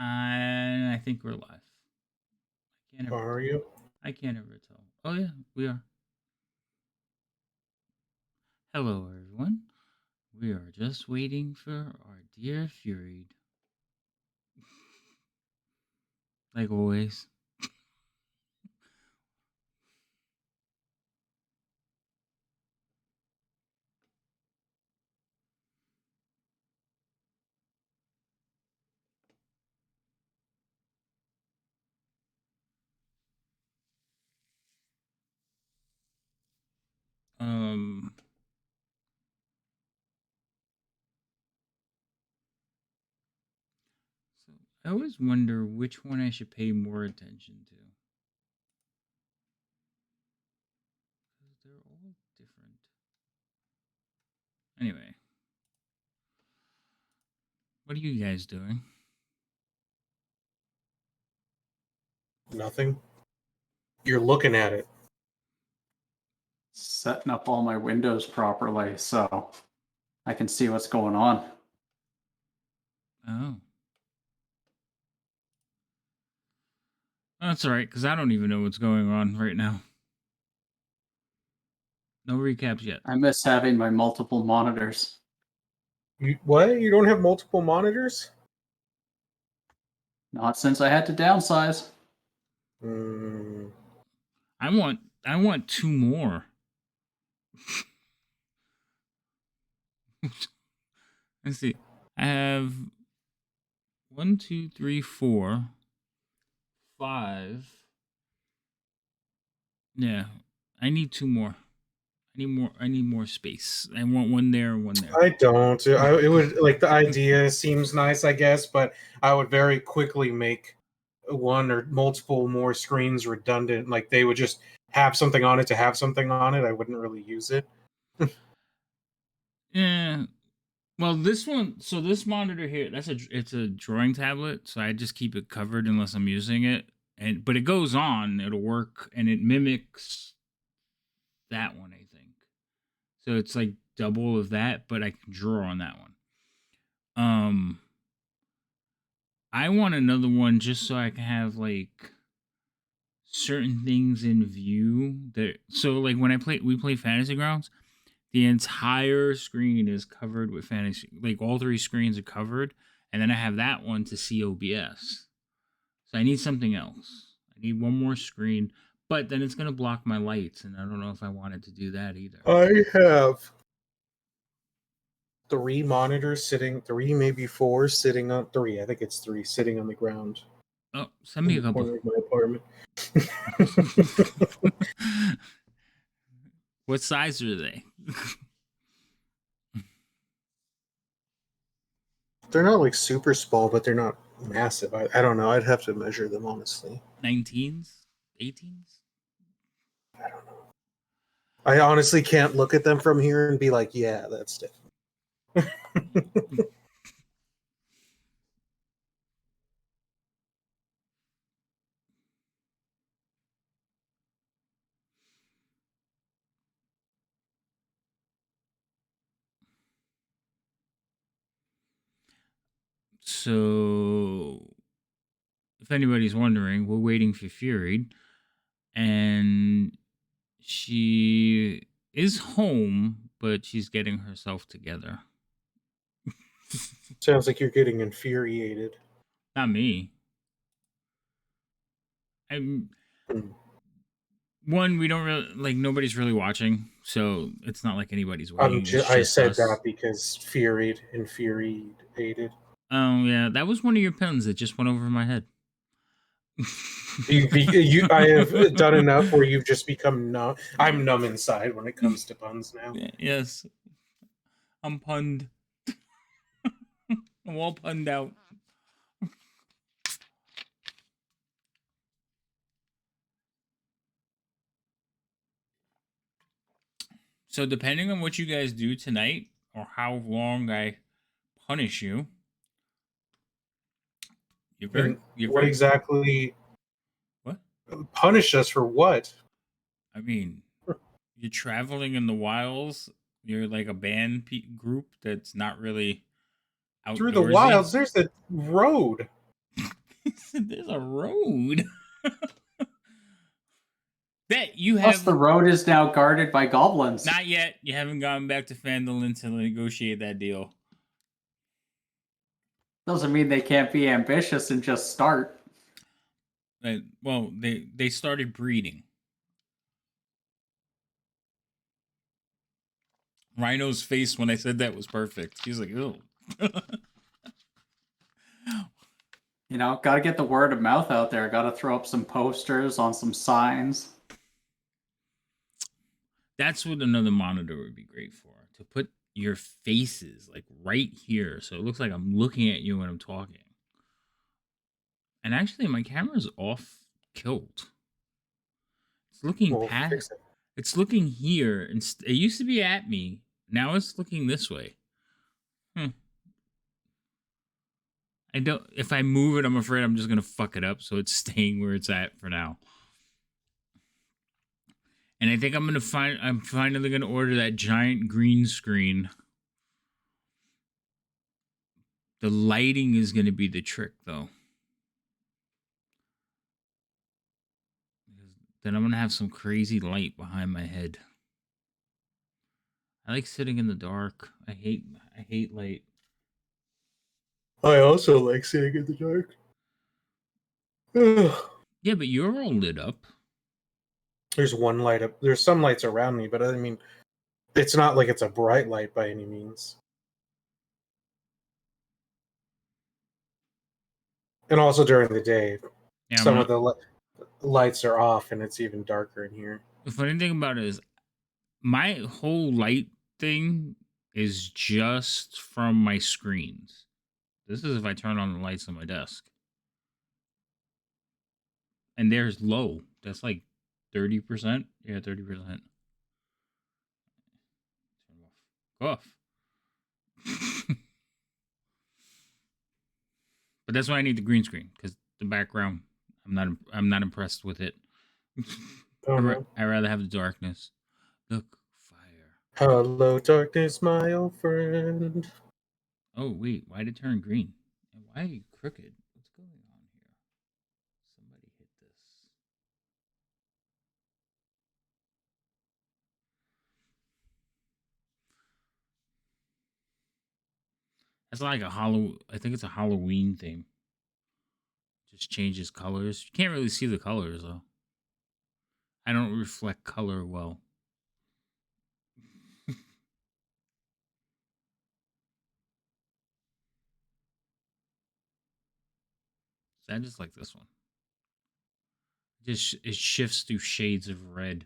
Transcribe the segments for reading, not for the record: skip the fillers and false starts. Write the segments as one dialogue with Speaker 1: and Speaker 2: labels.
Speaker 1: I think we're live. I can't ever
Speaker 2: Are
Speaker 1: tell.
Speaker 2: you?
Speaker 1: I can't ever tell. Oh yeah, we are. Hello, everyone. We are just waiting for our dear Fury. Like always. So I always wonder which one I should pay more attention to. Because they're all different. Anyway. What are you guys doing?
Speaker 2: Nothing. You're looking at it.
Speaker 3: Setting up all my windows properly so I can see what's going on.
Speaker 1: Oh. That's all right, because I don't even know what's going on right now. No recaps yet.
Speaker 3: I miss having my multiple monitors.
Speaker 2: What? You don't have multiple monitors?
Speaker 3: Not since I had to downsize.
Speaker 1: I want 2 more. Let's see. I have 1, 2, 3, 4, 5. Yeah, I need 2 more. I need more space. I want one there and one there.
Speaker 2: I don't. It would like the idea seems nice, I guess, but I would very quickly make one or multiple more screens redundant. Like they would just have something on it to have something on it. I wouldn't really use it.
Speaker 1: Yeah. Well, this monitor here, it's a drawing tablet, so I just keep it covered unless I'm using it. But it goes on, it'll work, and it mimics that one, I think. So it's like double of that, but I can draw on that one. I want another one just so I can have like certain things in view so like when we play Fantasy Grounds, the entire screen is covered with fantasy, like all 3 screens are covered, and then I have that one to see OBS. So I need something else. I need one more screen, but then it's going to block my lights, and I don't know if I wanted to do that either.
Speaker 2: I have 3 monitors sitting, 3 maybe 4 sitting on 3. I think it's 3 sitting on the ground.
Speaker 1: Oh, send me a couple.
Speaker 2: Corner of my apartment.
Speaker 1: What size are they?
Speaker 2: They're not like super small, but they're not massive. I don't know. I'd have to measure them honestly.
Speaker 1: 19s? 18s?
Speaker 2: I don't know. I honestly can't look at them from here and be like, yeah, that's different.
Speaker 1: So, if anybody's wondering, we're waiting for Fury, and she is home, but she's getting herself together.
Speaker 2: Sounds like you're getting infuriated.
Speaker 1: Not me. One, we don't really like, nobody's really watching, so it's not like anybody's waiting.
Speaker 2: I said that because infuriated.
Speaker 1: Oh yeah, that was one of your puns that just went over my head.
Speaker 2: I have done enough where you've just become numb. I'm numb inside when it comes to puns now.
Speaker 1: Yes, I'm punned. I'm all punned out. So depending on what you guys do tonight, or how long I punish you,
Speaker 2: what exactly?
Speaker 1: What?
Speaker 2: Punish us for what?
Speaker 1: I mean, you're traveling in the wilds. You're like a band group that's not really outdoorsy.
Speaker 2: Through the wilds. There's the road.
Speaker 1: There's a road. That you
Speaker 3: Plus,
Speaker 1: have
Speaker 3: the road is now guarded by goblins.
Speaker 1: not yet. You haven't gone back to Phandalin to negotiate that deal.
Speaker 3: Doesn't mean they can't be ambitious and just start.
Speaker 1: Well, they started breeding. Rhino's face when I said that was perfect. He's like, "Oh."
Speaker 3: You know, gotta get the word of mouth out there. Gotta throw up some posters on some signs.
Speaker 1: That's what another monitor would be great for. To put your faces like right here, so it looks like I'm looking at you when I'm talking. And actually, my camera's off kilt. It's looking
Speaker 2: We'll
Speaker 1: past.
Speaker 2: fix it.
Speaker 1: It's looking here, and it used to be at me. Now it's looking this way. I don't. If I move it, I'm afraid I'm just gonna fuck it up. So it's staying where it's at for now. And I think I'm finally gonna order that giant green screen. The lighting is gonna be the trick, though. Because then I'm gonna have some crazy light behind my head. I like sitting in the dark. I hate light.
Speaker 2: I also like sitting in the dark.
Speaker 1: Yeah, but you're all lit up.
Speaker 2: There's one light up. There's some lights around me, but I mean, it's not like it's a bright light by any means. And also during the day,
Speaker 1: Yeah,
Speaker 2: some of the lights are off, and it's even darker in here.
Speaker 1: the funny thing about it is my whole light thing is just from my screens. This is if I turn on the lights on my desk. And there's low. That's like 30%. Yeah, 30%. Go off. But that's why I need the green screen, because the background, I'm not impressed with it.
Speaker 2: Oh, no.
Speaker 1: I rather have the darkness. Look, fire.
Speaker 2: Hello, darkness, my old friend.
Speaker 1: Oh wait, why did it turn green? And why are you crooked? What's going on here? Somebody hit this. That's like I think it's a Halloween theme. Just changes colors. You can't really see the colors though. I don't reflect color well. So I just like this one. It shifts through shades of red.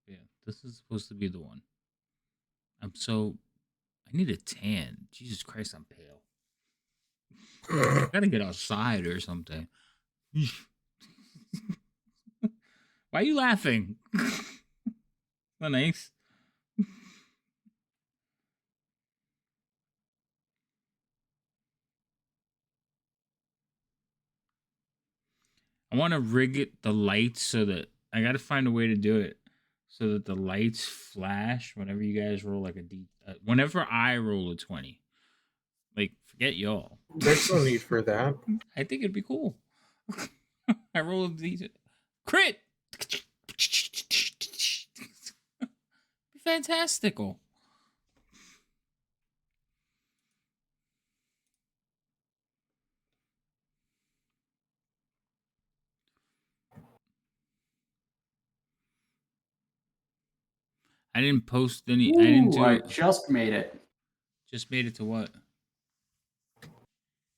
Speaker 1: Yeah, this is supposed to be the one. I need a tan. Jesus Christ, I'm pale. I gotta get outside or something. Why are you laughing? Not nice. I want to rig it the lights so that I got to find a way to do it so that the lights flash whenever you guys roll like whenever I roll a 20. Like forget y'all.
Speaker 2: There's no need for that.
Speaker 1: I think it'd be cool. I roll these crit. Fantastical. I didn't post any.
Speaker 3: Ooh,
Speaker 1: I didn't do.
Speaker 3: I just made it.
Speaker 1: Just made it to what?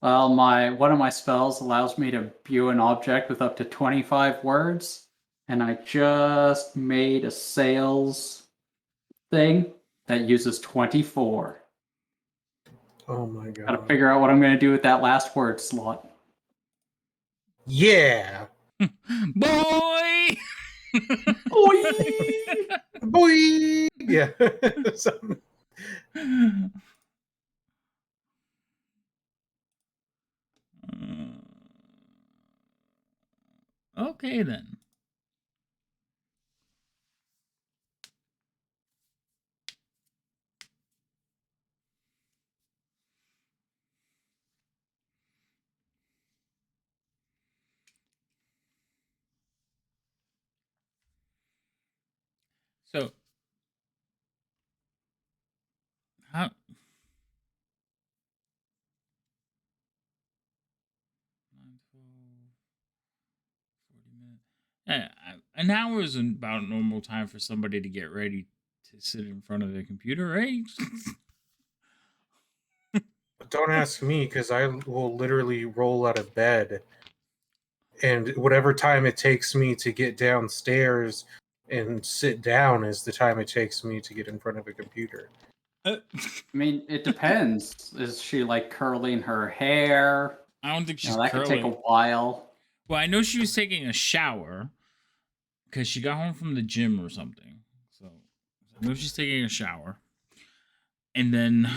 Speaker 3: Well, one of my spells allows me to view an object with up to 25 words, and I just made a sales thing that uses 24.
Speaker 2: Oh my
Speaker 3: Gotta
Speaker 2: god.
Speaker 3: figure out what I'm going to do with that last word slot.
Speaker 2: Yeah.
Speaker 1: Boy.
Speaker 3: Boy!
Speaker 2: Boy. Yeah.
Speaker 1: Okay then. So how 9, 12, 40 minutes. Yeah, an hour is about normal time for somebody to get ready to sit in front of their computer, right?
Speaker 2: Don't ask me because I will literally roll out of bed, and whatever time it takes me to get downstairs and sit down is the time it takes me to get in front of a computer.
Speaker 3: I mean, it depends. Is she like curling her hair?
Speaker 1: I don't think she's
Speaker 3: That could take a
Speaker 1: curling.
Speaker 3: while.
Speaker 1: Well, I know she was taking a shower because she got home from the gym or something. So I know she's taking a shower. And then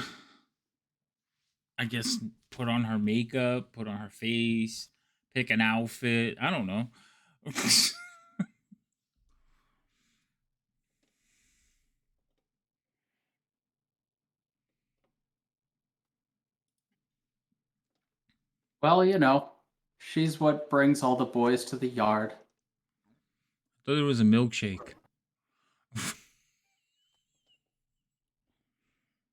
Speaker 1: I guess put on her makeup, put on her face, pick an outfit. I don't know.
Speaker 3: Well, she's what brings all the boys to the yard.
Speaker 1: Thought it was a milkshake.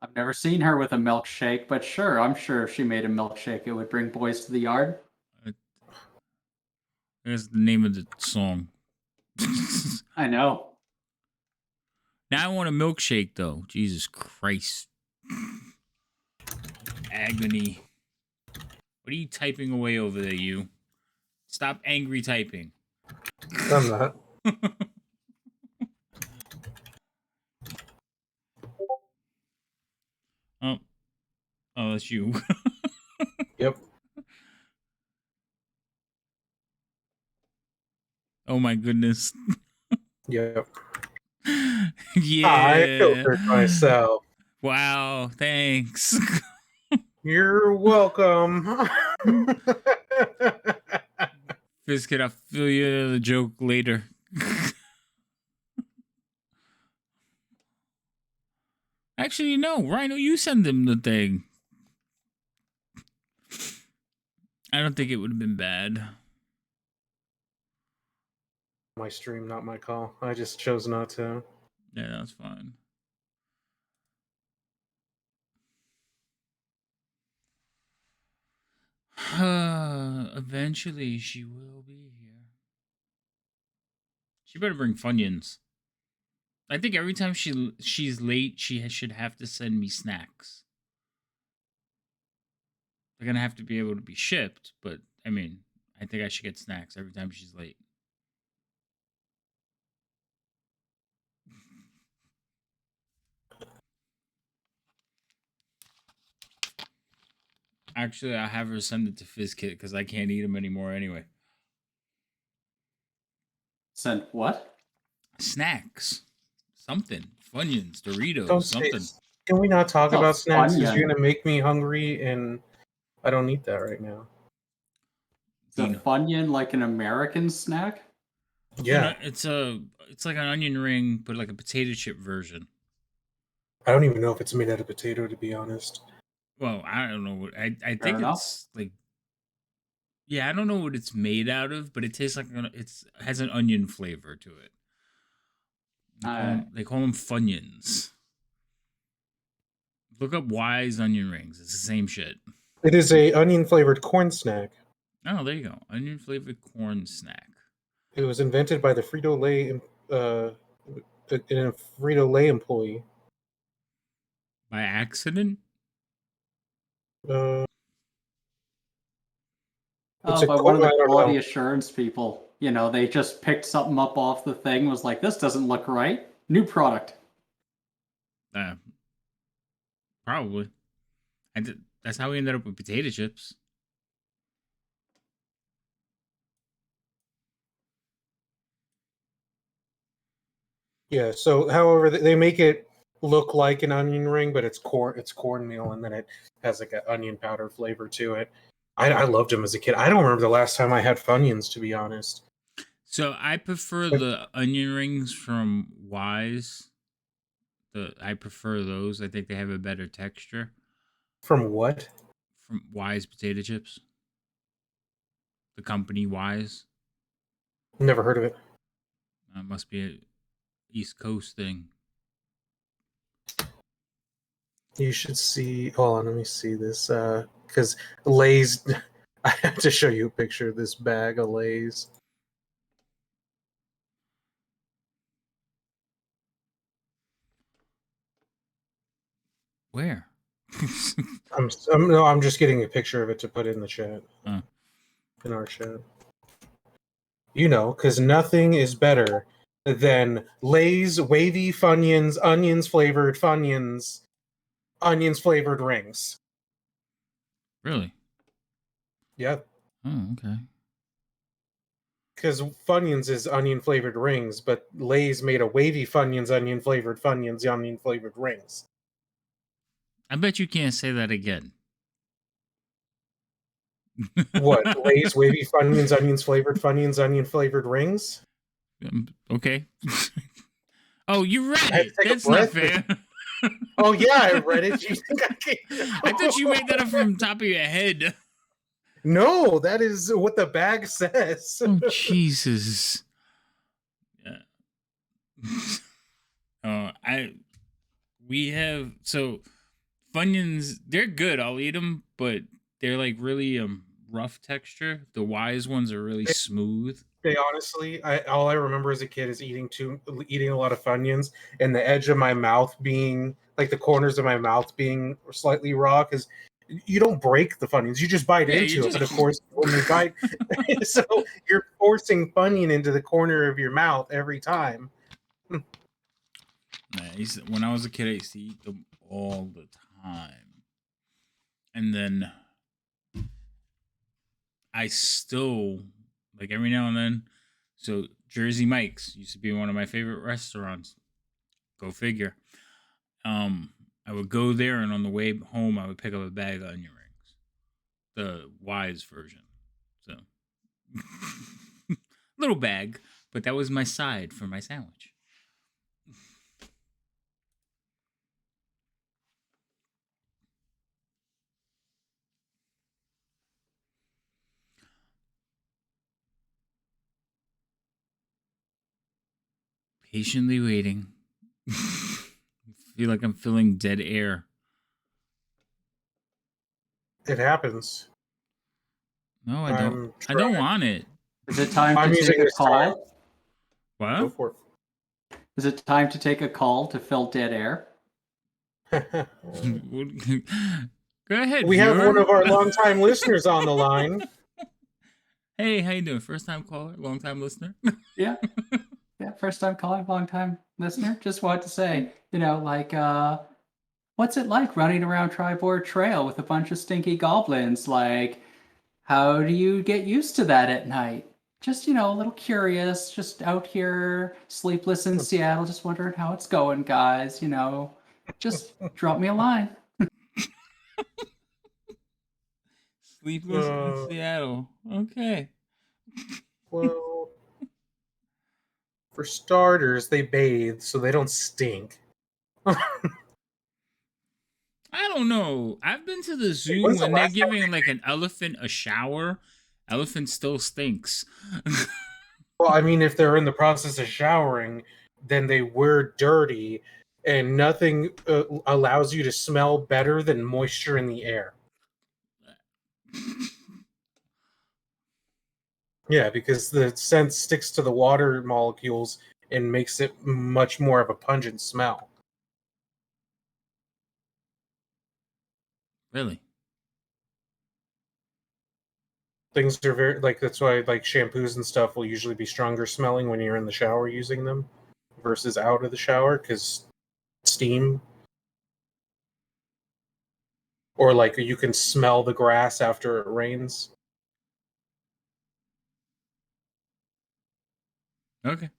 Speaker 3: I've never seen her with a milkshake, but sure, I'm sure if she made a milkshake, it would bring boys to the yard.
Speaker 1: That's the name of the song.
Speaker 3: I know.
Speaker 1: Now I want a milkshake, though. Jesus Christ. Agony. What are you typing away over there, you? Stop angry typing.
Speaker 2: I'm not.
Speaker 1: Oh, that's you.
Speaker 2: Yep.
Speaker 1: Oh my goodness.
Speaker 2: Yep.
Speaker 1: Yeah.
Speaker 2: I filtered myself.
Speaker 1: Wow, thanks.
Speaker 2: You're welcome.
Speaker 1: Biscuit, I'll fill you the joke later. Actually, no, Rhino, you send him the thing. I don't think it would have been bad.
Speaker 2: My stream, not my call. I just chose not to.
Speaker 1: Yeah, that's fine. Eventually, she will be here. She better bring Funyuns. I think every time she's late, she should have to send me snacks. They're gonna have to be able to be shipped, but I mean, I think I should get snacks every time she's late. Actually, I'll have her send it to FizzKit because I can't eat them anymore anyway.
Speaker 3: Send what?
Speaker 1: Snacks. Something. Funyuns, Doritos,
Speaker 2: Don't say.
Speaker 1: something.
Speaker 2: Can we not talk
Speaker 3: Oh,
Speaker 2: about snacks? Because
Speaker 3: Funyun.
Speaker 2: you're gonna make me hungry, and I don't need that right now.
Speaker 3: Is a
Speaker 1: Dino.
Speaker 3: Funyun like an American snack?
Speaker 2: Yeah,
Speaker 1: It's like an onion ring, but like a potato chip version.
Speaker 2: I don't even know if it's made out of potato, to be honest.
Speaker 1: Well, I don't know what I
Speaker 3: Fair
Speaker 1: think
Speaker 3: enough.
Speaker 1: it's like. Yeah, I don't know what it's made out of, but it tastes like it's has an onion flavor to it. They call them Funyuns. Look up Wise onion rings. It's the same shit.
Speaker 2: It is a onion flavored corn snack.
Speaker 1: Oh, there you go. Onion flavored corn snack.
Speaker 2: It was invented by the Frito-Lay, an Frito-Lay employee.
Speaker 1: By accident?
Speaker 2: Uh, it's
Speaker 3: Oh,
Speaker 2: a
Speaker 3: by one of
Speaker 2: I
Speaker 3: the
Speaker 2: don't
Speaker 3: quality
Speaker 2: know.
Speaker 3: assurance people. They just picked something up off the thing, was like, this doesn't look right. New product.
Speaker 1: Probably. That's how we ended up with potato chips.
Speaker 2: Yeah. So, however, they make it look like an onion ring, but it's cornmeal, and then it has like an onion powder flavor to it. I loved them as a kid. I don't remember the last time I had Funyuns, to be honest.
Speaker 1: So I prefer
Speaker 2: But-
Speaker 1: the onion rings from Wise. I prefer those. I think they have a better texture.
Speaker 2: From what?
Speaker 1: From Wise potato chips. The company Wise.
Speaker 2: Never heard of it.
Speaker 1: Must be East Coast thing.
Speaker 2: You should see. Hold on, let me see this. Because Lay's. I have to show you a picture of this bag of Lay's.
Speaker 1: Where?
Speaker 2: I'm just getting a picture of it to put in the chat.
Speaker 1: Uh.
Speaker 2: In our chat. You know, because nothing is better than Lay's wavy Funyuns, onions flavored Funyuns, onions flavored rings.
Speaker 1: Really?
Speaker 2: Yeah.
Speaker 1: Oh, okay.
Speaker 2: Because Funyuns is onion flavored rings, but Lay's made a wavy Funyuns, onion flavored rings.
Speaker 1: I bet you can't say that again.
Speaker 2: What? Lay's wavy Funyuns, onion flavored rings?
Speaker 1: Okay. Oh, you read
Speaker 2: I had to
Speaker 1: it.
Speaker 2: take a
Speaker 1: That's not
Speaker 2: breath.
Speaker 1: fair.
Speaker 2: Oh yeah, I read it. You think I can't?
Speaker 1: I thought you made that up from the top of your head.
Speaker 2: No, that is what the bag says.
Speaker 1: Oh, Jesus. Yeah. We have, so Funyuns, they're good. I'll eat them, but they're like really rough texture. The wise ones are really smooth.
Speaker 2: They honestly, all I remember as a kid is eating a lot of Funyuns, and the edge of my mouth being like the corners of my mouth being slightly raw because you don't break the Funyuns, you just bite into it. But of course, when you bite, so you're forcing Funyun into the corner of your mouth every time.
Speaker 1: When I was a kid, I used to eat them all the time, and then I still like every now and then. So Jersey Mike's used to be one of my favorite restaurants. Go figure. I would go there, and on the way home, I would pick up a bag of onion rings, the wise version. So little bag, but that was my side for my sandwich. Patiently waiting. Feel like I'm filling dead air.
Speaker 2: It happens.
Speaker 1: No, I don't.
Speaker 2: I'm
Speaker 1: I don't
Speaker 2: trying.
Speaker 1: want it.
Speaker 3: Is it time
Speaker 2: I'm
Speaker 3: to
Speaker 2: using
Speaker 3: take a
Speaker 2: this time.
Speaker 3: call?
Speaker 2: Go
Speaker 1: What?
Speaker 2: for
Speaker 3: Is it time to take a call to fill dead air?
Speaker 2: it.
Speaker 1: Go ahead,
Speaker 2: We have
Speaker 1: viewer.
Speaker 2: one of our longtime listeners on the line.
Speaker 1: Hey, how you doing? First time caller, long time listener.
Speaker 3: Yeah. Yeah, first time calling, long time listener. Just wanted to say, what's it like running around Tribord Trail with a bunch of stinky goblins? Like, how do you get used to that at night? Just, a little curious, just out here, sleepless in Seattle, just wondering how it's going, guys. Just drop me a line.
Speaker 1: Sleepless in Seattle. Okay.
Speaker 2: Well, for starters, they bathe so they don't stink.
Speaker 1: I don't know. I've been to the zoo
Speaker 2: When's the
Speaker 1: when they're
Speaker 2: last time
Speaker 1: giving like an elephant a shower. Elephant still stinks.
Speaker 2: Well, I mean, if they're in the process of showering, then they were dirty, and nothing allows you to smell better than moisture in the air. Yeah, because the scent sticks to the water molecules and makes it much more of a pungent smell.
Speaker 1: Really?
Speaker 2: Things are very that's why like shampoos and stuff will usually be stronger smelling when you're in the shower using them versus out of the shower because steam, or like you can smell the grass after it rains.
Speaker 1: Okay.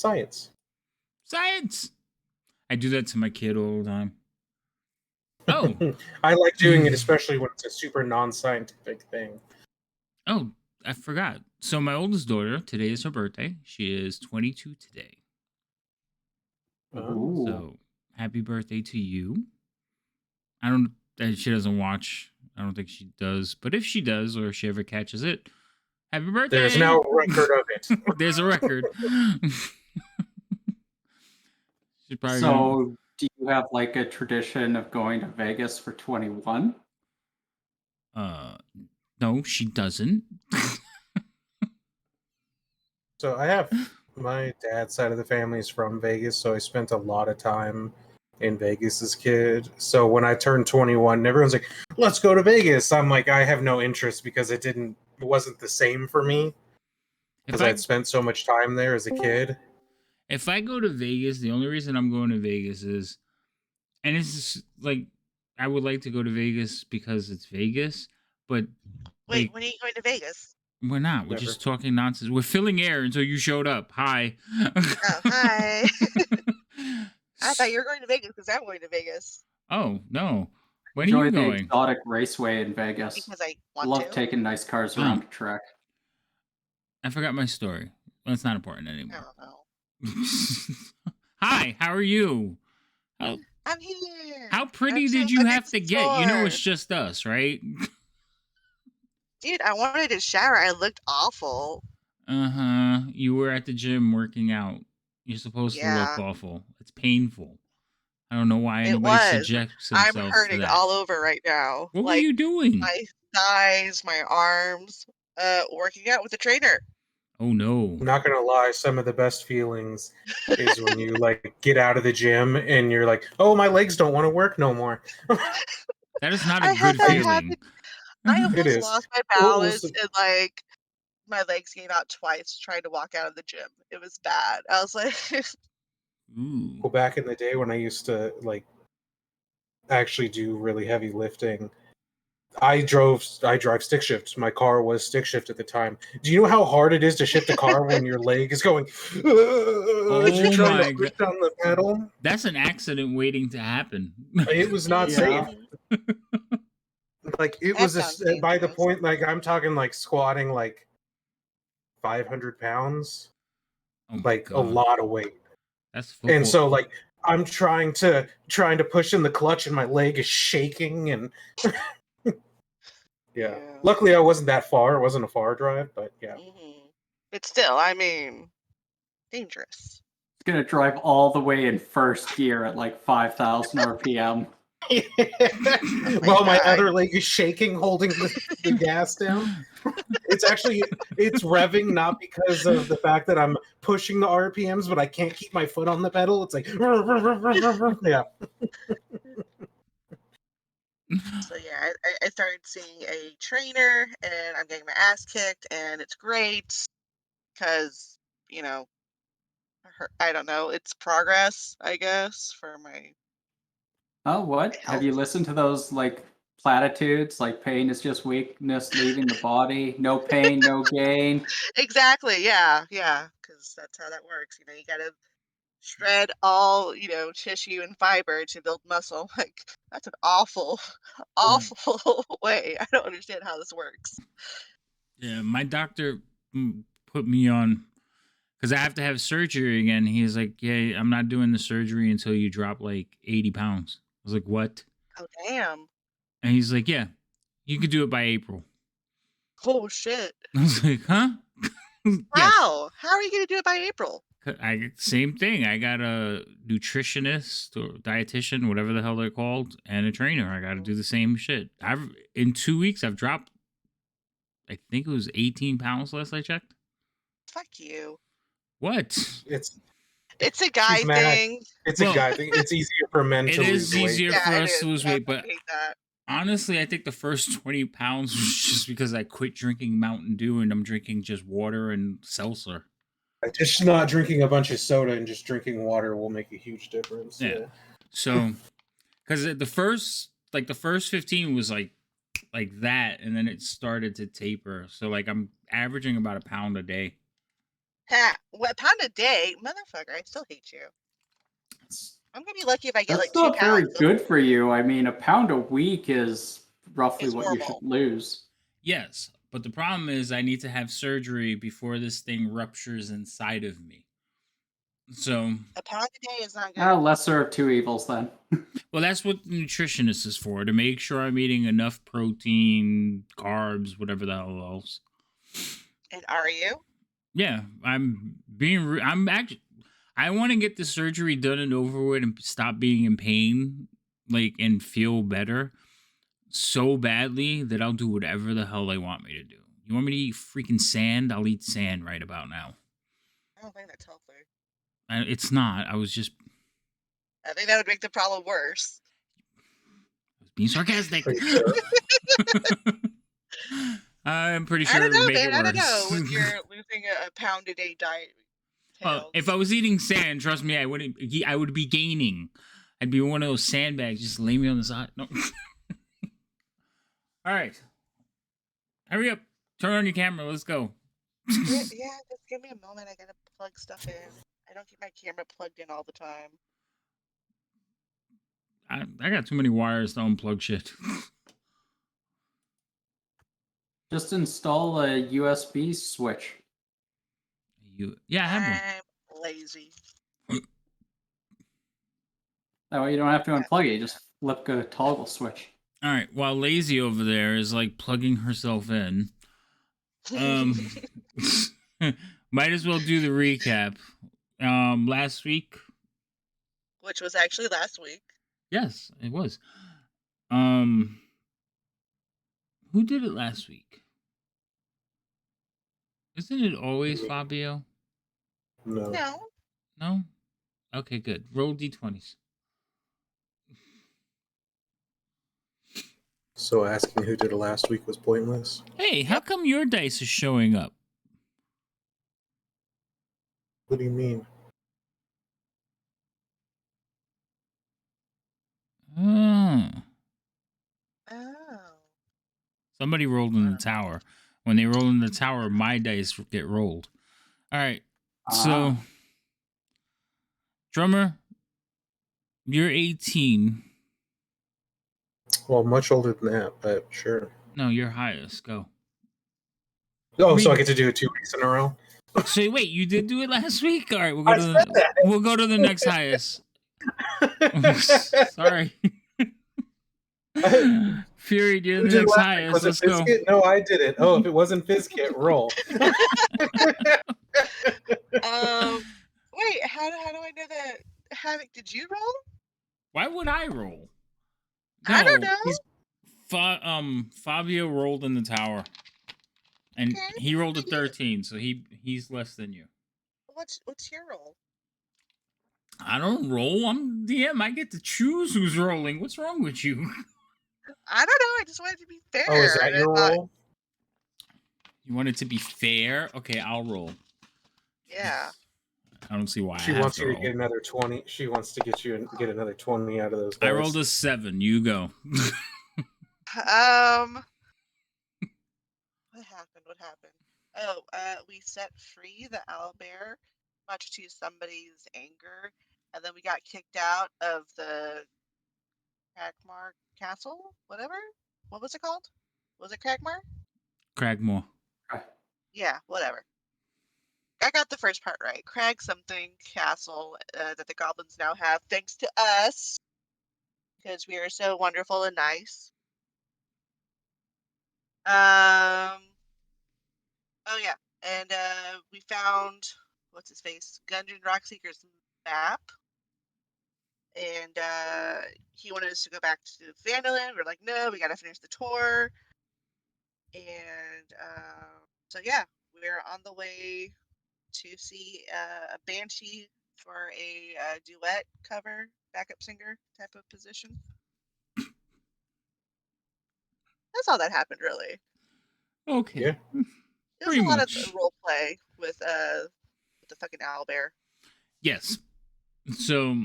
Speaker 2: Science.
Speaker 1: Science. I do that to my kid all the time. Oh.
Speaker 2: I like doing it especially when it's a super non-scientific thing.
Speaker 1: Oh, I forgot. So my oldest daughter, today is her birthday. She is 22 today.
Speaker 3: Ooh.
Speaker 1: So happy birthday to you. I don't. She doesn't watch. I don't think she does. But if she does, or if she ever catches it, Happy birthday!
Speaker 2: There's now a record of it.
Speaker 1: There's a record. She's probably gonna.
Speaker 3: So, do you have like a tradition of going to Vegas for 21?
Speaker 1: No, she doesn't.
Speaker 2: So I have my dad's side of the family is from Vegas, so I spent a lot of time in Vegas as a kid. So when I turned 21, everyone's like, "Let's go to Vegas." I'm like, I have no interest because it wasn't the same for me because I'd spent so much time there as a kid.
Speaker 1: If I go to Vegas, the only reason I'm going to Vegas is, and it's just like, I would like to go to Vegas because it's Vegas, but
Speaker 4: Wait,
Speaker 1: like,
Speaker 4: when are you going to Vegas?
Speaker 1: we're not. We're just talking nonsense. We're filling air until you showed up. Hi.
Speaker 4: Oh, hi. I thought you were going to Vegas because I'm going to Vegas.
Speaker 1: Oh, no. When
Speaker 3: Enjoy
Speaker 1: are you
Speaker 3: the
Speaker 1: going?
Speaker 3: exotic raceway in Vegas.
Speaker 4: Because I want
Speaker 3: Love
Speaker 4: to.
Speaker 3: taking nice cars around the track.
Speaker 1: I forgot my story. Well, it's not important
Speaker 4: I
Speaker 1: anymore.
Speaker 4: don't know.
Speaker 1: Hi, how are you?
Speaker 4: I'm here.
Speaker 1: How pretty
Speaker 4: I'm so
Speaker 1: did you
Speaker 4: fucking
Speaker 1: have to get? You know
Speaker 4: sore.
Speaker 1: it's just us, right?
Speaker 4: Dude, I wanted to shower. I looked awful.
Speaker 1: Uh-huh. You were at the gym working out. You're supposed to look awful. It's painful. I don't know why
Speaker 4: It
Speaker 1: anybody
Speaker 4: was.
Speaker 1: subjects
Speaker 4: I'm
Speaker 1: themselves to
Speaker 4: hurting
Speaker 1: that.
Speaker 4: all over right now.
Speaker 1: What were
Speaker 4: Like
Speaker 1: you doing?
Speaker 4: my thighs, my arms, working out with the trainer.
Speaker 1: Oh no.
Speaker 2: I'm not gonna lie, some of the best feelings is when you like get out of the gym and you're like, "Oh, my legs don't want to work no more."
Speaker 1: That is not
Speaker 4: I
Speaker 1: a
Speaker 4: had
Speaker 1: good
Speaker 4: that
Speaker 1: feeling.
Speaker 4: happen. I
Speaker 2: It
Speaker 4: almost
Speaker 2: is.
Speaker 4: lost my
Speaker 2: Well,
Speaker 4: balance and like my legs gave out twice trying to walk out of the gym. It was bad. I was like,
Speaker 1: Ooh.
Speaker 2: well, back in the day when I used to like actually do really heavy lifting, I drive stick shift. My car was stick shift at the time. Do you know how hard it is to shift a car when your leg is going as you're trying to push down the pedal?
Speaker 1: That's an accident waiting to happen.
Speaker 2: It was not safe. Like it was by the point like I'm talking like squatting like 500 pounds, like a lot of weight.
Speaker 1: That's football.
Speaker 2: And so like I'm trying to push in the clutch and my leg is shaking and yeah. Luckily I wasn't that far. It wasn't a far drive, but yeah.
Speaker 4: But still, I mean, dangerous.
Speaker 3: It's gonna drive all the way in first gear at like 5,000 RPM.
Speaker 2: While my other leg is shaking, holding the gas down. It's revving not because of the fact that I'm pushing the RPMs, but I can't keep my foot on the pedal. It's like yeah.
Speaker 4: So yeah, I started seeing a trainer, and I'm getting my ass kicked, and it's great because I don't know, it's progress, I guess, for my.
Speaker 3: Oh, what? Have you listened to those like platitudes? Like pain is just weakness leaving the body. No pain, no gain.
Speaker 4: Exactly. Yeah. Because that's how that works. You gotta shred all tissue and fiber to build muscle. Like that's an awful, awful way. I don't understand how this works.
Speaker 1: Yeah, my doctor put me on because I have to have surgery again. He's like, "Yeah, I'm not doing the surgery until you drop like 80 pounds." I was like, "What?"
Speaker 4: Oh damn.
Speaker 1: And he's like, "Yeah, you could do it by April."
Speaker 4: Oh shit.
Speaker 1: I was like, "Huh?"
Speaker 4: Yes. How? How are you gonna do it by April?
Speaker 1: Same thing. I got a nutritionist or dietitian, whatever the hell they're called, and a trainer. I got to do the same shit. In 2 weeks I've dropped. I think it was 18 pounds last I checked.
Speaker 4: Fuck you.
Speaker 1: What?
Speaker 4: It's a guy thing.
Speaker 2: It's a guy thing. It's easier for men to lose weight. It is
Speaker 1: easier for us to lose weight, but honestly, I think the first 20 pounds was just because I quit drinking Mountain Dew and I'm drinking just water and seltzer.
Speaker 2: Just not drinking a bunch of soda and just drinking water will make a huge difference.
Speaker 1: Yeah. So, because the first 15 was like that, and then it started to taper. So like I'm averaging about a pound a day.
Speaker 4: What, a pound a day, motherfucker? I still hate you. I'm gonna be lucky if I get
Speaker 3: That's
Speaker 4: like 2
Speaker 3: not
Speaker 4: pounds.
Speaker 3: very good for you. I mean, a pound a week is roughly what you should lose.
Speaker 1: Yes, but the problem is I need to have surgery before this thing ruptures inside of me. So
Speaker 4: a pound a day is not good.
Speaker 3: Lesser of two evils then.
Speaker 1: Well, that's what the nutritionist is for, to make sure I'm eating enough protein, carbs, whatever the hell else.
Speaker 4: And are you?
Speaker 1: Yeah, I'm actually. I want to get the surgery done and over with and stop being in pain, like, and feel better so badly that I'll do whatever the hell they want me to do. You want me to eat freaking sand? I'll eat sand right about now.
Speaker 4: I don't think that's healthy.
Speaker 1: It's not. I was just
Speaker 4: I think that would make the problem worse.
Speaker 1: being sarcastic.
Speaker 2: Are you sure?
Speaker 1: I'm pretty
Speaker 4: I
Speaker 1: sure
Speaker 4: don't
Speaker 1: it would
Speaker 4: know,
Speaker 1: make
Speaker 4: man.
Speaker 1: it
Speaker 4: I don't know.
Speaker 1: worse.
Speaker 4: With your losing a pound a day diet
Speaker 1: Well, if
Speaker 4: entails.
Speaker 1: I was eating sand, trust me, I wouldn't. I would be gaining. I'd be one of those sandbags. Just lay me on the side. No. All right. Hurry up. Turn on your camera. Let's go.
Speaker 4: Yeah, just give me a moment. I gotta plug stuff in. I don't keep my camera plugged in all the time.
Speaker 1: I got too many wires to unplug shit.
Speaker 3: Just install a USB switch.
Speaker 1: Yeah, I have one.
Speaker 4: I'm lazy.
Speaker 3: That way you don't have to unplug it. You just flip a toggle switch.
Speaker 1: All right. While Lazy over there is like plugging herself in, might as well do the recap. Last week.
Speaker 4: Which was actually last week.
Speaker 1: Yes, it was. Who did it last week? Isn't it always Fabio?
Speaker 2: No.
Speaker 4: No.
Speaker 1: No? Okay, good. Roll d20s.
Speaker 2: So asking who did it last week was pointless.
Speaker 1: Hey, how come your dice is showing up?
Speaker 2: What do you mean?
Speaker 1: Oh.
Speaker 4: Oh.
Speaker 1: Somebody rolled in the tower. When they roll in the tower, my dice get rolled. All right. So, Drummer, you're 18.
Speaker 2: Well, much older than that, but sure.
Speaker 1: No, you're highest. Go.
Speaker 2: Oh, so I get to do it 2 weeks in a row?
Speaker 1: So wait, you did do it last week? All right,
Speaker 2: I said that.
Speaker 1: we'll go to the next highest. Sorry. Fury, you're the next highest.
Speaker 2: Was it
Speaker 1: Let's go.
Speaker 2: Biscuit? No, I did it. Oh, if it wasn't Biscuit, roll.
Speaker 4: Wait, how do I know that? Havoc, did you roll?
Speaker 1: Why would I roll?
Speaker 4: I don't know.
Speaker 1: Fabio rolled in the tower, and
Speaker 4: Okay.
Speaker 1: he rolled a 13, so he's less than you.
Speaker 4: What's your roll?
Speaker 1: I don't roll. I'm DM. I get to choose who's rolling. What's wrong with you?
Speaker 4: I don't know. I just wanted to be fair.
Speaker 2: Oh, is that your roll?
Speaker 1: You want it to be fair? Okay, I'll roll.
Speaker 4: Yeah.
Speaker 1: I don't see why
Speaker 2: She
Speaker 1: I have
Speaker 2: wants
Speaker 1: to
Speaker 2: you to
Speaker 1: roll.
Speaker 2: get another 20. She wants to get another 20 out of those guys.
Speaker 1: I rolled a 7. You go.
Speaker 4: What happened? What happened? Oh, we set free the owlbear, much to somebody's anger, and then we got kicked out of the Cragmar Castle. Whatever. What was it called? Was it Cragmar?
Speaker 1: Cragmore.
Speaker 4: Yeah, whatever. I got the first part right. Crag something castle that the goblins now have, thanks to us, because we are so wonderful and nice. Oh yeah, and we found what's his face, Gundren Rockseeker's map, and he wanted us to go back to Vanderland. We're like, no, we gotta finish the tour, and so yeah, we're on the way to see a banshee for a duet cover, backup singer type of position. That's all that happened, really.
Speaker 1: Okay.
Speaker 2: Yeah.
Speaker 4: It was
Speaker 1: Pretty
Speaker 4: a lot
Speaker 1: much.
Speaker 4: of role play with the fucking owlbear.
Speaker 1: Yes. So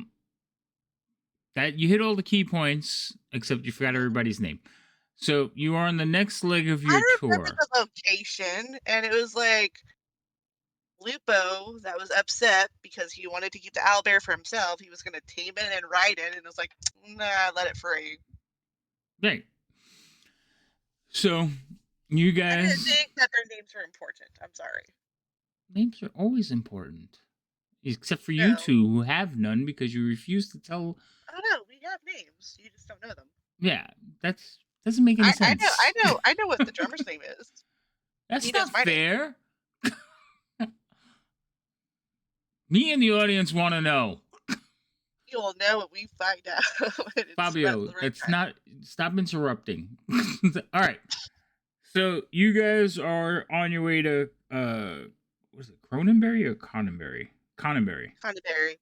Speaker 1: that you hit all the key points, except you forgot everybody's name. So you are on the next leg of your
Speaker 4: I
Speaker 1: tour.
Speaker 4: remember the location, and it was like Lupo that was upset because he wanted to keep the owlbear for himself. He was going to tame it and ride it, and it was like, nah, let it free.
Speaker 1: Right. So you
Speaker 4: I
Speaker 1: guys.
Speaker 4: didn't think that their names were important. I'm sorry.
Speaker 1: Names are always important. Except for you
Speaker 4: No.
Speaker 1: two who have none because you refuse to tell.
Speaker 4: I don't know. We have names. You just don't know them.
Speaker 1: Yeah, that's doesn't make any sense.
Speaker 4: I know what the drummer's name is.
Speaker 1: That's
Speaker 4: He
Speaker 1: not
Speaker 4: knows my name.
Speaker 1: fair. Me and the audience want to know.
Speaker 4: You'll know when we find out when it's about
Speaker 1: Fabio,
Speaker 4: the right
Speaker 1: that's
Speaker 4: time.
Speaker 1: not. Stop interrupting. All right. So you guys are on your way to was it Cronenberry or Conenberry? Conenberry.
Speaker 4: Coneyberry.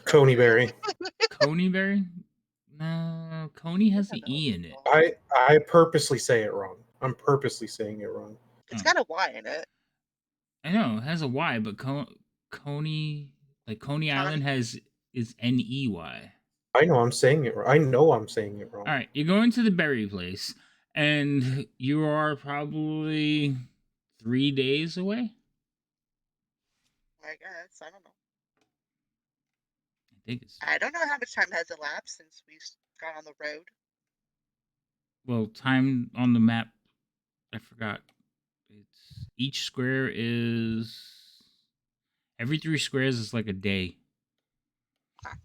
Speaker 2: Coneyberry.
Speaker 1: Coneyberry? No, Coney has an E in it.
Speaker 2: I purposely say it wrong. I'm purposely saying it wrong.
Speaker 4: It's
Speaker 1: Oh.
Speaker 4: got a Y in it.
Speaker 1: I know it has a Y, but Coney, like Coney Island, is Ney.
Speaker 2: I know I'm saying it wrong. I know I'm saying it wrong.
Speaker 1: All right, you're going to the berry place, and you are probably 3 days away.
Speaker 4: I guess. I don't know.
Speaker 1: I think it's.
Speaker 4: I don't know how much time has elapsed since we've gone on the road.
Speaker 1: Well, time on the map, I forgot. It's each square is every 3 squares is like a day.
Speaker 4: Ah.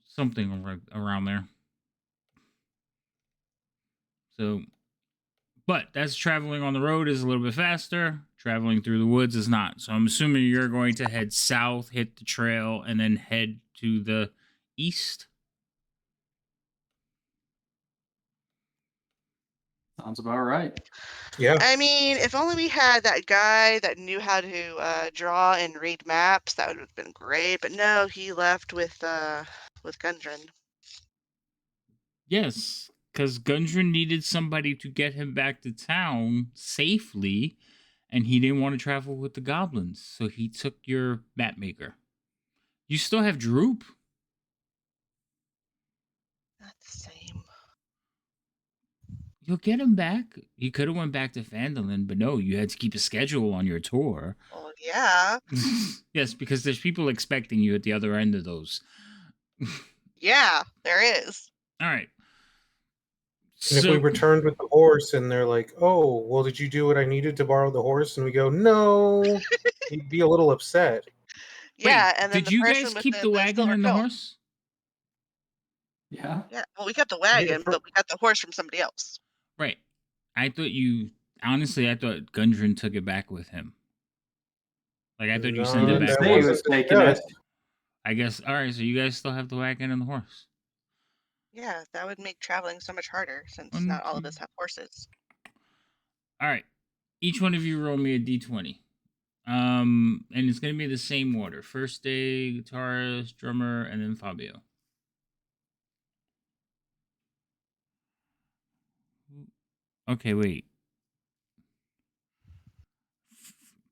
Speaker 1: Something around there. So, but that's traveling on the road is a little bit faster. Traveling through the woods is not. So I'm assuming you're going to head south, hit the trail, and then head to the east.
Speaker 3: Sounds about right.
Speaker 2: Yeah.
Speaker 4: I mean, if only we had that guy that knew how to draw and read maps, that would have been great. But no, he left with Gundren.
Speaker 1: Yes, because Gundren needed somebody to get him back to town safely, and he didn't want to travel with the goblins, so he took your map maker. You still have Droop?
Speaker 4: Not the same.
Speaker 1: You'll get him back. You could have went back to Phandalin, but no, you had to keep a schedule on your tour.
Speaker 4: Well, yeah.
Speaker 1: Yes, because there's people expecting you at the other end of those.
Speaker 4: Yeah, there is.
Speaker 1: All right.
Speaker 2: And if we returned with the horse and they're like, oh, well, did you do what I needed to borrow the horse? And we go, no, he'd be a little upset.
Speaker 4: Yeah,
Speaker 1: Wait,
Speaker 4: and then
Speaker 1: did
Speaker 4: the
Speaker 1: you
Speaker 4: person
Speaker 1: guys
Speaker 4: with
Speaker 1: keep the wagon
Speaker 4: silver
Speaker 1: and the
Speaker 4: pill.
Speaker 1: horse?
Speaker 3: Yeah.
Speaker 4: Yeah, well, we kept the wagon, but we got the horse from somebody else.
Speaker 1: Right. I thought Gundren took it back with him. Like, I thought you sent it
Speaker 3: Didn't
Speaker 1: back.
Speaker 3: say he was taking it.
Speaker 1: I guess, all right, so you guys still have the wagon and the horse.
Speaker 4: Yeah, that would make traveling so much harder since
Speaker 1: 1,
Speaker 4: not all
Speaker 1: 2.
Speaker 4: of us have horses.
Speaker 1: All right. Each one of you roll me a d20. And it's going to be the same order. First day, guitarist, drummer, and then Fabio. Okay, wait.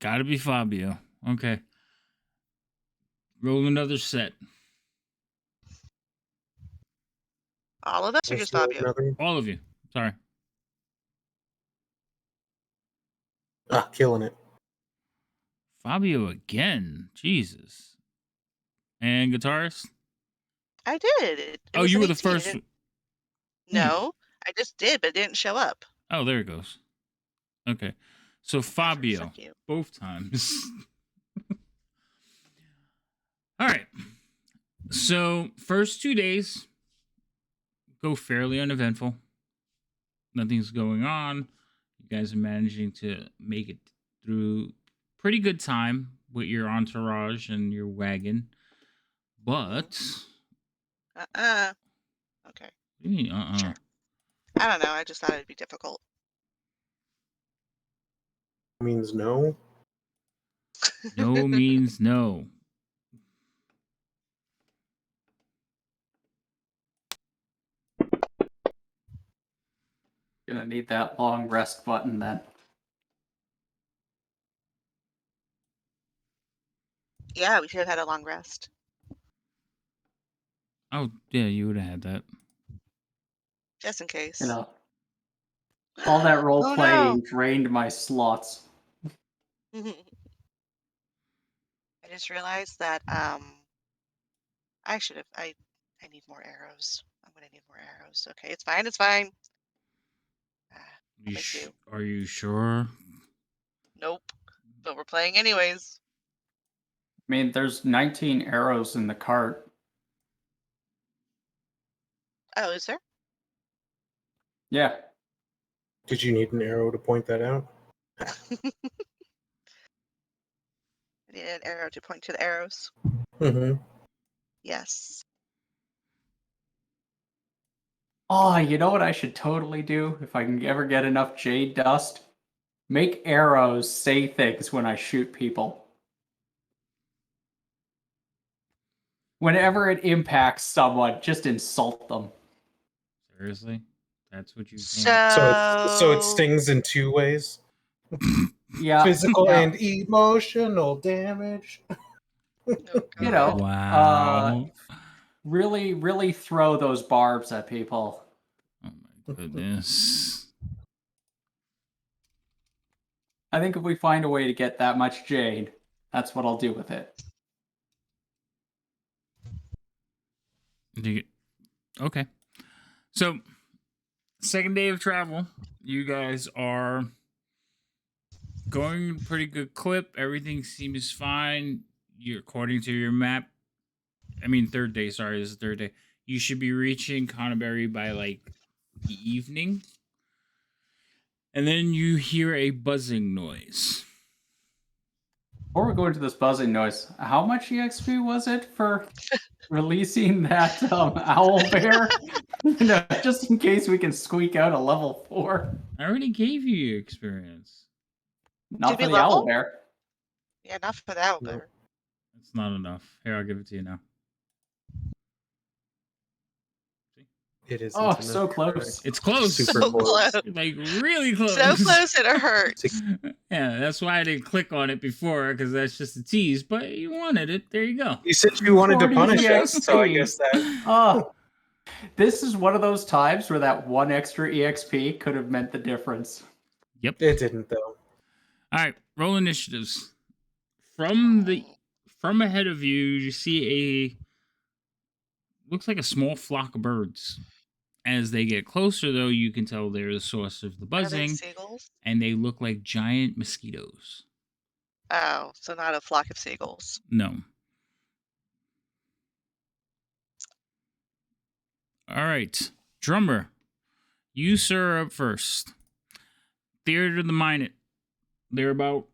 Speaker 1: Gotta be Fabio. Okay. Roll another set.
Speaker 4: All of us or just Fabio?
Speaker 1: All of you. Sorry.
Speaker 2: Killing it.
Speaker 1: Fabio again. Jesus. And guitarist?
Speaker 4: I did. It
Speaker 1: Oh,
Speaker 4: was
Speaker 1: you
Speaker 4: an
Speaker 1: were the
Speaker 4: 18.
Speaker 1: first.
Speaker 4: No, I just did, but it didn't show up.
Speaker 1: Oh, there it goes. Okay. So Fabio,
Speaker 4: Fuck you.
Speaker 1: both times. All right. So first 2 days go fairly uneventful. Nothing's going on. You guys are managing to make it through pretty good time with your entourage and your wagon. But
Speaker 4: Okay.
Speaker 1: what do you mean,
Speaker 4: Sure. I don't know. I just thought it'd be difficult.
Speaker 2: Means no.
Speaker 1: No means no.
Speaker 3: Gonna need that long rest button then.
Speaker 4: Yeah, we should have had a long rest.
Speaker 1: Oh, yeah, you would have had that.
Speaker 4: Just in case.
Speaker 3: You know, all that role
Speaker 4: Oh,
Speaker 3: playing drained my slots.
Speaker 4: no. I just realized that I should have I need more arrows. I'm gonna need more arrows. Okay, it's fine, it's fine.
Speaker 1: Are you sure?
Speaker 4: Nope. But we're playing anyways.
Speaker 3: I mean, there's 19 arrows in the cart.
Speaker 4: Oh, is there?
Speaker 3: Yeah.
Speaker 2: Did you need an arrow to point that out?
Speaker 4: I need an arrow to point to the arrows.
Speaker 2: Mm-hmm.
Speaker 4: Yes.
Speaker 3: Oh, you know what I should totally do if I can ever get enough jade dust? Make arrows say things when I shoot people. Whenever it impacts someone, just insult them.
Speaker 1: Seriously? That's what you think?
Speaker 2: So it
Speaker 4: So
Speaker 2: stings in two ways:
Speaker 3: Yeah.
Speaker 2: physical
Speaker 3: yeah.
Speaker 2: and emotional damage.
Speaker 4: oh
Speaker 3: You
Speaker 4: god.
Speaker 3: know,
Speaker 1: Wow.
Speaker 3: really, really throw those barbs at people.
Speaker 1: Oh my goodness.
Speaker 3: I think if we find a way to get that much jade, that's what I'll do with it.
Speaker 1: Okay. So, second day of travel, you guys are going pretty good clip. Everything seems fine. You're according to your map. I mean, third day. Sorry, this is the third day. You should be reaching Connerberry by like the evening, and then you hear a buzzing noise.
Speaker 3: Before we go into this buzzing noise, how much EXP was it for releasing that owl bear? No, just in case we can squeak out a level 4.
Speaker 1: I already gave you your experience.
Speaker 3: Not
Speaker 4: Did
Speaker 3: for
Speaker 4: we
Speaker 3: the owl
Speaker 4: level?
Speaker 3: bear.
Speaker 4: Yeah, not for that
Speaker 2: No.
Speaker 4: better.
Speaker 1: It's not enough. Here, I'll give it to you now.
Speaker 2: It isn't
Speaker 3: Oh,
Speaker 2: enough.
Speaker 3: so close.
Speaker 1: It's close.
Speaker 2: Super
Speaker 4: So
Speaker 2: close.
Speaker 4: close.
Speaker 1: Like really close.
Speaker 4: So close it hurts.
Speaker 1: Yeah, that's why I didn't click on it before, because that's just a tease. But you wanted it. There you go.
Speaker 2: You said you wanted to
Speaker 3: 40
Speaker 2: punish us, so I
Speaker 3: EXP.
Speaker 2: guess that.
Speaker 3: Oh, this is one of those times where that one extra EXP could have meant the difference.
Speaker 1: Yep.
Speaker 2: It didn't though.
Speaker 1: All right. Roll initiatives. From ahead of you, you see a looks like a small flock of birds. As they get closer, though, you can tell they're the source of the
Speaker 4: Are they
Speaker 1: buzzing,
Speaker 4: seagulls?
Speaker 1: and they look like giant mosquitoes.
Speaker 4: Oh, so not a flock of seagulls.
Speaker 1: No. All right. Drummer, you, sir, are up first. Theater of the Minot. They're about,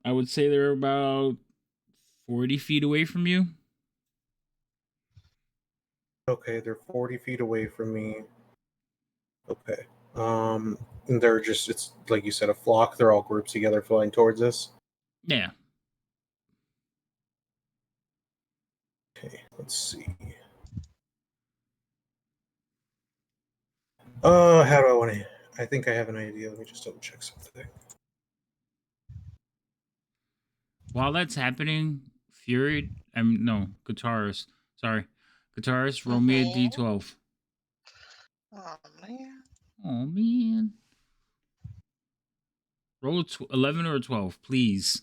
Speaker 1: I would say they're about 40 feet away from you.
Speaker 2: Okay, they're 40 feet away from me. Okay. And they're just, it's like you said, a flock. They're all grouped together flying towards us.
Speaker 1: Yeah.
Speaker 2: Okay, let's see. How do I want to? I think I have an idea. Let me just double check something.
Speaker 1: While that's happening, Guitarist. Sorry. Guitarist, roll me a
Speaker 4: Mm-hmm.
Speaker 1: d12.
Speaker 4: Oh man.
Speaker 1: Oh, man. Roll 11 or 12, please.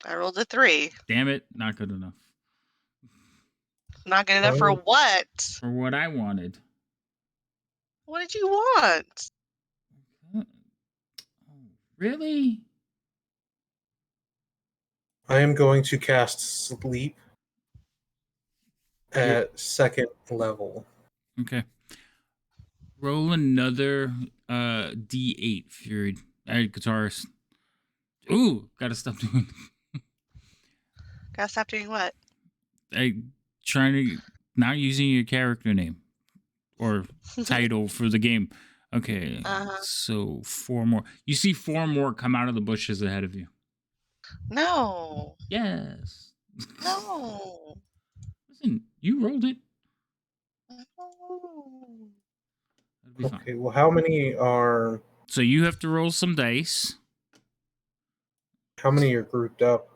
Speaker 4: I rolled a 3.
Speaker 1: Damn it, not good enough.
Speaker 4: Not good enough for
Speaker 2: Oh.
Speaker 4: what?
Speaker 1: For what I wanted.
Speaker 4: What did you want?
Speaker 1: Oh, really?
Speaker 2: I am going to cast Sleep at second level.
Speaker 1: Okay. Roll another D8, Fury. Alright, Guitarist. Ooh, gotta stop doing.
Speaker 4: Gotta stop doing what?
Speaker 1: Trying to not using your character name or title for the game. Okay,
Speaker 4: Uh-huh.
Speaker 1: so 4 more. You see 4 more come out of the bushes ahead of you.
Speaker 4: No.
Speaker 1: Yes.
Speaker 4: No.
Speaker 1: Listen, you rolled it.
Speaker 4: No.
Speaker 1: That'll be fine.
Speaker 2: Okay, well, how many are
Speaker 1: So you have to roll some dice.
Speaker 2: are grouped up?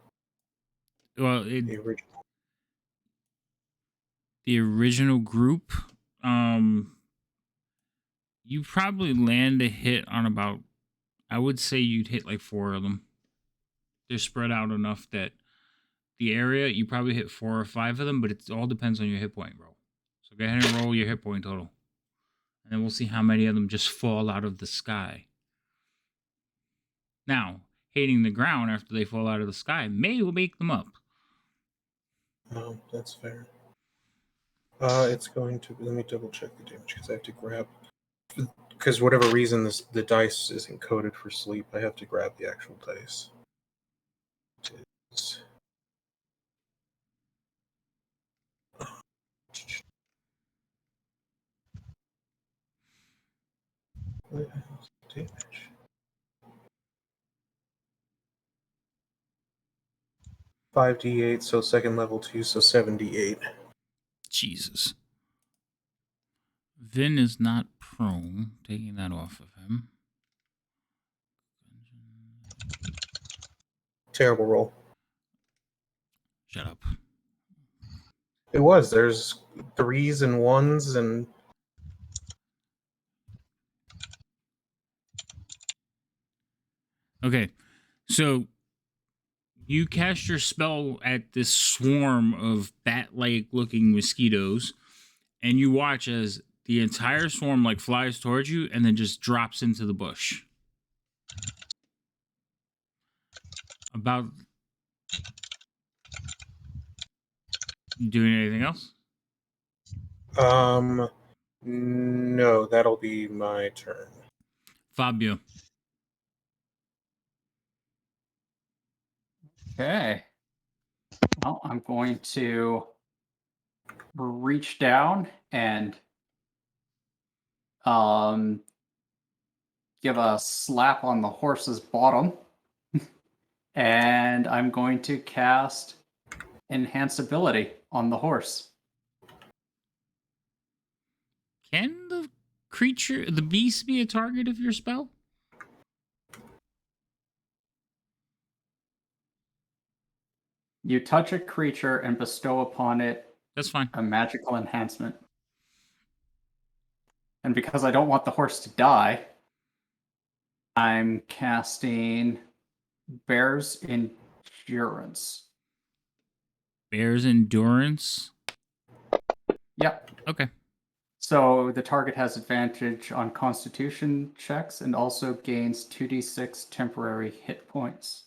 Speaker 1: Well,
Speaker 2: The original.
Speaker 1: the original group, you probably land a hit on about, I would say you'd hit like 4 of them. They're spread out enough that the area, you probably hit 4 or 5 of them, but it all depends on your hit point roll. So go ahead and roll your hit point total. And then we'll see how many of them just fall out of the sky. Now, hitting the ground after they fall out of the sky may wake them up.
Speaker 2: Oh, that's fair. It's going to. Let me double check the damage because I have to grab. Because whatever reason the dice isn't coded for sleep, I have to grab the actual dice. Damage. Five D8, so second level 2, so 7 D8.
Speaker 1: Jesus. Vin is not prone. Taking that off of him.
Speaker 2: Terrible roll.
Speaker 1: Shut up.
Speaker 2: It was. There's 3s and 1s and
Speaker 1: Okay, so you cast your spell at this swarm of bat-like looking mosquitoes, and you watch as the entire swarm like flies towards you and then just drops into the bush. About you doing anything else?
Speaker 2: no, that'll be my turn.
Speaker 1: Fabio.
Speaker 3: Okay. Well, I'm going to reach down and give a slap on the horse's bottom. And I'm going to cast Enhance Ability on the horse.
Speaker 1: Can the creature, the beast, be a target of your spell?
Speaker 3: You touch a creature and bestow upon it
Speaker 1: That's fine.
Speaker 3: a magical enhancement. And because I don't want the horse to die, I'm casting Bear's Endurance.
Speaker 1: Bear's Endurance.
Speaker 3: Yep.
Speaker 1: Okay.
Speaker 3: So the target has advantage on Constitution checks and also gains 2d6 temporary hit points.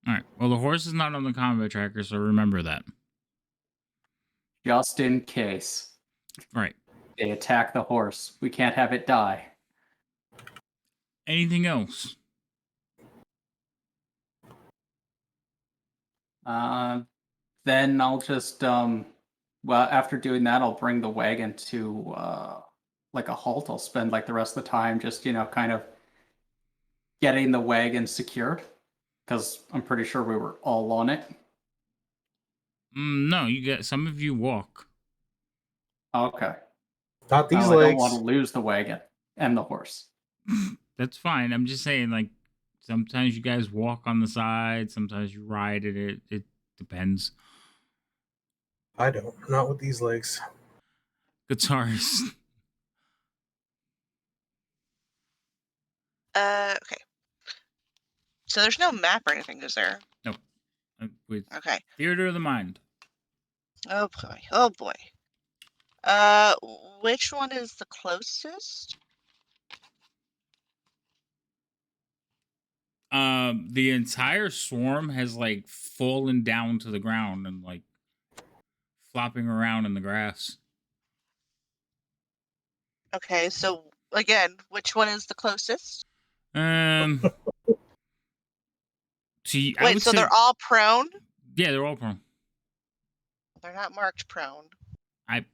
Speaker 1: All right. Well, the horse is not on the combat tracker, so remember that.
Speaker 3: Just in case
Speaker 1: Right.
Speaker 3: they attack the horse. We can't have it die.
Speaker 1: Anything else?
Speaker 3: Then I'll just after doing that, I'll bring the wagon to like a halt. I'll spend like the rest of the time just kind of getting the wagon secured because I'm pretty sure we were all on it.
Speaker 1: No, you get some of you walk.
Speaker 3: Okay.
Speaker 2: Not these
Speaker 3: I
Speaker 2: legs.
Speaker 3: don't want to lose the wagon and the horse.
Speaker 1: That's fine. I'm just saying, like, sometimes you guys walk on the side, sometimes you ride it. It depends.
Speaker 2: I don't. Not with these legs.
Speaker 1: Guitarist.
Speaker 4: Okay. So there's no map or anything, is there?
Speaker 1: No. With
Speaker 4: Okay.
Speaker 1: Theater of the Mind.
Speaker 4: Oh boy. Oh boy. Which one is the closest?
Speaker 1: The entire swarm has like fallen down to the ground and like flopping around in the grass.
Speaker 4: Okay, so again, which one is the closest?
Speaker 1: To I
Speaker 4: Wait,
Speaker 1: would
Speaker 4: so
Speaker 1: say,
Speaker 4: they're all prone?
Speaker 1: yeah, they're all prone.
Speaker 4: They're not marked prone.
Speaker 1: I'm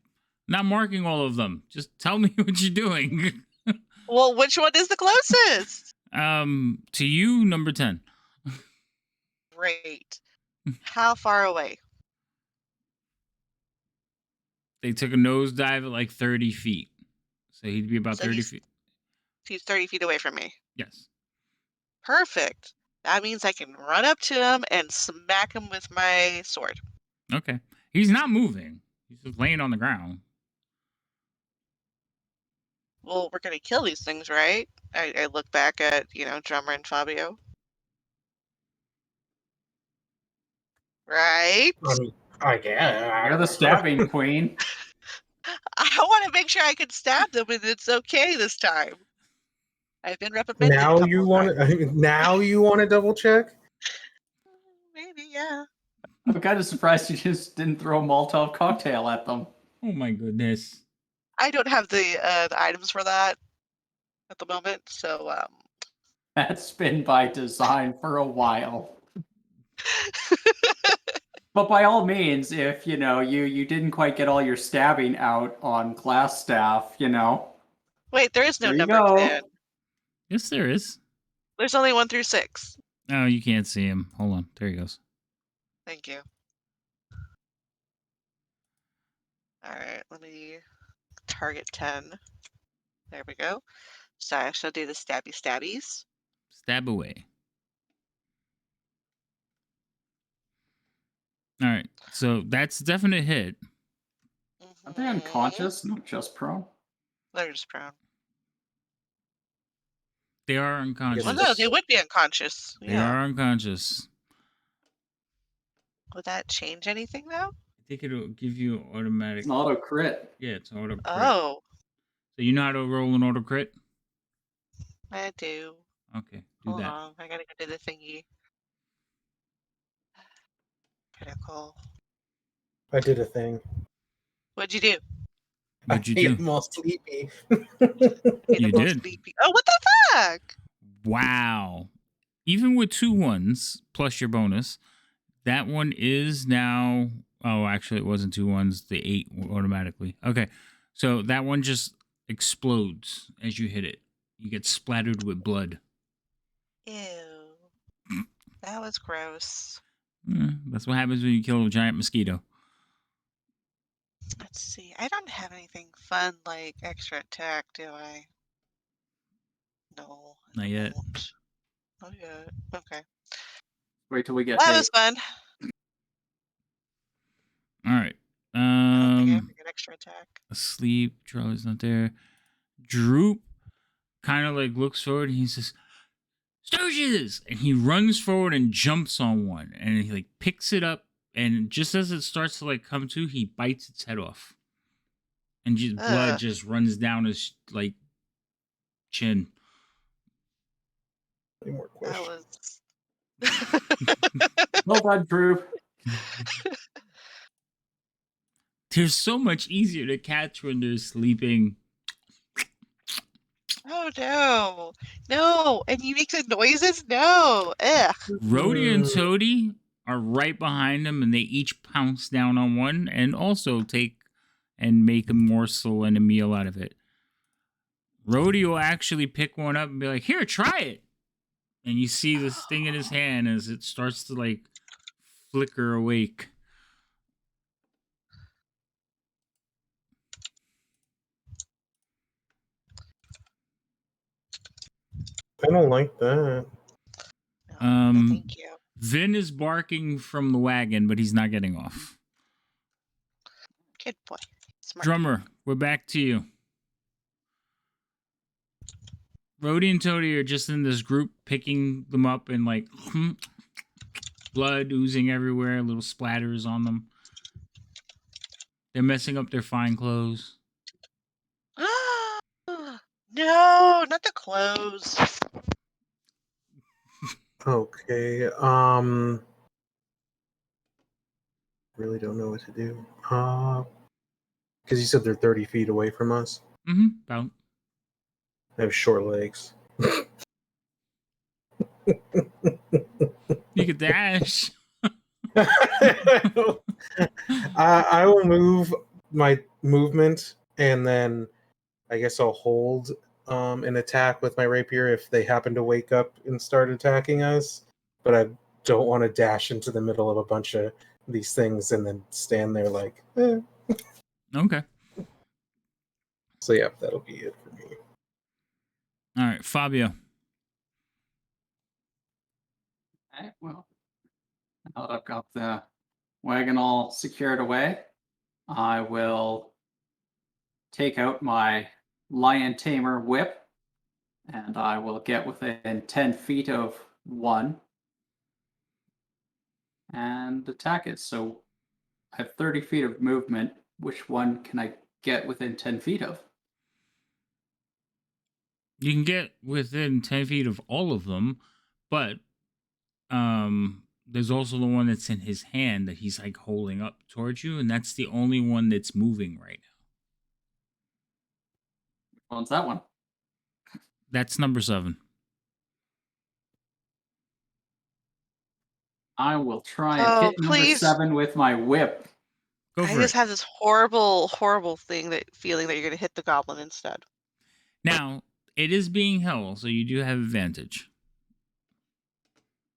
Speaker 1: not marking all of them. Just tell me what you're doing.
Speaker 4: Well, which one is the closest?
Speaker 1: To you, number 10.
Speaker 4: Great. How far away?
Speaker 1: They took a nosedive at like 30 feet. So he'd be about
Speaker 4: So
Speaker 1: 30 feet.
Speaker 4: He's 30 feet away from me.
Speaker 1: Yes.
Speaker 4: Perfect. That means I can run up to him and smack him with my sword.
Speaker 1: Okay. He's not moving. He's just laying on the ground.
Speaker 4: Well, we're gonna kill these things, right? I look back at, Drummer and Fabio. Right?
Speaker 2: I mean, I guess.
Speaker 3: You're the stabbing queen.
Speaker 4: I want to make sure I can stab them and it's okay this time. I've been reprimanded a
Speaker 2: Now
Speaker 4: couple
Speaker 2: you
Speaker 4: of
Speaker 2: want
Speaker 4: times.
Speaker 2: to? Now you want to double check?
Speaker 4: Maybe, yeah.
Speaker 3: I'm kind of surprised you just didn't throw a Molotov cocktail at them.
Speaker 1: Oh my goodness.
Speaker 4: I don't have the items for that at the moment, so
Speaker 3: That's been by design for a while. But by all means, if you didn't quite get all your stabbing out on Glass staff,
Speaker 4: Wait, there is no
Speaker 3: There you
Speaker 4: number
Speaker 3: go.
Speaker 4: 10.
Speaker 1: Yes, there is.
Speaker 4: There's only 1 through 6.
Speaker 1: Oh, you can't see him. Hold on. There he goes.
Speaker 4: Thank you. All right, let me target 10. There we go. So I shall do the stabby stabbies.
Speaker 1: Stab away. All right. So that's a definite hit.
Speaker 3: Are they unconscious, not just prone?
Speaker 4: They're just prone.
Speaker 1: They are unconscious.
Speaker 4: Well, no, they would be unconscious.
Speaker 1: They
Speaker 4: Yeah.
Speaker 1: are unconscious.
Speaker 4: Would that change anything though?
Speaker 1: I think it'll give you automatic.
Speaker 3: It's an auto crit.
Speaker 1: Yeah, it's auto crit.
Speaker 4: Oh,
Speaker 1: So you know how to roll an auto crit?
Speaker 4: I do.
Speaker 1: Okay, do
Speaker 4: Hold
Speaker 1: that.
Speaker 4: on, I gotta go do the thingy. Critical.
Speaker 2: I did a thing.
Speaker 4: What'd you do?
Speaker 1: What'd you
Speaker 2: I made
Speaker 1: do?
Speaker 2: them all sleepy.
Speaker 1: You did.
Speaker 4: Sleepy. Oh, what the fuck?
Speaker 1: Wow. Even with 2 1s plus your bonus, that one is now. Oh, actually, it wasn't 2 1s. The 8 automatically. Okay, so that one just explodes as you hit it. You get splattered with blood.
Speaker 4: Ew. That was gross.
Speaker 1: That's what happens when you kill a giant mosquito.
Speaker 4: Let's see. I don't have anything fun like extra attack, do I? No. I
Speaker 1: Not yet.
Speaker 4: don't. Not yet. Okay.
Speaker 3: Wait till we get
Speaker 4: That
Speaker 3: hit.
Speaker 4: was fun.
Speaker 1: All right.
Speaker 4: I don't think I have to get extra attack.
Speaker 1: Asleep. Charlie's not there. Droop kind of like looks forward and he says, "Stooges!" And he runs forward and jumps on one. And he like picks it up. And just as it starts to like come to, he bites its head off. And just blood just runs down his like chin.
Speaker 2: Any more questions?
Speaker 3: Well done, Drew.
Speaker 1: They're so much easier to catch when they're sleeping.
Speaker 4: Oh no. No. And you make the noises? No. Ugh.
Speaker 1: Rhodey and Toady are right behind him and they each pounce down on one and also take and make a morsel and a meal out of it. Rhodey will actually pick one up and be like, "Here, try it." And you see this thing in his hand as it starts to like flicker awake.
Speaker 2: I don't like that.
Speaker 4: No, thank you.
Speaker 1: Vin is barking from the wagon, but he's not getting off.
Speaker 4: Good boy. Smart.
Speaker 1: Drummer, we're back to you. Rhodey and Toady are just in this group picking them up and like blood oozing everywhere, little splatters on them. They're messing up their fine clothes.
Speaker 4: No, not the clothes.
Speaker 2: Okay. Really don't know what to do. Because you said they're 30 feet away from us.
Speaker 1: About.
Speaker 2: I have short legs.
Speaker 1: You could dash.
Speaker 2: I will move my movement, and then I guess I'll hold an attack with my rapier if they happen to wake up and start attacking us. But I don't want to dash into the middle of a bunch of these things and then stand there like, eh.
Speaker 1: Okay.
Speaker 2: So yeah, that'll be it for me.
Speaker 1: All right, Fabio.
Speaker 3: Okay, well, now that I've got the wagon all secured away, I will take out my lion tamer whip and I will get within 10 feet of one and attack it. So I have 30 feet of movement. Which one can I get within 10 feet of?
Speaker 1: You can get within 10 feet of all of them, but there's also the one that's in his hand that he's like holding up towards you, and that's the only one that's moving right now.
Speaker 3: Which one's that one?
Speaker 1: That's number 7.
Speaker 3: I will try and hit number
Speaker 4: please.
Speaker 3: 7 with my whip.
Speaker 1: Go
Speaker 4: I
Speaker 1: for
Speaker 4: just
Speaker 1: it.
Speaker 4: have this horrible, horrible feeling that you're gonna hit the goblin instead.
Speaker 1: Now, it is being held, so you do have advantage.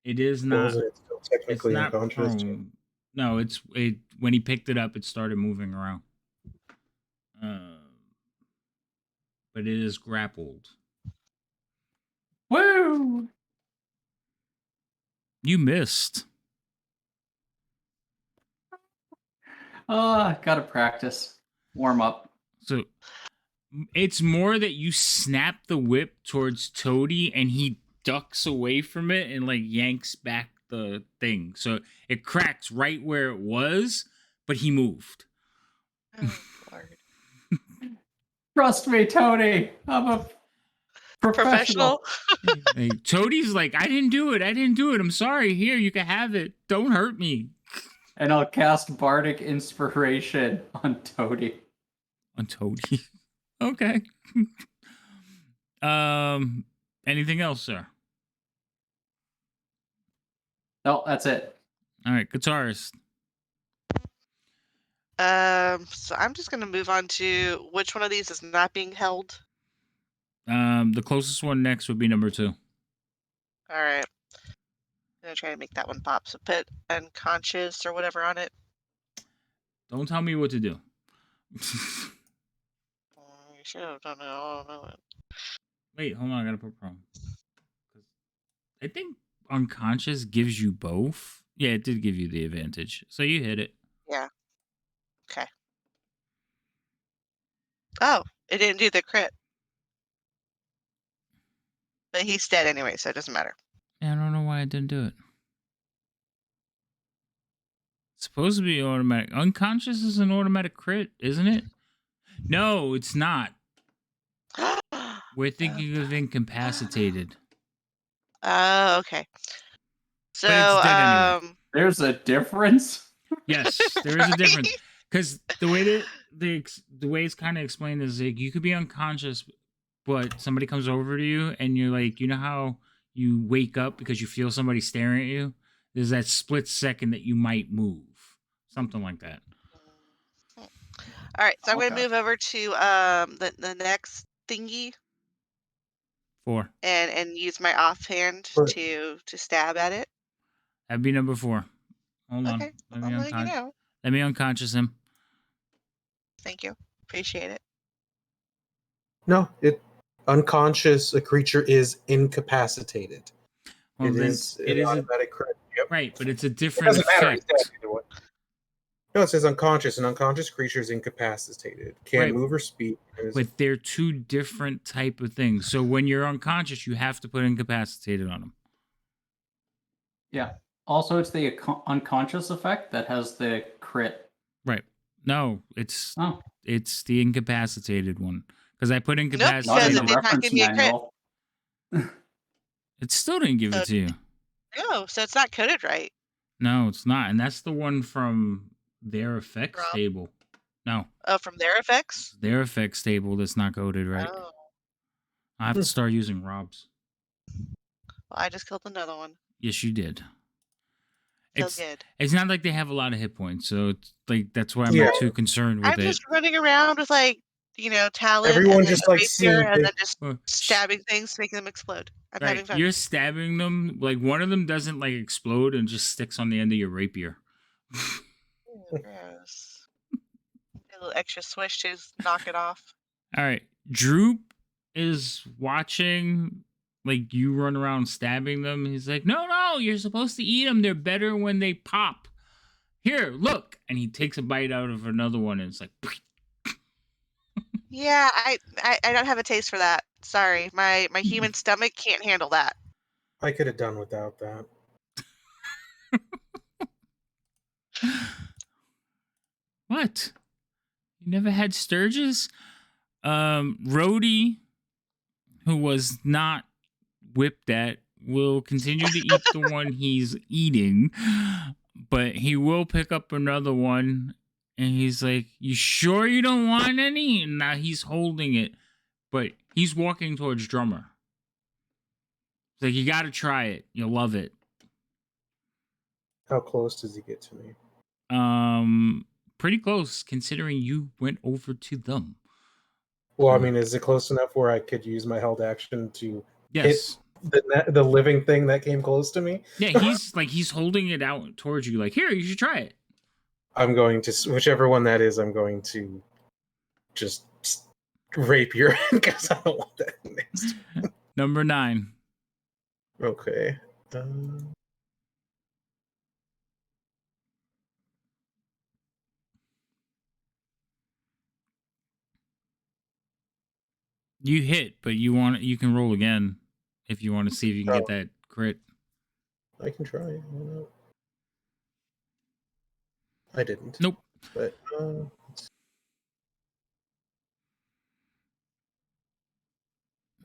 Speaker 1: It is
Speaker 2: Well,
Speaker 1: not.
Speaker 2: isn't it still
Speaker 1: It's
Speaker 2: technically
Speaker 1: not
Speaker 2: unconscious?
Speaker 1: prone. No, it. When he picked it up, it started moving around. But it is grappled.
Speaker 3: Woo!
Speaker 1: You missed.
Speaker 3: Gotta practice. Warm up.
Speaker 1: So it's more that you snap the whip towards Toady and he ducks away from it and like yanks back the thing. So it cracks right where it was, but he moved.
Speaker 4: Oh, Lord.
Speaker 3: Trust me, Tony. I'm a professional.
Speaker 1: Hey, Toadie's like, I didn't do it. I didn't do it. I'm sorry. Here, you can have it. Don't hurt me.
Speaker 3: And I'll cast Bardic Inspiration on Toady.
Speaker 1: On Toadie. Okay. Anything else, sir?
Speaker 3: No, that's it.
Speaker 1: All right, guitarist.
Speaker 4: So I'm just gonna move on to which one of these is not being held.
Speaker 1: The closest one next would be number 2.
Speaker 4: All right. I'm gonna try to make that one pop. So put unconscious or whatever on it.
Speaker 1: Don't tell me what to do.
Speaker 4: You should have done it. I don't know it.
Speaker 1: Wait, hold on. I gotta put prone. I think unconscious gives you both. Yeah, it did give you the advantage. So you hit it.
Speaker 4: Yeah. Okay. Oh, it didn't do the crit. But he's dead anyway, so it doesn't matter.
Speaker 1: Yeah, I don't know why I didn't do it. It's supposed to be automatic. Unconscious is an automatic crit, isn't it? No, it's not. We're thinking of incapacitated.
Speaker 4: Oh, okay. So,
Speaker 1: But it's dead anyway.
Speaker 3: There's a difference.
Speaker 1: Yes, there is a
Speaker 4: Right?
Speaker 1: difference because the way that the way it's kind of explained is like you could be unconscious, but somebody comes over to you and you're like, you know how you wake up because you feel somebody staring at you. There's that split second that you might move, something like that.
Speaker 4: All right, so I'm
Speaker 3: Okay.
Speaker 4: gonna move over to the next thingy
Speaker 1: 4.
Speaker 4: and use my offhand
Speaker 2: Right.
Speaker 4: to stab at it.
Speaker 1: That'd be number 4. Hold on.
Speaker 4: Okay, I'm letting you know.
Speaker 1: Let me unconscious him.
Speaker 4: Thank you, appreciate it.
Speaker 2: No, unconscious. A creature is incapacitated.
Speaker 1: Well,
Speaker 2: It
Speaker 1: then
Speaker 2: is
Speaker 1: it
Speaker 2: an
Speaker 1: is
Speaker 2: automatic crit. Yep.
Speaker 1: right, but it's a
Speaker 2: It
Speaker 1: different
Speaker 2: doesn't matter. He's
Speaker 1: effect.
Speaker 2: dead either way. No, it says unconscious. An unconscious creature is incapacitated. Can't
Speaker 1: Right.
Speaker 2: move or speak.
Speaker 1: But they're two different type of things. So when you're unconscious, you have to put incapacitated on them.
Speaker 3: Yeah. Also, it's the unconscious effect that has the crit.
Speaker 1: Right. No, it's
Speaker 3: Oh,
Speaker 1: the incapacitated one because I put
Speaker 4: Nope,
Speaker 1: incapacitated.
Speaker 3: not
Speaker 4: because
Speaker 3: in
Speaker 4: it
Speaker 3: the
Speaker 4: did not
Speaker 3: reference
Speaker 4: give me a crit.
Speaker 3: manual.
Speaker 1: It still didn't give
Speaker 4: So
Speaker 1: it to you.
Speaker 4: no, so it's not coded right.
Speaker 1: No, it's not, and that's the one from their effects
Speaker 4: From
Speaker 1: table. No,
Speaker 4: from their effects.
Speaker 1: it's their effects table that's not coded right.
Speaker 4: Oh,
Speaker 1: I have to start using Rob's.
Speaker 4: well, I just killed another one.
Speaker 1: Yes, you did.
Speaker 4: Feel good.
Speaker 1: It's not like they have a lot of hit points, so it's like that's why I'm
Speaker 2: Yeah.
Speaker 1: not too concerned with
Speaker 4: I'm
Speaker 1: it.
Speaker 4: just running around with like talent
Speaker 2: Everyone
Speaker 4: and then
Speaker 2: just
Speaker 4: a
Speaker 2: likes
Speaker 4: rapier
Speaker 2: seeing
Speaker 4: and
Speaker 2: big-
Speaker 4: then just
Speaker 1: Well,
Speaker 4: stabbing things, making them explode. I'm having
Speaker 1: right,
Speaker 4: fun.
Speaker 1: you're stabbing them. Like one of them doesn't like explode and just sticks on the end of your rapier.
Speaker 4: Ew, gross. A little extra swish to just knock it off.
Speaker 1: All right, Droop is watching like you run around stabbing them. He's like, no, you're supposed to eat them. They're better when they pop. Here, look, and he takes a bite out of another one, and it's like,
Speaker 4: Yeah, I don't have a taste for that. Sorry, my human stomach can't handle that.
Speaker 2: I could have done without that.
Speaker 1: what? You never had Sturgis? Rhodey, who was not whipped at, will continue to eat the one he's eating, but he will pick up another one. And he's like, you sure you don't want any? And now he's holding it, but he's walking towards Drummer. He's like, you got to try it. You'll love it.
Speaker 2: How close does he get to me?
Speaker 1: Pretty close considering you went over to them.
Speaker 2: Well, I mean, is it close enough where I could use my held action to hit
Speaker 1: Yes.
Speaker 2: the living thing that came close to me?
Speaker 1: Yeah, he's holding it out towards you, like, here, you should try it.
Speaker 2: I'm going to, whichever one that is, I'm going to just rape your because I don't want that next.
Speaker 1: Number 9.
Speaker 2: Okay.
Speaker 1: You hit, but you can roll again if you want to see if you can get that crit.
Speaker 2: I can try. I didn't.
Speaker 1: Nope.
Speaker 2: But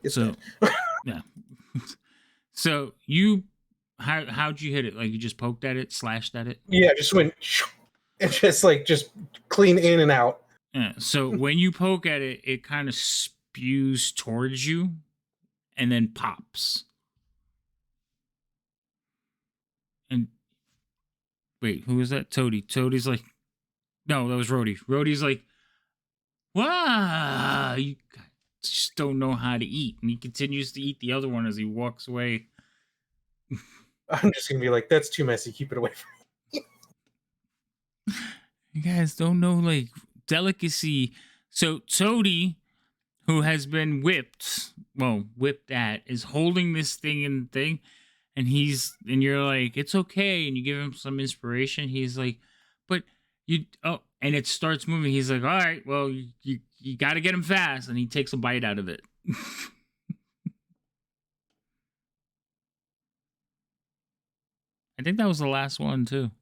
Speaker 2: it's
Speaker 1: So
Speaker 2: dead.
Speaker 1: yeah. So how'd you hit it? Like you just poked at it, slashed at it?
Speaker 2: Yeah, just went and just clean in and out.
Speaker 1: Yeah. So when you poke at it, it kind of spews towards you and then pops. And wait, who was that? Toady. Toady's like, no, that was Rhodey. Rhodey's like, wow, you just don't know how to eat. And he continues to eat the other one as he walks away.
Speaker 2: I'm just gonna be like, that's too messy. Keep it away from me.
Speaker 1: You guys don't know like delicacy. So Toady, who has been whipped at, is holding this thing and thing, and you're like, it's okay, and you give him some inspiration. He's like, but and it starts moving. He's like, all right, well, you got to get him fast, and he takes a bite out of it. I think that was the last one too.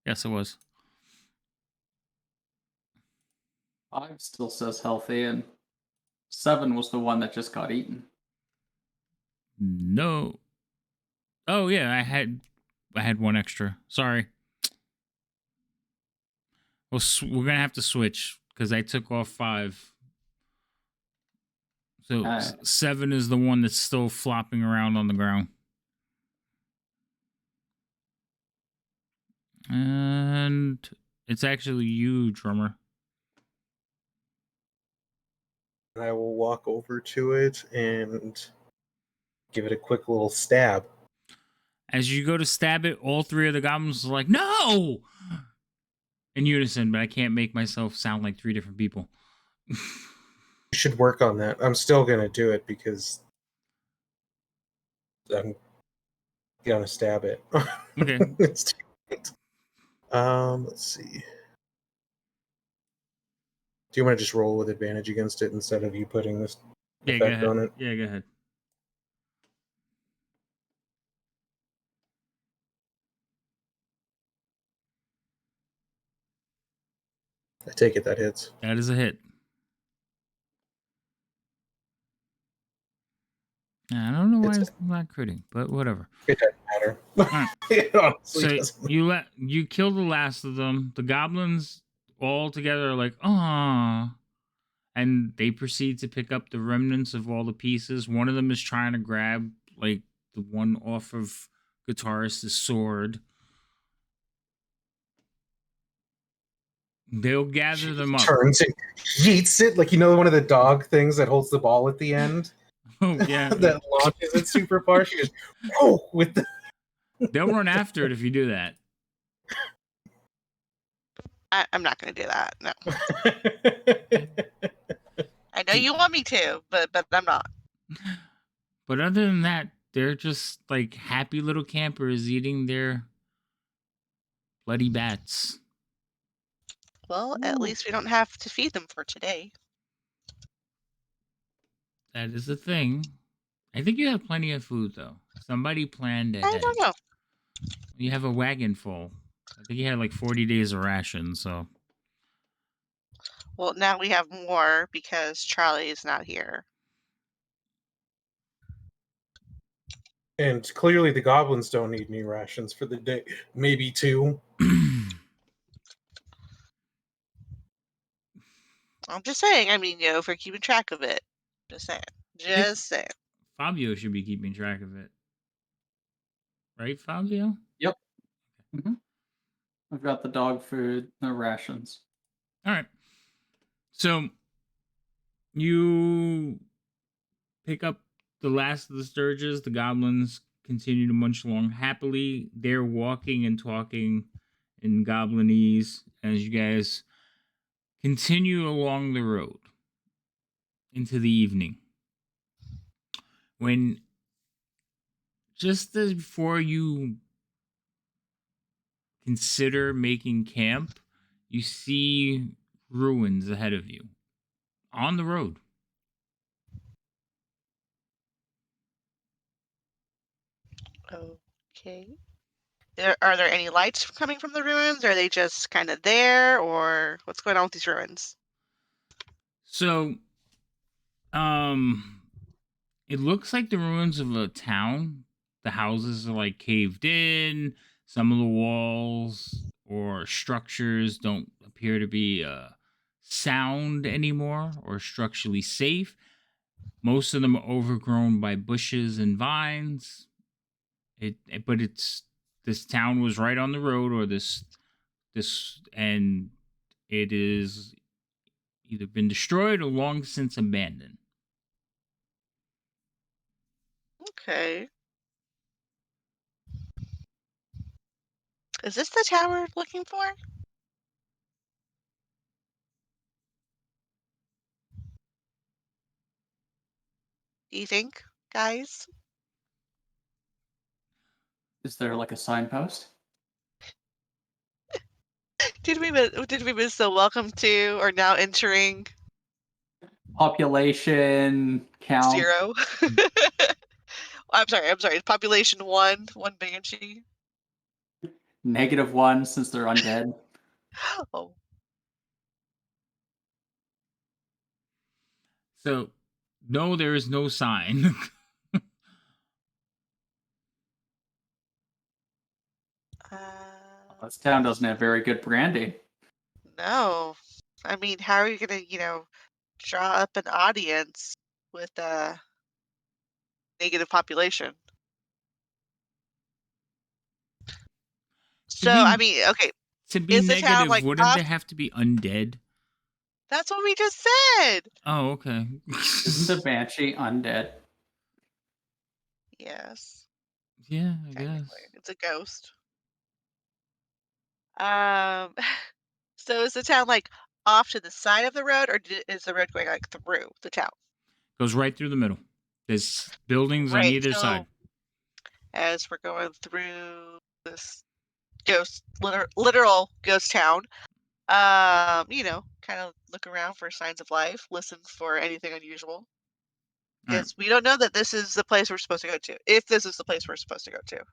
Speaker 1: Yes, it was.
Speaker 3: 5 still says healthy, and 7 was the one that just got eaten.
Speaker 1: No. Oh yeah, I had one extra. Sorry. Well, we're gonna have to switch because I took off 5. So 7 is the one that's still flopping around on the ground. And it's actually you, drummer.
Speaker 2: I will walk over to it and give it a quick little stab.
Speaker 1: As you go to stab it, all 3 of the goblins are like, no! In unison, but I can't make myself sound like 3 different people.
Speaker 2: You should work on that. I'm still gonna do it because I'm gonna stab it.
Speaker 1: Okay.
Speaker 2: It's too late. Let's see. Do you want to just roll with advantage against it instead of you putting this effect on it?
Speaker 1: Yeah, go ahead.
Speaker 2: I take it that hits.
Speaker 1: That is a hit. I don't know why it's not critting, but whatever.
Speaker 2: It doesn't matter.
Speaker 1: Right.
Speaker 2: It honestly
Speaker 1: So
Speaker 2: doesn't.
Speaker 1: you kill the last of them. The goblins all together are like, ah, and they proceed to pick up the remnants of all the pieces. One of them is trying to grab like the one off of guitarist's sword. They'll gather them up.
Speaker 2: Turns and yeets it like one of the dog things that holds the ball at the end.
Speaker 1: Oh yeah,
Speaker 2: that launches it super far. She goes, "Oh!" with the.
Speaker 1: They'll run after it if you do that.
Speaker 4: I'm not going to do that. No. I know you want me to, but I'm not.
Speaker 1: But other than that, they're just like happy little campers eating their bloody bats.
Speaker 4: Well, at least we don't have to feed them for today.
Speaker 1: That is the thing. I think you have plenty of food, though. Somebody planned ahead.
Speaker 4: I don't know.
Speaker 1: You have a wagon full. I think you had like 40 days of rations, so.
Speaker 4: Well, now we have more because Charlie is not here.
Speaker 2: And clearly the goblins don't need any rations for the day. Maybe 2.
Speaker 4: I'm just saying. I mean, if we're keeping track of it. Just saying. Just saying.
Speaker 1: Fabio should be keeping track of it. Right, Fabio?
Speaker 3: Yep. Mm-hmm. I've got the dog food, the rations.
Speaker 1: All right. So You pick up the last of the Sturges. The goblins continue to munch along happily. They're walking and talking in goblinese as you guys continue along the road into the evening. When just as before you consider making camp, you see ruins ahead of you on the road.
Speaker 4: Okay. Are there any lights coming from the ruins? Are they just kind of there, or what's going on with these ruins?
Speaker 1: So, um, it looks like the ruins of a town. The houses are like caved in. Some of the walls or structures don't appear to be sound anymore or structurally safe. Most of them are overgrown by bushes and vines. But it's this town was right on the road, or this, and it is either been destroyed or long since abandoned.
Speaker 4: Okay. Is this the tower we're looking for? Do you think, guys?
Speaker 3: Is there like a signpost?
Speaker 4: Did we miss the welcome to or now entering
Speaker 3: Population count
Speaker 4: 0? I'm sorry. It's population one banshee.
Speaker 3: -1 since they're undead.
Speaker 4: Oh,
Speaker 1: So, no, there is no sign.
Speaker 3: This town doesn't have very good branding.
Speaker 4: no. I mean, how are you gonna, draw up an audience with a negative population?
Speaker 1: to
Speaker 4: So, I
Speaker 1: be
Speaker 4: mean, okay,
Speaker 1: to be
Speaker 4: is the town
Speaker 1: negative,
Speaker 4: like
Speaker 1: wouldn't
Speaker 4: off?
Speaker 1: they have to be undead?
Speaker 4: That's what we just said.
Speaker 1: Oh, okay.
Speaker 3: Isn't the Banshee undead?
Speaker 4: Yes,
Speaker 1: Yeah, I
Speaker 4: technically,
Speaker 1: guess.
Speaker 4: it's a ghost. Um, so is the town like off to the side of the road, or is the road going like through the town?
Speaker 1: Goes right through the middle. There's buildings on
Speaker 4: Right.
Speaker 1: either side.
Speaker 4: So as we're going through this literal ghost town, kind of look around for signs of life, listen for anything unusual.
Speaker 1: All right.
Speaker 4: Because we don't know that this is the place we're supposed to go to. If this is the place we're supposed to go to.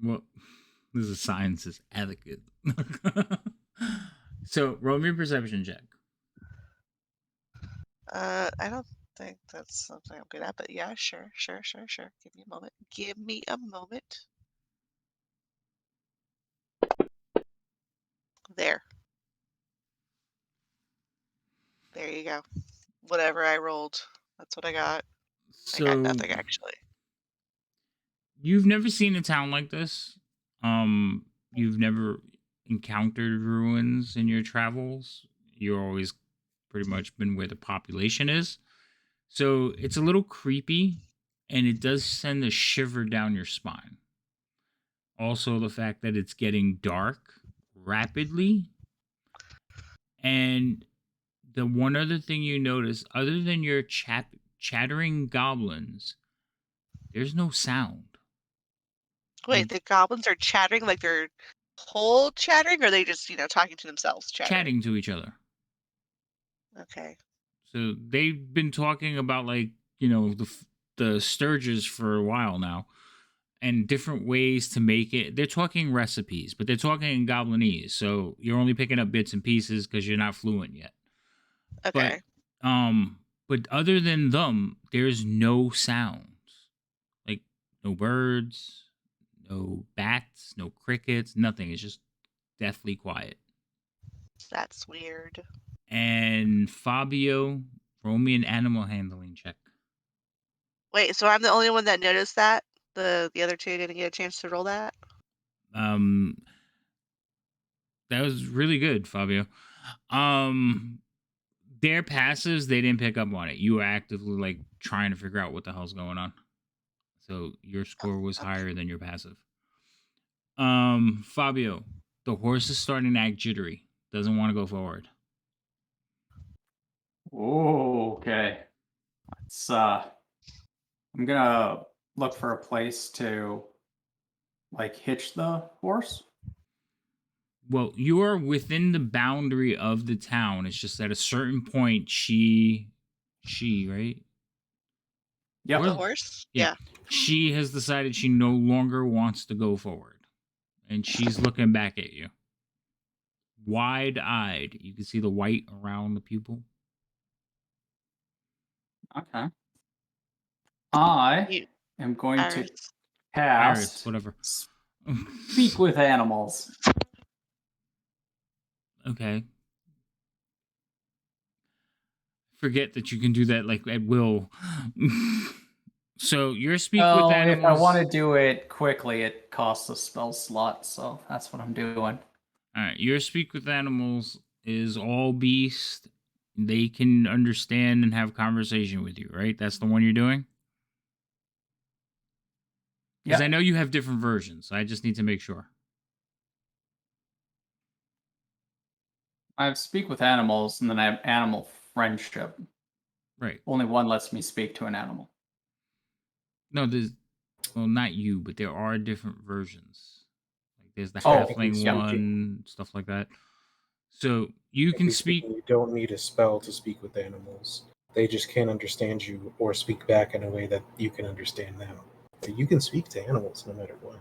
Speaker 1: Well, this is a science's advocate. So, roll me a perception check.
Speaker 4: I don't think that's something I'm good at, but yeah, sure. Give me a moment. Give me a moment. There. There you go. Whatever I rolled, that's what I got. I got
Speaker 1: So,
Speaker 4: nothing actually.
Speaker 1: you've never seen a town like this. You've never encountered ruins in your travels. You're always pretty much been where the population is. So it's a little creepy, and it does send a shiver down your spine. Also, the fact that it's getting dark rapidly. And the one other thing you notice, other than your chattering goblins, there's no sound.
Speaker 4: Wait, the goblins are chattering like they're whole chattering, or are they just, talking to themselves chattering?
Speaker 1: Chatting to each other.
Speaker 4: Okay.
Speaker 1: So they've been talking about, like, the Sturges for a while now, and different ways to make it. They're talking recipes, but they're talking in Goblinese, so you're only picking up bits and pieces because you're not fluent yet. But
Speaker 4: Okay.
Speaker 1: um, but other than them, there's no sounds, like no birds, no bats, no crickets, nothing. It's just deathly quiet.
Speaker 4: That's weird.
Speaker 1: And Fabio, roll me an animal handling check.
Speaker 4: Wait, so I'm the only one that noticed that? The other two didn't get a chance to roll that?
Speaker 1: Um, that was really good, Fabio. Um, Their passives, they didn't pick up on it. You were actively like trying to figure out what the hell's going on. So your score was
Speaker 4: Okay.
Speaker 1: higher than your passive. Fabio, the horse is starting to act jittery. Doesn't want to go forward.
Speaker 3: Oh, okay. It's I'm gonna look for a place to like hitch the horse.
Speaker 1: Well, you are within the boundary of the town. It's just at a certain point, she, right?
Speaker 3: Yep.
Speaker 4: The
Speaker 1: Or
Speaker 4: horse?
Speaker 1: yeah,
Speaker 4: Yeah.
Speaker 1: she has decided she no longer wants to go forward, and she's looking back at you, wide-eyed. You can see the white around the pupil.
Speaker 3: Okay. I
Speaker 4: You,
Speaker 3: am going to
Speaker 4: Iris.
Speaker 1: Iris,
Speaker 3: cast
Speaker 1: whatever.
Speaker 3: Speak with Animals.
Speaker 1: Okay. Forget that you can do that like at will. So your speak with
Speaker 3: Oh, if I want to
Speaker 1: animals.
Speaker 3: do it quickly, it costs a spell slot, so that's what I'm doing.
Speaker 1: All right, your speak with animals is all beast. They can understand and have conversation with you, right? That's the one you're doing. Because I know
Speaker 3: Yep.
Speaker 1: you have different versions. I just need to make sure.
Speaker 3: I have Speak with Animals, and then I have Animal Friendship.
Speaker 1: Right.
Speaker 3: Only one lets me speak to an animal.
Speaker 1: No, there's well, not you, but there are different versions. Like there's the
Speaker 3: Oh,
Speaker 2: Technically
Speaker 1: halfling
Speaker 3: yep.
Speaker 2: speaking,
Speaker 1: one, stuff like that. So you can
Speaker 2: technically
Speaker 1: speak.
Speaker 2: speaking, you don't need a spell to speak with animals. They just can't understand you or speak back in a way that you can understand them. But you can speak to animals no matter what.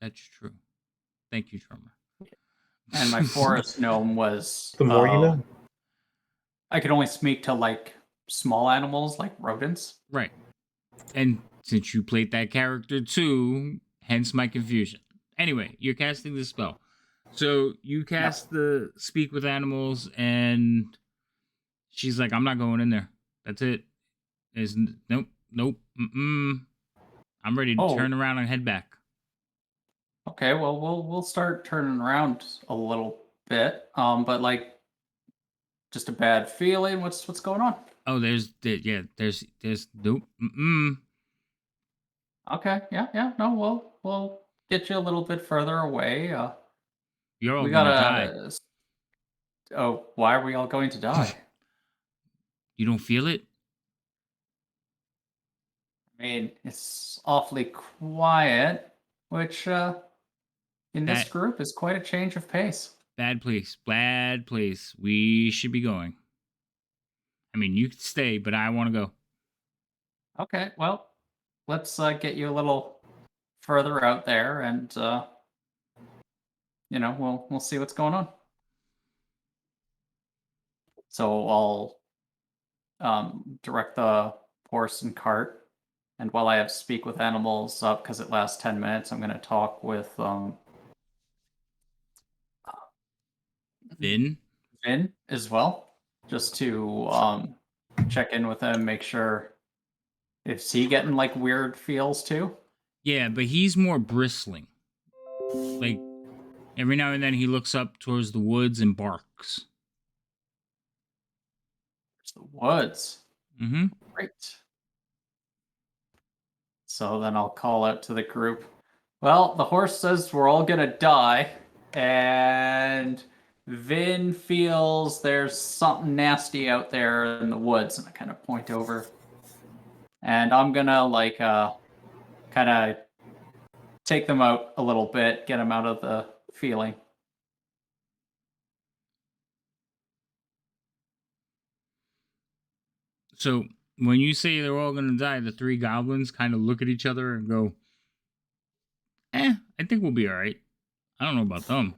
Speaker 1: That's true. Thank you, Trummer.
Speaker 3: And my forest gnome was
Speaker 2: The more you know.
Speaker 3: I could only speak to like small animals like rodents.
Speaker 1: Right. And since you played that character too, hence my confusion. Anyway, you're casting the spell. So you cast the speak with animals, and she's like, I'm not going in there. That's it. There's nope, nope, I'm ready to
Speaker 3: Oh,
Speaker 1: turn around and head back.
Speaker 3: okay. Well, we'll start turning around a little bit. But like just a bad feeling. What's going on?
Speaker 1: Oh, there's nope,
Speaker 3: Okay. Yeah. No, we'll get you a little bit further away.
Speaker 1: You're all
Speaker 3: We
Speaker 1: gonna die.
Speaker 3: gotta. Oh, why are we all going to die?
Speaker 1: You don't feel it?
Speaker 3: I mean, it's awfully quiet, which in this
Speaker 1: That
Speaker 3: group is quite a change of pace.
Speaker 1: bad place, bad place. We should be going. I mean, you could stay, but I want to go.
Speaker 3: Okay, well, let's get you a little further out there, and we'll see what's going on. So I'll direct the horse and cart, and while I have speak with animals up because it lasts 10 minutes, I'm going to talk with
Speaker 1: Then
Speaker 3: Vin as well, just to check in with him, make sure is he getting like weird feels too.
Speaker 1: yeah, but he's more bristling. Like every now and then he looks up towards the woods and barks.
Speaker 3: It's the woods.
Speaker 1: Mm-hmm.
Speaker 3: Great. So then I'll call out to the group. Well, the horse says we're all gonna die, and Vin feels there's something nasty out there in the woods, and I kind of point over. And I'm gonna like kind of take them out a little bit, get them out of the feeling.
Speaker 1: So when you say they're all gonna die, the three goblins kind of look at each other and go, I think we'll be all right. I don't know about them.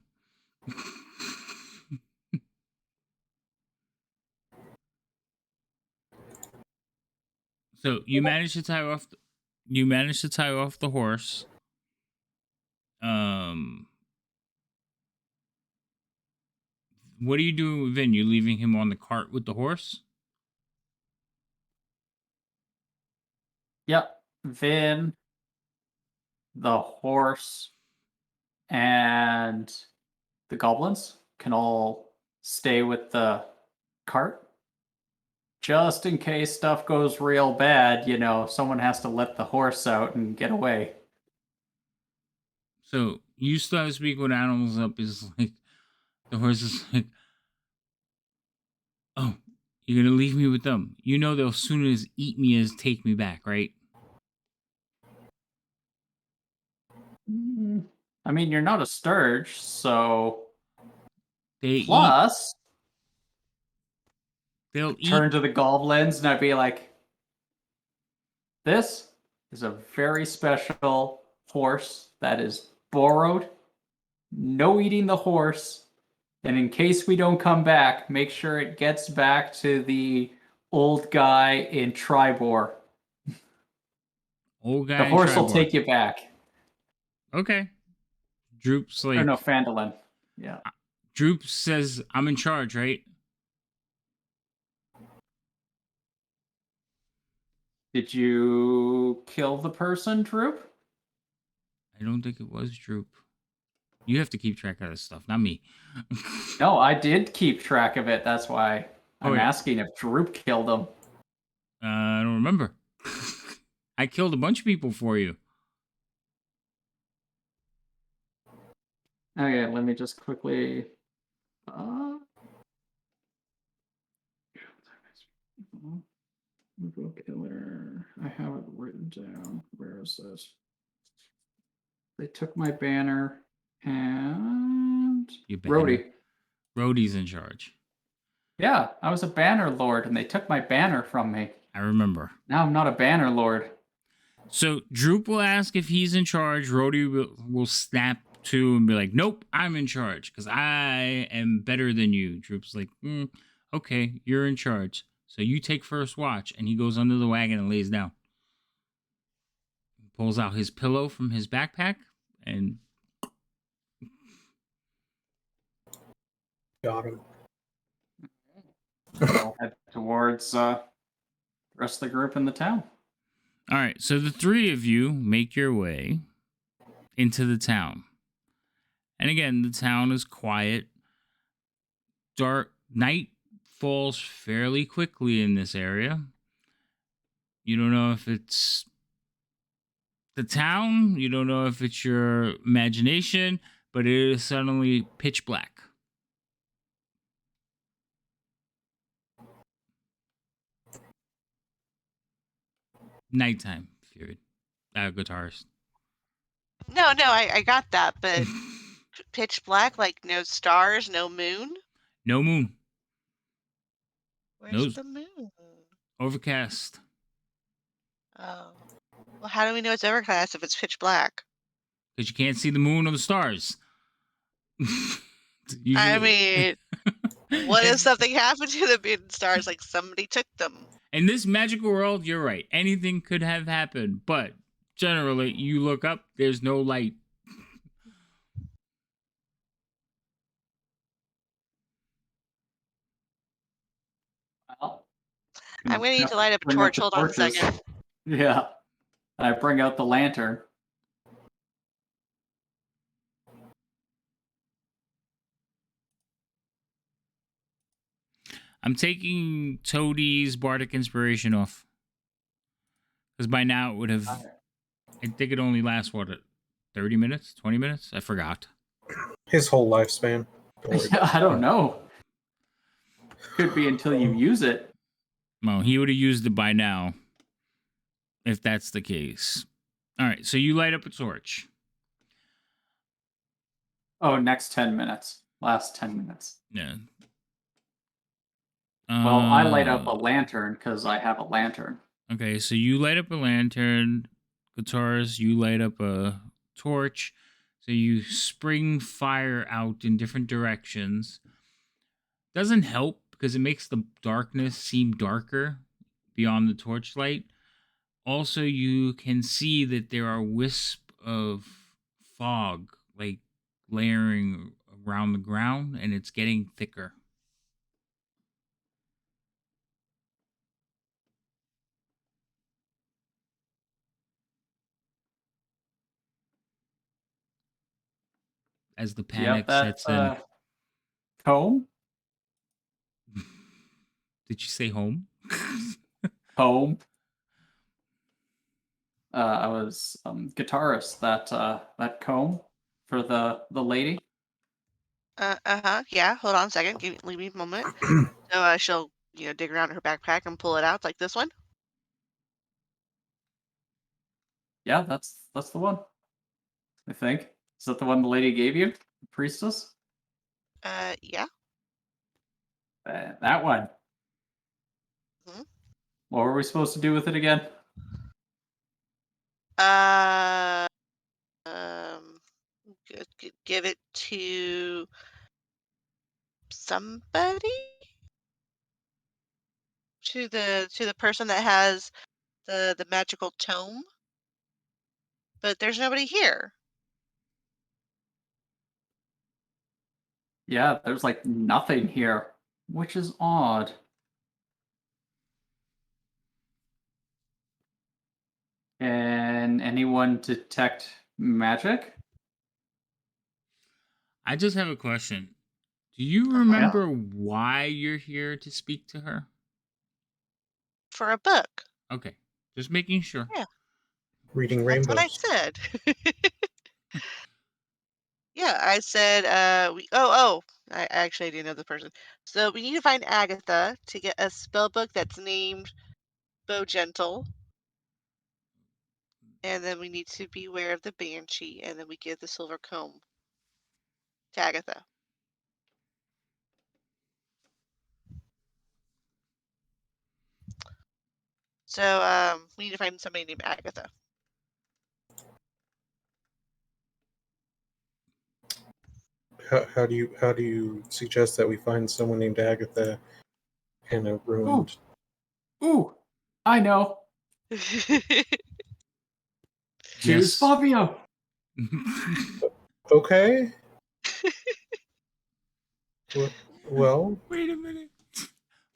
Speaker 1: So you managed to tie off. You managed to tie off the horse. What are you doing with Vin? You leaving him on the cart with the horse?
Speaker 3: Yep, Vin, the horse, and the goblins can all stay with the cart. Just in case stuff goes real bad, someone has to let the horse out and get away.
Speaker 1: So you still have to speak with animals up is like the horse is like, oh, you're gonna leave me with them. You know they'll soon as eat me as take me back, right?
Speaker 3: I mean, you're not a sturge, so
Speaker 1: They
Speaker 3: plus
Speaker 1: they'll
Speaker 3: turn
Speaker 1: eat.
Speaker 3: to the goblins and I'd be like, this is a very special horse that is borrowed. No eating the horse. And in case we don't come back, make sure it gets back to the old guy in Tribor.
Speaker 1: Old guy
Speaker 3: The
Speaker 1: in
Speaker 3: horse will
Speaker 1: Tribor.
Speaker 3: take you back.
Speaker 1: Okay. Droop's like,
Speaker 3: Or no, Phandalin. Yeah.
Speaker 1: Droop says, I'm in charge, right?
Speaker 3: Did you kill the person, Droop?
Speaker 1: I don't think it was Droop. You have to keep track of this stuff, not me.
Speaker 3: No, I did keep track of it. That's why I'm
Speaker 1: yeah.
Speaker 3: asking if Droop killed him.
Speaker 1: I don't remember. I killed a bunch of people for you.
Speaker 3: Okay, let me just quickly. Killer. I have it written down. Where is this? They took my banner and
Speaker 1: You banner.
Speaker 3: Rhodey.
Speaker 1: Rhodey's in charge.
Speaker 3: Yeah, I was a banner lord and they took my banner from me.
Speaker 1: I remember.
Speaker 3: Now I'm not a banner lord.
Speaker 1: So Droop will ask if he's in charge. Rhodey will snap to and be like, nope, I'm in charge because I am better than you. Droop's like, okay, you're in charge. So you take first watch. And he goes under the wagon and lays down. He pulls out his pillow from his backpack and
Speaker 2: Got him.
Speaker 3: I'll head towards the rest of the group in the town.
Speaker 1: all right, so the three of you make your way into the town. And again, the town is quiet. Dark night falls fairly quickly in this area. You don't know if it's the town, you don't know if it's your imagination, but it is suddenly pitch black. Nighttime, period. Guitarist.
Speaker 4: No, I got that, but pitch black, like no stars, no moon.
Speaker 1: No moon.
Speaker 4: Where's the moon?
Speaker 1: Overcast.
Speaker 4: Oh. Well, how do we know it's overcast if it's pitch black?
Speaker 1: Because you can't see the moon or the stars.
Speaker 4: I mean, what if something happened to the moon and stars, like somebody took them?
Speaker 1: In this magical world, you're right. Anything could have happened, but generally, you look up, there's no light.
Speaker 3: Well,
Speaker 4: I'm going to need to light up a torch. Hold on a second.
Speaker 3: Yeah. I bring out the lantern.
Speaker 1: I'm taking Toadie's Bardic Inspiration off. Because by now it would have... I think it only lasts, 30 minutes? 20 minutes? I forgot.
Speaker 2: His whole lifespan.
Speaker 3: I don't know. Could be until you use it.
Speaker 1: Well, he would have used it by now. If that's the case. All right, so you light up a torch.
Speaker 3: Oh, next 10 minutes. Last 10 minutes.
Speaker 1: Yeah.
Speaker 3: Well, I light up a lantern because I have a lantern.
Speaker 1: Okay, so you light up a lantern. Guitarist, you light up a torch. So you spring fire out in different directions. Doesn't help because it makes the darkness seem darker beyond the torchlight. Also, you can see that there are wisps of fog, like layering around the ground, and it's getting thicker. As the panic sets in.
Speaker 3: Comb?
Speaker 1: Did you say home?
Speaker 3: Home. I was guitarist that comb for the lady.
Speaker 4: Yeah. Hold on a second. Leave me a moment. So she'll, dig around in her backpack and pull it out like this one.
Speaker 3: Yeah, that's the one. I think. Is that the one the lady gave you? The priestess?
Speaker 4: Yeah.
Speaker 3: That one.
Speaker 4: Mhm.
Speaker 3: What were we supposed to do with it again?
Speaker 4: Uh, um, give it to somebody, to the person that has the magical tome, but there's nobody here.
Speaker 3: Yeah, there's like nothing here, which is odd. Can anyone detect magic?
Speaker 1: I just have a question. Do you
Speaker 4: Uh-huh.
Speaker 3: Yeah.
Speaker 1: remember why you're here to speak to her?
Speaker 4: For a book.
Speaker 1: Okay, just making sure.
Speaker 4: Yeah,
Speaker 2: Reading
Speaker 4: that's what I
Speaker 2: rainbows.
Speaker 4: said. Yeah, I said, I actually do know the person. So we need to find Agatha to get a spell book that's named Bow Gentle, and then we need to beware of the Banshee, and then we give the silver comb to Agatha. So we need to find somebody named Agatha.
Speaker 2: How do you suggest that we find someone named Agatha in a
Speaker 3: Ooh,
Speaker 2: ruined?
Speaker 3: ooh, I know. Choose
Speaker 1: Yes.
Speaker 3: Fabio.
Speaker 2: Okay. Well,
Speaker 1: Wait a minute.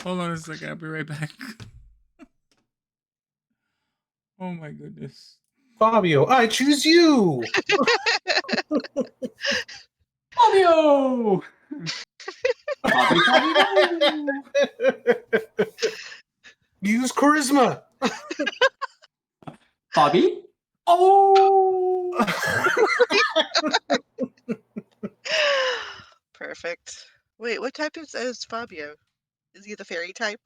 Speaker 1: Hold on a second. I'll be right back. Oh my goodness.
Speaker 2: Fabio, I choose you.
Speaker 3: Fabio. Fabio.
Speaker 2: Use charisma.
Speaker 3: Bobby. Oh.
Speaker 4: Perfect. Wait, what type is Fabio? Is he the fairy type?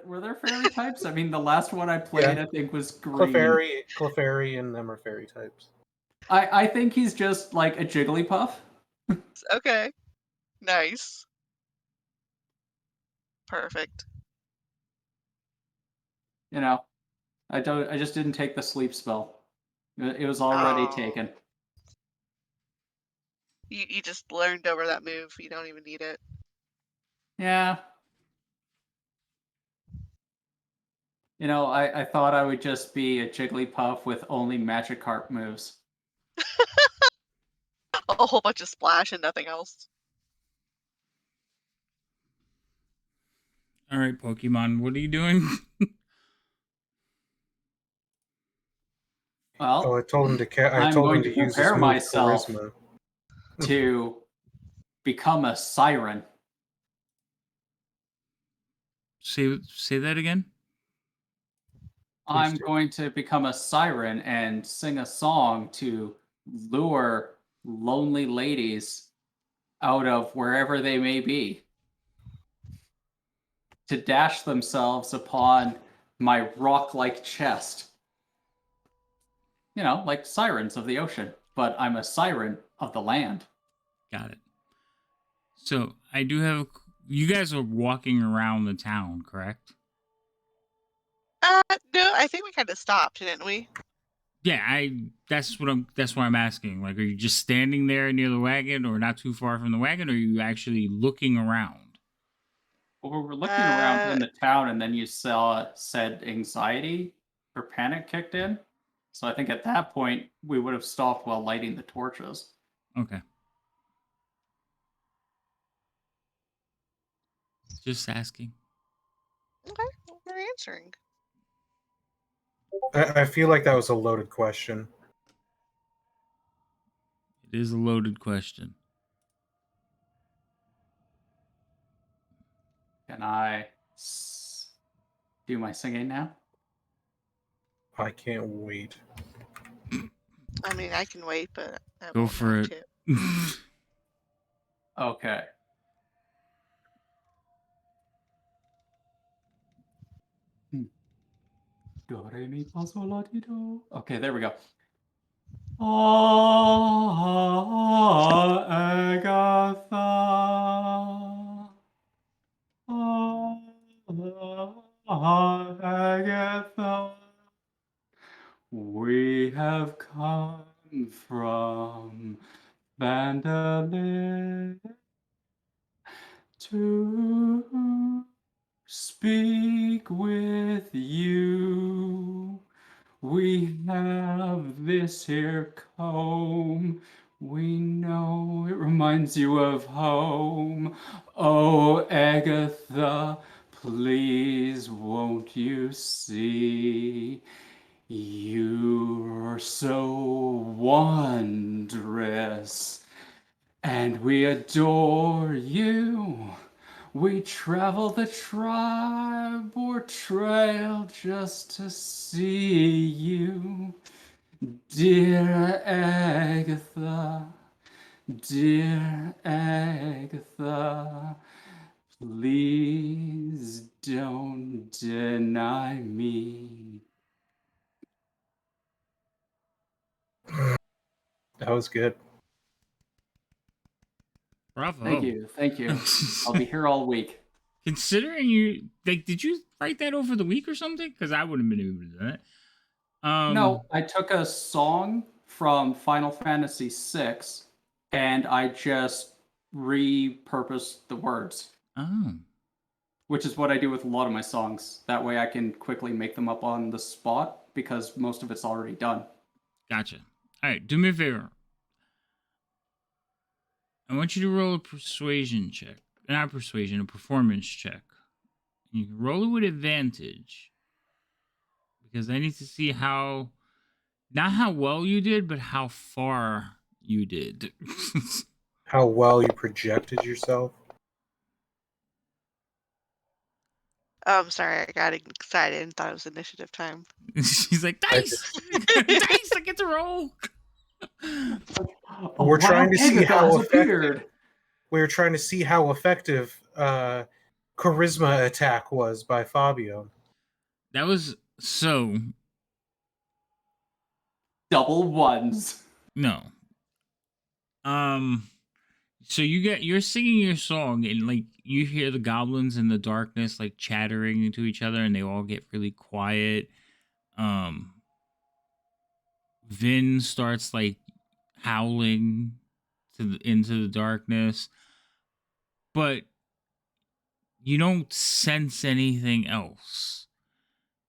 Speaker 3: Were there fairy types? I mean, the last one I played,
Speaker 2: Yeah,
Speaker 3: I think, was green.
Speaker 2: Clefairy, and them are fairy types.
Speaker 3: I think he's just like a Jigglypuff.
Speaker 4: Okay, nice. Perfect.
Speaker 3: You know, I just didn't take the sleep spell. It was already
Speaker 4: Oh,
Speaker 3: taken.
Speaker 4: you just learned over that move. You don't even need it.
Speaker 3: Yeah. I thought I would just be a Jigglypuff with only Magikarp moves.
Speaker 4: A whole bunch of splash and nothing else.
Speaker 1: All right, Pokemon, what are you doing?
Speaker 2: Oh,
Speaker 3: Well,
Speaker 2: I told him to. I
Speaker 3: I'm
Speaker 2: told
Speaker 3: going
Speaker 2: him
Speaker 3: to
Speaker 2: to use his
Speaker 3: prepare
Speaker 2: move,
Speaker 3: myself
Speaker 2: charisma.
Speaker 3: to become a siren.
Speaker 1: Say that again.
Speaker 2: Please
Speaker 3: I'm
Speaker 2: do.
Speaker 3: going to become a siren and sing a song to lure lonely ladies out of wherever they may be to dash themselves upon my rock like chest. Like sirens of the ocean, but I'm a siren of the land.
Speaker 1: Got it. So I do have. You guys are walking around the town, correct?
Speaker 4: No, I think we kind of stopped, didn't we?
Speaker 1: Yeah, That's why I'm asking. Like, are you just standing there near the wagon, or not too far from the wagon, or are you actually looking around?
Speaker 3: Well, we were looking around
Speaker 4: Uh,
Speaker 3: in the town, and then you saw said anxiety or panic kicked in. So I think at that point we would have stopped while lighting the torches.
Speaker 1: Okay, just asking.
Speaker 4: okay, well, we're answering.
Speaker 2: I feel like that was a loaded question.
Speaker 1: It is a loaded question.
Speaker 3: I do my singing now?
Speaker 2: I can't wait.
Speaker 4: I mean, I can wait, but I
Speaker 1: Go
Speaker 4: won't
Speaker 1: for
Speaker 4: want
Speaker 1: it.
Speaker 4: to.
Speaker 3: Okay. Do, re, mi, fa, sol, la, ti, do. Okay, there we go. Agatha. Agatha. We have come from Vandalay to speak with you. We have this here comb. We know it reminds you of home. Oh, Agatha, please won't you see? You're so wondrous, and we adore you. We travel the tribe or trail just to see you. Dear Agatha, dear Agatha, please don't deny me.
Speaker 2: That was good.
Speaker 1: Bravo.
Speaker 3: Thank you, thank you. I'll be here all week.
Speaker 1: Considering you, like, did you write that over the week or something? Because I wouldn't have been able to do that.
Speaker 3: No, I took a song from Final Fantasy VI and I just repurposed the words,
Speaker 1: Oh,
Speaker 3: which is what I do with a lot of my songs. That way I can quickly make them up on the spot because most of it's already done.
Speaker 1: gotcha. All right, do me a favor. I want you to roll a persuasion check. Not persuasion, a performance check. You can roll it with advantage. Because I need to see how, not how well you did, but how far you did.
Speaker 2: How well you projected yourself.
Speaker 4: Oh, I'm sorry, I got excited and thought it was initiative time.
Speaker 1: She's like,
Speaker 2: I
Speaker 1: dice! Dice, I get to roll!
Speaker 3: A
Speaker 2: We're trying
Speaker 3: wild
Speaker 2: to see
Speaker 3: Agatha
Speaker 2: how
Speaker 3: has
Speaker 2: effective.
Speaker 3: appeared.
Speaker 2: We were trying to see how effective charisma attack was by Fabio.
Speaker 1: That was so.
Speaker 3: Double ones.
Speaker 1: No. So you're singing your song and like you hear the goblins in the darkness like chattering to each other and they all get really quiet. Vin starts like howling into the darkness, but you don't sense anything else.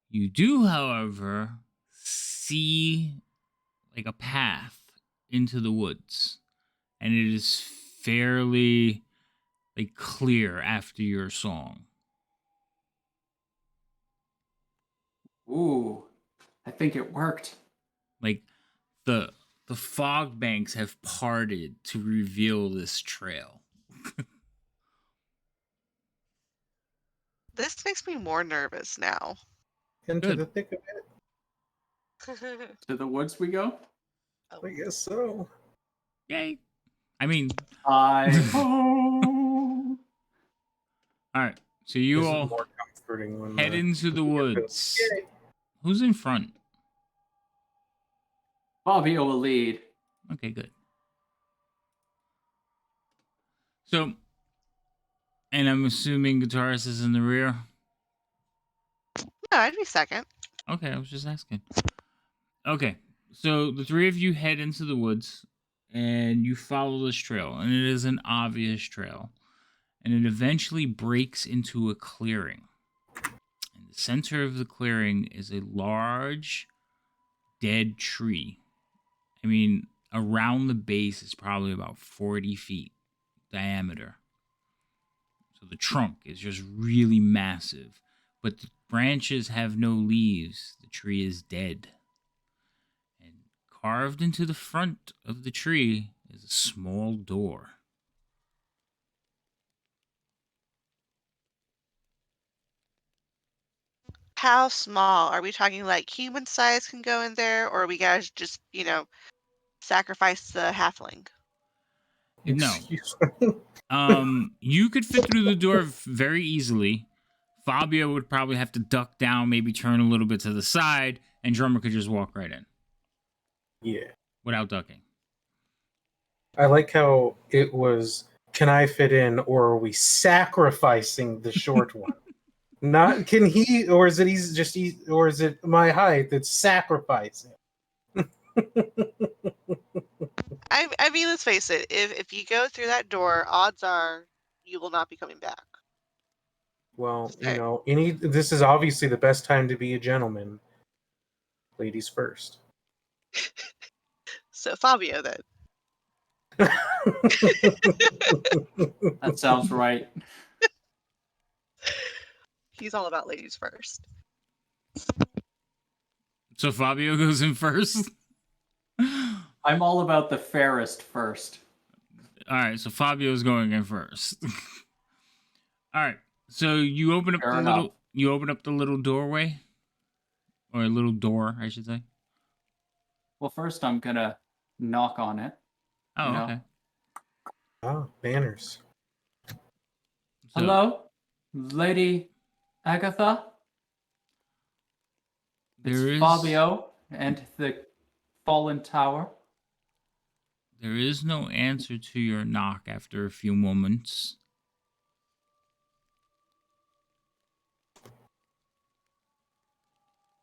Speaker 1: You do, however, see like a path into the woods, and it is fairly like clear after your song.
Speaker 3: Ooh, I think it worked.
Speaker 1: Like the the fog banks have parted to reveal this trail.
Speaker 4: This makes me more nervous now.
Speaker 2: Into
Speaker 1: Good.
Speaker 2: the thick of it.
Speaker 3: To the woods we go.
Speaker 2: I guess so.
Speaker 1: Yay! I mean,
Speaker 3: Hi ho.
Speaker 1: all right. So you
Speaker 2: This is
Speaker 1: all
Speaker 2: more comforting when
Speaker 1: head into the woods.
Speaker 2: Yay.
Speaker 1: Who's in front?
Speaker 3: Fabio will lead.
Speaker 1: Okay, good. So, and I'm assuming guitarist is in the rear.
Speaker 4: No, I'd be second.
Speaker 1: Okay, I was just asking. Okay, so the three of you head into the woods and you follow this trail, and it is an obvious trail, and it eventually breaks into a clearing. In the center of the clearing is a large dead tree. I mean, around the base is probably about 40 feet diameter. So the trunk is just really massive, but the branches have no leaves. The tree is dead. And carved into the front of the tree is a small door.
Speaker 4: How small? Are we talking like human size can go in there, or are we guys just, sacrifice the halfling?
Speaker 1: No.
Speaker 2: Excuse me.
Speaker 1: You could fit through the door very easily. Fabio would probably have to duck down, maybe turn a little bit to the side, and Drummer could just walk right in
Speaker 2: Yeah.
Speaker 1: without ducking.
Speaker 2: I like how it was, can I fit in, or are we sacrificing the short one? Not can he, or is it he's just or is it my height that's sacrificing?
Speaker 4: I mean, let's face it. If you go through that door, odds are you will not be coming back.
Speaker 2: Well,
Speaker 4: Okay.
Speaker 2: this is obviously the best time to be a gentleman. Ladies first.
Speaker 4: So Fabio then.
Speaker 3: That sounds right.
Speaker 4: He's all about ladies first.
Speaker 1: So Fabio goes in first.
Speaker 3: I'm all about the fairest first.
Speaker 1: All right, so Fabio's going in first. All right, so you open up
Speaker 3: Fair enough.
Speaker 1: the little doorway, or a little door, I should say.
Speaker 3: Well, first I'm gonna knock on it.
Speaker 1: Oh,
Speaker 3: You know?
Speaker 1: okay.
Speaker 2: Manners.
Speaker 1: So,
Speaker 3: Hello, Lady Agatha. It's
Speaker 1: There is
Speaker 3: Fabio and the Fallen Tower.
Speaker 1: there is no answer to your knock after a few moments.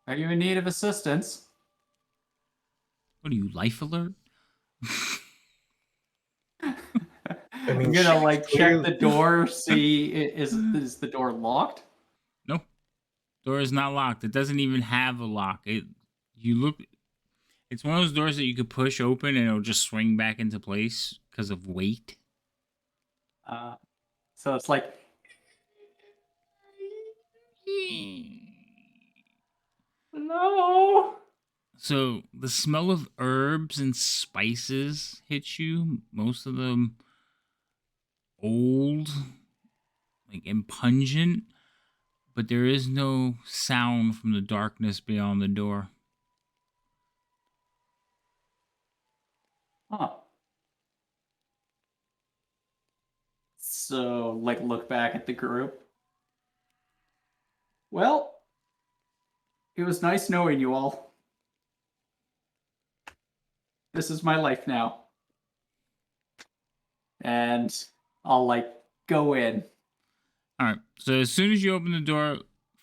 Speaker 3: Are you in need of assistance?
Speaker 1: What are you, life alert?
Speaker 2: I mean,
Speaker 3: I'm gonna
Speaker 2: she's
Speaker 3: check
Speaker 2: clearly-
Speaker 3: the door, see is the door locked?
Speaker 1: No, door is not locked. It doesn't even have a lock. It's one of those doors that you could push open and it'll just swing back into place because of weight.
Speaker 3: So it's like, no.
Speaker 1: So the smell of herbs and spices hits you. Most of them old, and pungent, but there is no sound from the darkness beyond the door.
Speaker 3: Huh. So, look back at the group. Well, it was nice knowing you all. This is my life now. And I'll, go in.
Speaker 1: All right. So as soon as you open the door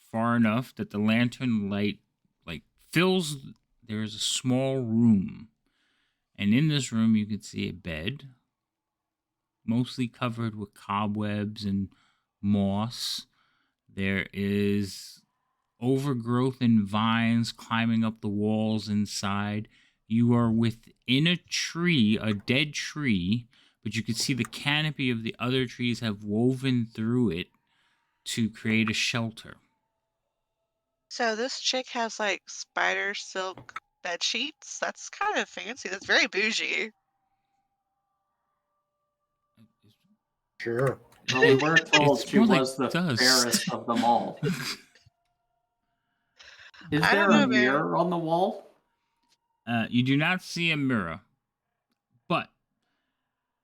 Speaker 1: far enough that the lantern light fills, there is a small room. And in this room you can see a bed, mostly covered with cobwebs and moss. There is overgrowth and vines climbing up the walls inside. You are within a tree, a dead tree, but you can see the canopy of the other trees have woven through it to create a shelter.
Speaker 4: So this chick has like spider silk bed sheets. That's kind of fancy. That's very bougie.
Speaker 2: Sure.
Speaker 3: Well, we were told
Speaker 1: It's
Speaker 3: she
Speaker 1: more like
Speaker 3: was the
Speaker 1: dust.
Speaker 3: fairest of them all. Is
Speaker 4: I
Speaker 3: there
Speaker 4: don't
Speaker 3: a
Speaker 4: know, man.
Speaker 3: mirror on the wall?
Speaker 1: You do not see a mirror, but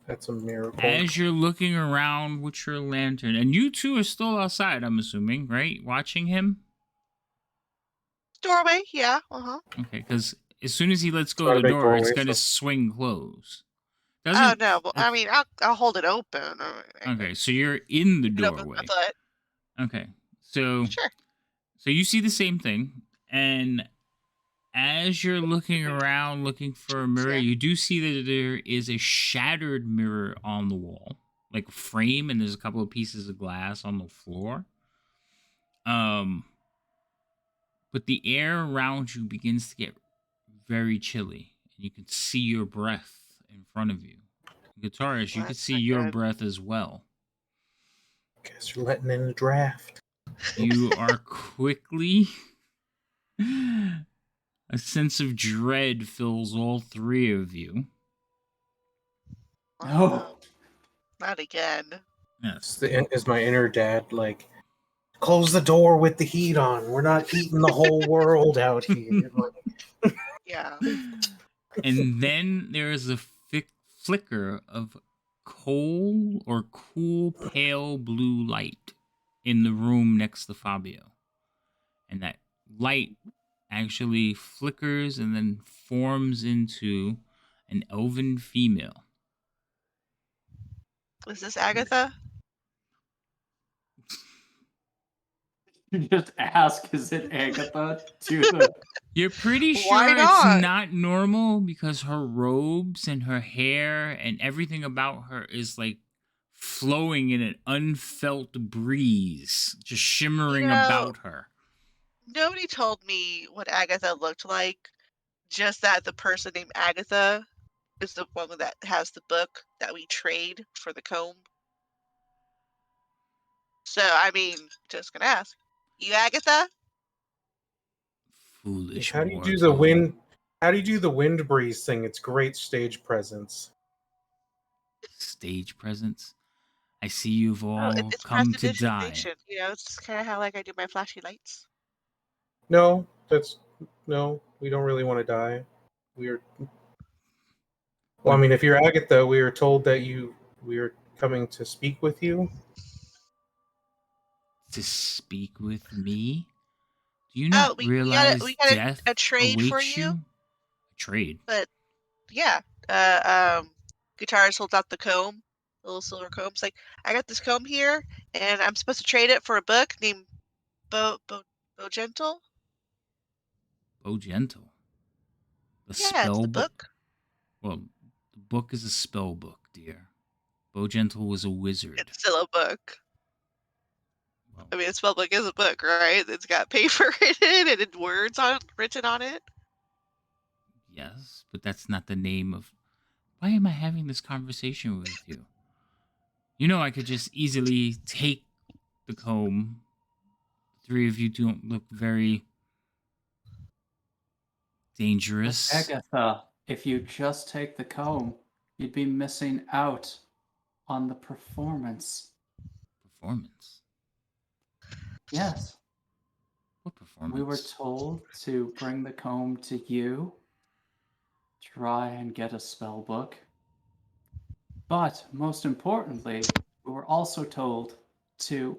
Speaker 2: That's a miracle.
Speaker 1: as you're looking around with your lantern, and you two are still outside, I'm assuming, right? Watching him?
Speaker 4: Doorway, yeah. Uh-huh.
Speaker 1: Okay, because as soon as he lets go
Speaker 2: Not
Speaker 1: of
Speaker 2: a
Speaker 1: the
Speaker 2: big
Speaker 1: door, it's
Speaker 2: doorway,
Speaker 1: going to
Speaker 2: so-
Speaker 1: swing close.
Speaker 4: Oh
Speaker 1: Doesn't
Speaker 4: no, well, I mean, I'll hold it open.
Speaker 1: Okay, so you're in the
Speaker 4: It open my
Speaker 1: doorway.
Speaker 4: butt.
Speaker 1: Okay, so
Speaker 4: Sure.
Speaker 1: you see the same thing, and as you're looking around looking for a mirror,
Speaker 4: Yeah.
Speaker 1: you do see that there is a shattered mirror on the wall, like a frame, and there's a couple of pieces of glass on the floor. But the air around you begins to get very chilly, and you can see your breath in front of you. Guitarist, you
Speaker 4: Well,
Speaker 1: can
Speaker 4: that's
Speaker 1: see
Speaker 4: not
Speaker 1: your
Speaker 4: good.
Speaker 1: breath as well.
Speaker 2: Guess you're letting in a draft.
Speaker 1: You are quickly. A sense of dread fills all three of you.
Speaker 3: No.
Speaker 4: Not again.
Speaker 1: Yes.
Speaker 2: Is my inner dad like, close the door with the heat on. We're not heating the whole world out here.
Speaker 4: Yeah.
Speaker 1: And then there is a flicker of coal or cool pale blue light in the room next to Fabio. And that light actually flickers and then forms into an elven female.
Speaker 4: Is this Agatha?
Speaker 3: You just ask, is it Agatha? To the
Speaker 1: You're pretty
Speaker 4: Why
Speaker 1: sure it's
Speaker 4: not?
Speaker 1: not normal because her robes and her hair and everything about her is like flowing in an unfelt breeze, just
Speaker 4: You
Speaker 1: shimmering
Speaker 4: know,
Speaker 1: about her.
Speaker 4: nobody told me what Agatha looked like. Just that the person named Agatha is the one that has the book that we trade for the comb. So, I mean, just gonna ask. You Agatha?
Speaker 1: Foolish
Speaker 2: How do you do the
Speaker 1: mortal.
Speaker 2: wind? How do you do the wind breeze thing? It's great stage presence.
Speaker 1: Stage presence. I see you've
Speaker 4: Oh,
Speaker 1: all
Speaker 4: it's
Speaker 1: come to die.
Speaker 4: prestidigitation. It's kind of how like I do my flashy lights.
Speaker 2: No, no. We don't really want to die. We're well. I mean, if you're Agatha, we were told that we are coming to speak with you.
Speaker 1: To speak with me? Do you
Speaker 4: Oh,
Speaker 1: not
Speaker 4: we got
Speaker 1: realize death
Speaker 4: a trade for
Speaker 1: awaits
Speaker 4: you,
Speaker 1: you? A trade.
Speaker 4: but yeah. Guitarist holds out the comb, the little silver comb. It's like, I got this comb here, and I'm supposed to trade it for a book named Bo Gentle.
Speaker 1: Oh, gentle. The
Speaker 4: Yeah, it's
Speaker 1: spell
Speaker 4: the
Speaker 1: book.
Speaker 4: book.
Speaker 1: Well, the book is a spell book, dear. Bogentle was a wizard.
Speaker 4: It's still a book.
Speaker 1: Well,
Speaker 4: I mean, a spell book is a book, right? It's got paper in it and words written on it.
Speaker 1: yes, but that's not the name of. Why am I having this conversation with you? You know, I could just easily take the comb. The three of you don't look very dangerous.
Speaker 3: Agatha, if you just take the comb, you'd be missing out on the performance.
Speaker 1: Performance.
Speaker 3: Yes,
Speaker 1: What
Speaker 3: we were
Speaker 1: performance?
Speaker 3: told to bring the comb to you, try and get a spell book. But most importantly, we were also told to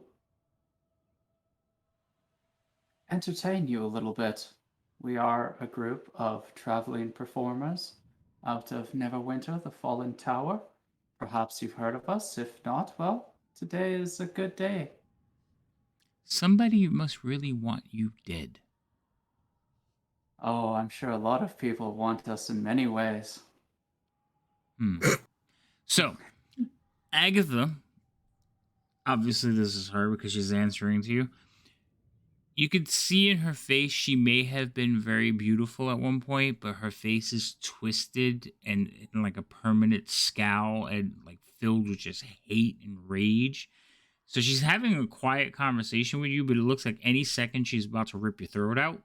Speaker 3: entertain you a little bit. We are a group of traveling performers out of Neverwinter, the Fallen Tower. Perhaps you've heard of us. If not, well, today is a good day.
Speaker 1: Somebody must really want you dead.
Speaker 3: Oh, I'm sure a lot of people want us in many ways.
Speaker 1: So, Agatha, obviously this is her because she's answering to you. You could see in her face she may have been very beautiful at one point, but her face is twisted and in like a permanent scowl and like filled with just hate and rage. So she's having a quiet conversation with you, but it looks like any second she's about to rip your throat out.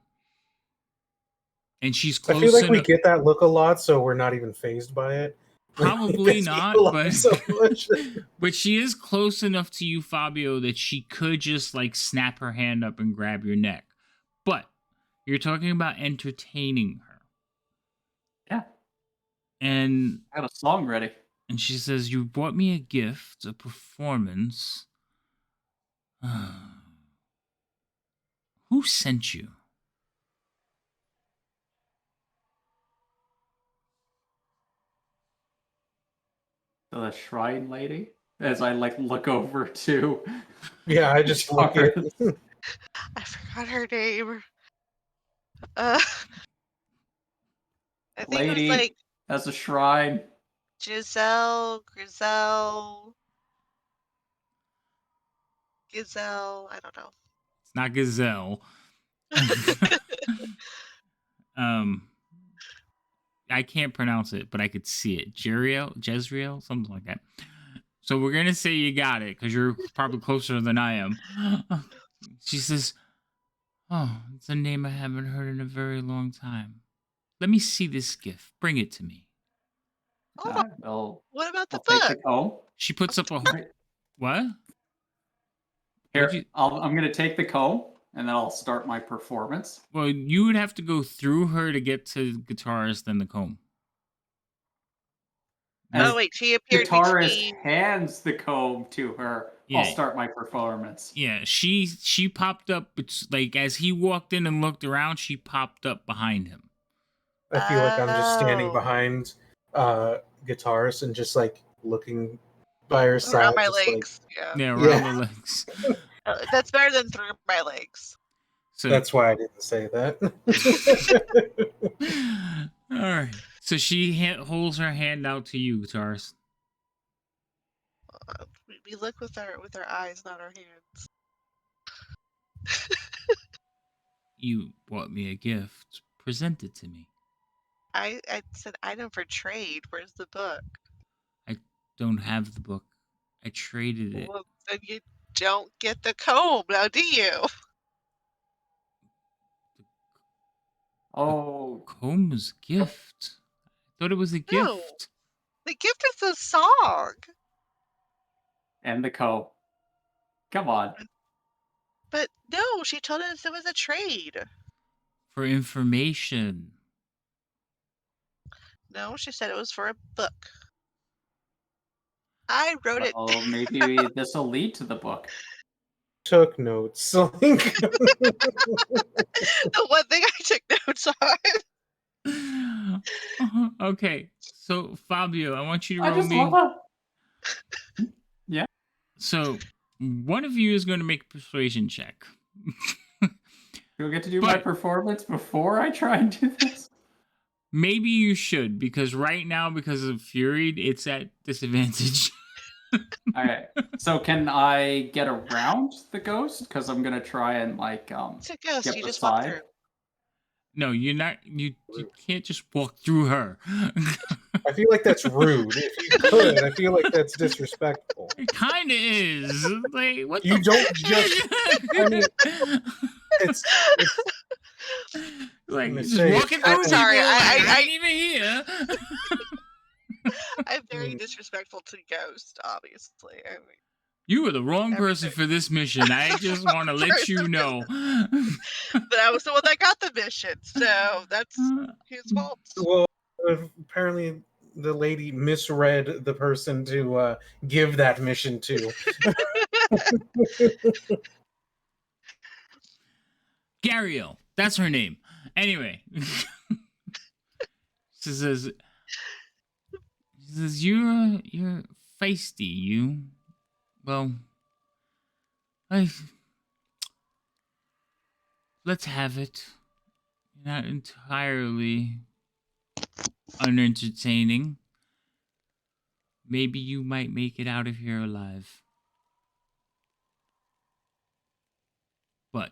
Speaker 1: And she's
Speaker 2: I feel
Speaker 1: close
Speaker 2: like we
Speaker 1: enough.
Speaker 2: get that look a lot, so we're not even phased by it.
Speaker 1: Probably
Speaker 2: Piss
Speaker 1: not,
Speaker 2: people off
Speaker 1: but
Speaker 2: so much.
Speaker 1: but she is close enough to you, Fabio, that she could just like snap her hand up and grab your neck. But you're talking about entertaining her.
Speaker 3: Yeah,
Speaker 1: And
Speaker 3: I got a song ready.
Speaker 1: she says, "You brought me a gift, a performance. Who sent you?"
Speaker 3: The shrine lady. As I look over to
Speaker 2: Yeah, I just look at.
Speaker 4: I forgot her name. Uh, I think it was
Speaker 3: lady
Speaker 4: like
Speaker 3: as a shrine.
Speaker 4: Griselle, Gizelle. I don't know.
Speaker 1: It's not Gazelle. um, I can't pronounce it, but I could see it. Jezreel, something like that. So we're gonna say you got it because you're probably closer than I am. She says, "Oh, it's a name I haven't heard in a very long time. Let me see this gift. Bring it to me."
Speaker 4: Hold on.
Speaker 3: I will
Speaker 4: What about the
Speaker 3: I'll take the
Speaker 4: book?
Speaker 3: comb.
Speaker 1: She puts up a
Speaker 3: Bring,
Speaker 1: what?
Speaker 3: Here, I'm gonna take the comb and then I'll start my performance.
Speaker 1: Well, you would have to go through her to get to the guitarist, then the comb.
Speaker 3: As
Speaker 4: Oh wait, she appeared
Speaker 3: guitarist
Speaker 4: between.
Speaker 3: hands the comb to her,
Speaker 1: Yeah.
Speaker 3: I'll start my performance.
Speaker 1: Yeah, she popped up. It's like as he walked in and looked around, she popped up behind him.
Speaker 2: I feel like I'm just standing
Speaker 4: Oh.
Speaker 2: behind guitarist and just like looking by her
Speaker 4: Around
Speaker 2: side,
Speaker 4: my
Speaker 2: just like
Speaker 4: legs. Yeah.
Speaker 1: Yeah, around
Speaker 2: Yeah.
Speaker 1: the legs.
Speaker 4: That's better than through my legs.
Speaker 1: So
Speaker 2: that's why I didn't say that.
Speaker 1: all right. So she holds her hand out to you, guitarist.
Speaker 4: We look with our eyes, not our hands.
Speaker 1: You bought me a gift. Present it to me.
Speaker 4: I said item for trade. Where's the book?
Speaker 1: I don't have the book. I traded it.
Speaker 4: Well, then you don't get the comb now, do you?
Speaker 3: Oh,
Speaker 1: Comb was a gift. I thought it was a
Speaker 4: No,
Speaker 1: gift.
Speaker 4: the gift is the song.
Speaker 3: and the comb. Come on.
Speaker 4: But no, she told us it was a trade.
Speaker 1: For information.
Speaker 4: No, she said it was for a book. I wrote it.
Speaker 3: Well, maybe this will lead to the book.
Speaker 2: Took notes. Like,
Speaker 4: The one thing I took notes on.
Speaker 1: Okay, so Fabio, I want you to
Speaker 3: I
Speaker 1: roll
Speaker 3: just
Speaker 1: me.
Speaker 3: love it. Yeah.
Speaker 1: So one of you is going to make a persuasion check.
Speaker 3: You'll get to do my
Speaker 1: But-
Speaker 3: performance before I try and do this.
Speaker 1: Maybe you should, because right now, because of Fury, it's at disadvantage.
Speaker 3: Okay. So can I get around the ghost? Because I'm gonna try and like
Speaker 4: It's a ghost.
Speaker 3: get
Speaker 4: You
Speaker 3: the
Speaker 4: just walk
Speaker 3: side.
Speaker 4: through.
Speaker 1: No, you're not. You can't just walk through her.
Speaker 2: I feel like that's rude. If you could, I feel like that's disrespectful.
Speaker 1: It kind of is. Like, what
Speaker 2: You
Speaker 1: the
Speaker 2: don't just. I mean, it's
Speaker 1: like
Speaker 2: gonna
Speaker 1: just
Speaker 2: say,
Speaker 1: walking
Speaker 2: I'm
Speaker 1: through
Speaker 4: sorry,
Speaker 1: people.
Speaker 4: I-
Speaker 1: Like,
Speaker 4: I-
Speaker 1: ain't even here.
Speaker 4: I'm very disrespectful to Ghost, obviously. I mean,
Speaker 1: You were the wrong person
Speaker 4: Everything.
Speaker 1: for this mission. I just want to let you know.
Speaker 4: but I was the one that got the mission, so that's his fault.
Speaker 2: well. Apparently, the lady misread the person to give that mission to.
Speaker 1: Gariel, that's her name. Anyway, she says, you're feisty. You, well, let's have it. You're not entirely unentertaining. Maybe you might make it out of here alive. But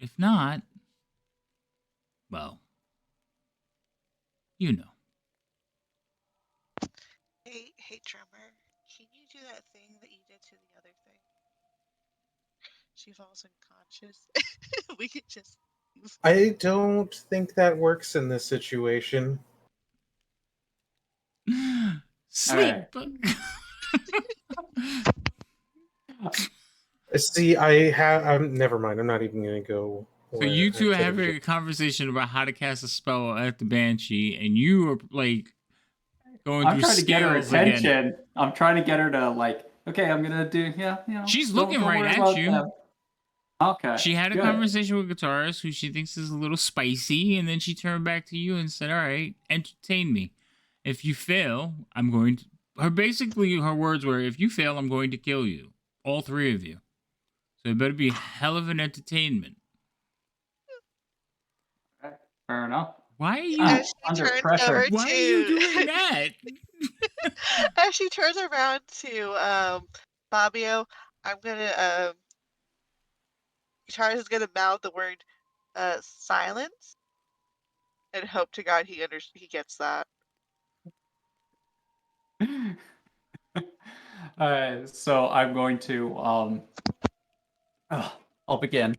Speaker 1: if not, well, you know.
Speaker 4: Hey, drummer, can you do that thing that you did to the other thing? She falls unconscious. We could just.
Speaker 2: I don't think that works in this situation.
Speaker 1: Sleep.
Speaker 2: See, I have. Never mind. I'm not even gonna go.
Speaker 1: So
Speaker 2: where
Speaker 1: you
Speaker 2: I
Speaker 1: two are
Speaker 2: could've
Speaker 1: having a
Speaker 2: just-
Speaker 1: conversation about how to cast a spell at the Banshee, and you are like going
Speaker 3: I'm
Speaker 1: through
Speaker 3: trying to get her
Speaker 1: skills again.
Speaker 3: attention. I'm trying to get her to like, okay, I'm gonna do
Speaker 1: She's
Speaker 3: don't
Speaker 1: looking right
Speaker 3: worry
Speaker 1: at
Speaker 3: about
Speaker 1: you.
Speaker 3: them. Okay.
Speaker 1: She had a
Speaker 3: good.
Speaker 1: conversation with guitarist who she thinks is a little spicy, and then she turned back to you and said, "All right, entertain me. If you fail, I'm going to." Her words were, "If you fail, I'm going to kill you, all three of you. So it better be a hell of an entertainment."
Speaker 3: Okay, fair enough.
Speaker 1: Why are you?
Speaker 4: As she
Speaker 3: Under
Speaker 4: turns
Speaker 3: pressure.
Speaker 4: over
Speaker 1: Why
Speaker 4: to.
Speaker 1: are you doing that?
Speaker 4: As she turns around to Fabio, I'm gonna Charles is gonna mouth the word silence and hope to God he gets that.
Speaker 3: So I'm going to I'll begin.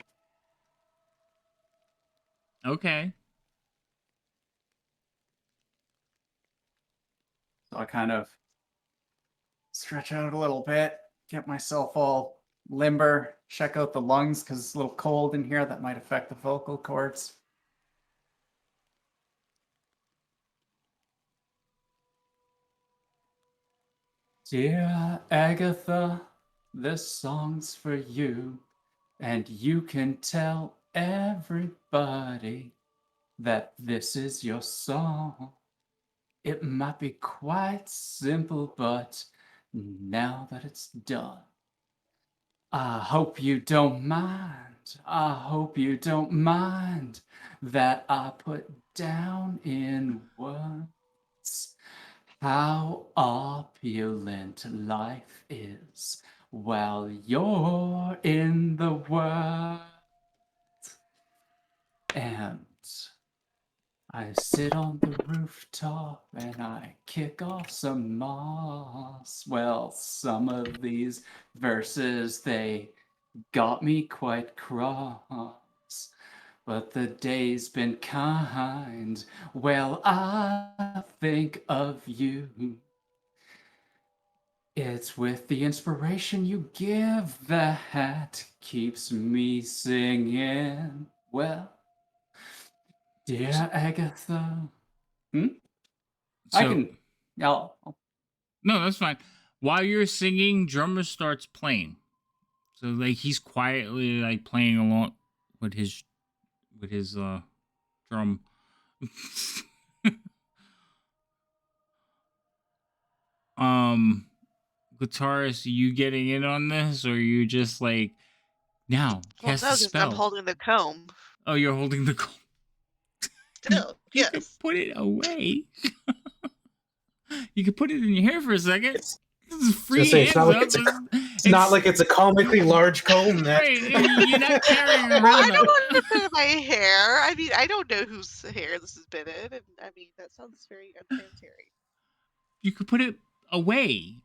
Speaker 1: Okay.
Speaker 3: So I kind of stretch out a little bit get myself all limber, check out the lungs because it's a little cold in here. That might affect the vocal cords. Dear Agatha, this song's for you, and you can tell everybody that this is your song. It might be quite simple, but now that it's done, I hope you don't mind. I hope you don't mind that I put down in words how opulent life is while you're in the world. And I sit on the rooftop and I kick off some moss. Well, some of these verses, they got me quite cross. But the day's been kind. Well, I think of you. It's with the inspiration you give that keeps me singing. Well, dear Agatha. I
Speaker 1: So
Speaker 3: can. I'll
Speaker 1: no, that's fine. While you're singing, drummer starts playing. So like he's quietly like playing along with his drum. Guitarist, are you getting in on this, or are you just like now
Speaker 4: Well,
Speaker 1: cast
Speaker 4: no,
Speaker 1: a
Speaker 4: because I'm
Speaker 1: spell?
Speaker 4: holding the comb.
Speaker 1: Oh, you're holding the comb.
Speaker 4: Still,
Speaker 1: You could
Speaker 4: yes.
Speaker 1: put it away. You could put it in your hair for a second.
Speaker 2: It's,
Speaker 1: This is
Speaker 2: I was
Speaker 1: free
Speaker 2: gonna say,
Speaker 1: hands up.
Speaker 2: it's not like it's a comically large comb that
Speaker 1: right. You're not carrying
Speaker 4: Well,
Speaker 1: around
Speaker 4: I don't want to put it in my hair. I mean, I don't know whose hair this has been in, and I mean that sounds very unsanitary.
Speaker 1: You could put it away.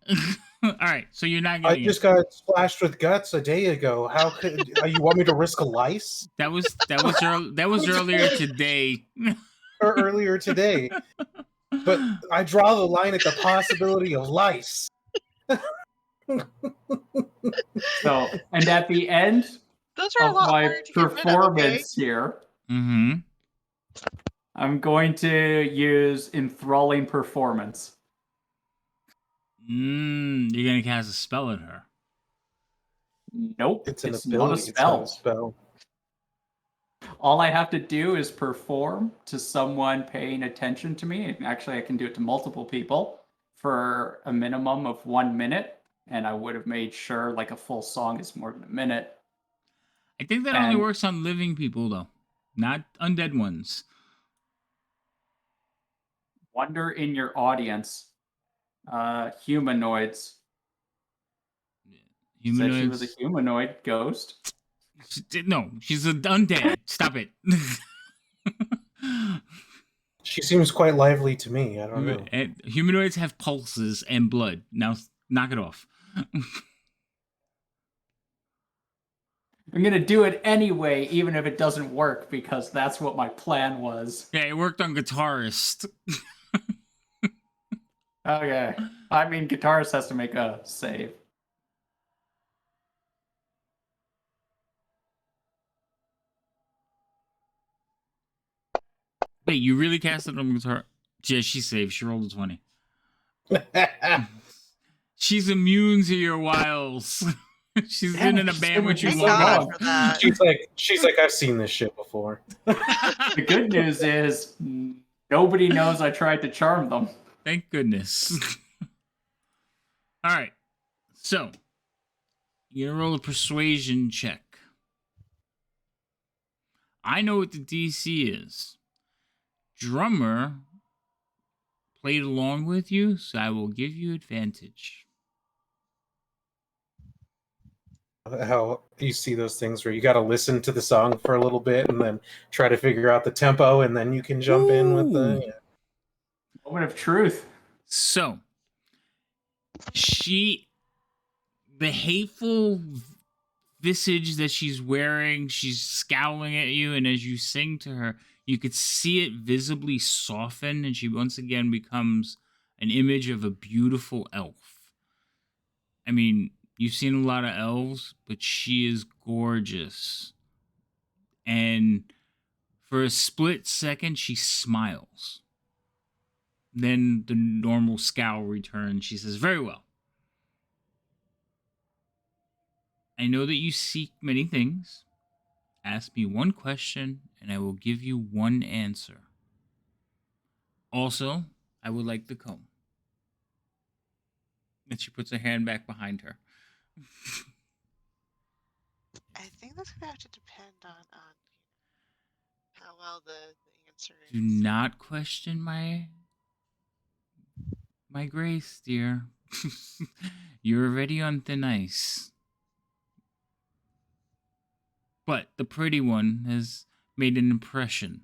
Speaker 1: All right, so you're not
Speaker 2: I
Speaker 1: getting it.
Speaker 2: just got splashed with guts a day ago. How could you want me to risk a lice?
Speaker 1: That was earlier today.
Speaker 2: Or earlier today, but I draw the line at the possibility of lice.
Speaker 3: So, and at the end
Speaker 4: Those are a
Speaker 3: of
Speaker 4: lot
Speaker 3: my
Speaker 4: harder to get rid of. Okay.
Speaker 3: performance here,
Speaker 1: Mm-hmm.
Speaker 3: I'm going to use enthralling performance.
Speaker 1: You're gonna cast a spell at her.
Speaker 3: Nope,
Speaker 2: It's an
Speaker 3: not a
Speaker 2: ability. It's not a spell.
Speaker 3: All I have to do is perform to someone paying attention to me. And actually, I can do it to multiple people for a minimum of 1 minute. And I would have made sure like a full song is more than a minute.
Speaker 1: I think that only works on living people though, not undead ones.
Speaker 3: Wonder in your audience. Humanoids. Said she was a humanoid ghost.
Speaker 1: No, she's an undead. Stop it.
Speaker 2: She seems quite lively to me. I don't know.
Speaker 1: Humanoids have pulses and blood. Now, knock it off.
Speaker 3: I'm going to do it anyway, even if it doesn't work, because that's what my plan was.
Speaker 1: Yeah, it worked on Guitarist.
Speaker 3: Okay. I mean, Guitarist has to make a save.
Speaker 1: Wait, you really cast it on Guitar? Yeah, she saved. She rolled a 20. She's immune to your wiles. She's been in a band with you
Speaker 4: Thank
Speaker 1: long
Speaker 4: God
Speaker 1: enough.
Speaker 4: for that.
Speaker 2: She's like, I've seen this shit before.
Speaker 3: The good news is nobody knows I tried to charm them.
Speaker 1: Thank goodness. All right. So, you're going to roll a persuasion check. I know what the DC is. Drummer played along with you, so I will give you advantage.
Speaker 2: How you see those things where you got to listen to the song for a little bit and then try to figure out the tempo, and then you can jump in with the. Yeah.
Speaker 3: Moment of truth.
Speaker 1: So, the hateful visage that she's wearing, she's scowling at you, and as you sing to her, you could see it visibly soften, and she once again becomes an image of a beautiful elf. I mean, You've seen a lot of elves, but she is gorgeous. And for a split second, she smiles. Then the normal scowl returns. She says, "Very well. I know that you seek many things. Ask me one question, and I will give you one answer. Also, I would like the comb." And she puts her hand back behind her.
Speaker 4: I think that's gonna have to depend on how well the answer
Speaker 1: Do
Speaker 4: is.
Speaker 1: not question my grace, dear. You're already on thin ice. But the pretty one has made an impression.